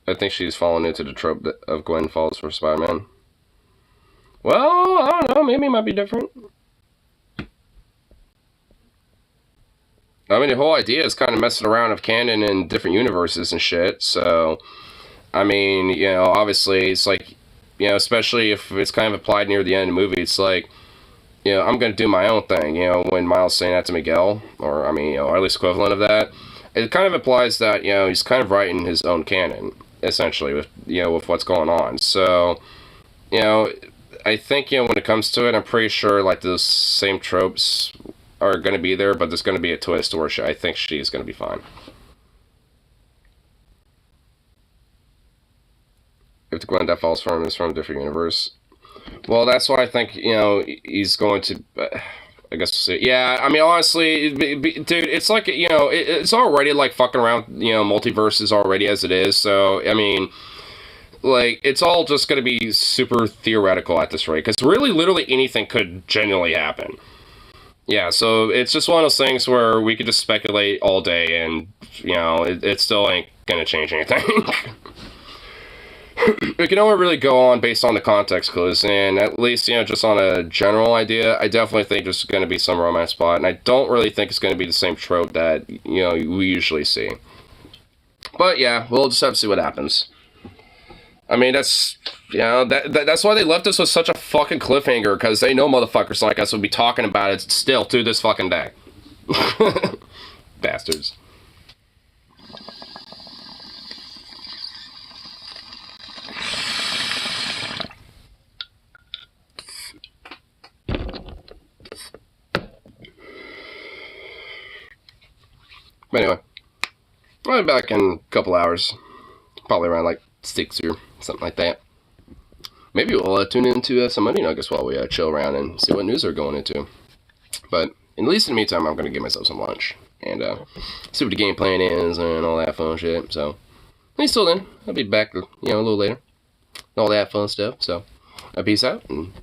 I think she's fallen into the trope of Gwen falls for Spider-Man. Well, I don't know. Maybe it might be different. I mean, the whole idea is kind of messing around with canon in different universes and shit. So, I mean, you know, obviously, it's like, you know, especially if it's kind of applied near the end of the movie, it's like, you know, I'm going to do my own thing. You know, when Miles saying that to Miguel, or, I mean, you know, or at least equivalent of that, it kind of implies that, you know, he's kind of writing his own canon, essentially, with, you know, with what's going on. So, you know, I think, you know, when it comes to it, I'm pretty sure, like, those same tropes are going to be there, but there's going to be a twist where I think she's going to be fine. If the Gwen that falls from is from a different universe. Well, that's why I think, you know, he's going to... I guess we'll see. Yeah, I mean, honestly, dude, it's like, you know, it's already, like, fucking around, you know, multiverses already as it is, so, I mean, like, it's all just going to be super theoretical at this rate, because really, literally anything could genuinely happen. Yeah, so it's just one of those things where we could just speculate all day, and, you know, it still ain't going to change anything. We can only really go on based on the context clues, and at least, you know, just on a general idea, I definitely think there's going to be some romance plot, and I don't really think it's going to be the same trope that, you know, we usually see. But yeah, we'll just have to see what happens. I mean, that's, you know, that's why they left us with such a fucking cliffhanger, because they know motherfuckers like us will be talking about it still to this fucking day. Bastards. But anyway, I'll be back in a couple hours. Probably around like 6 or something like that. Maybe we'll tune into some Money Nuggets while we chill around and see what news they're going into. But at least in the meantime, I'm going to give myself some lunch. And see what the game plan is and all that fun shit. So, at least till then, I'll be back, you know, a little later. All that fun stuff. So, peace out. And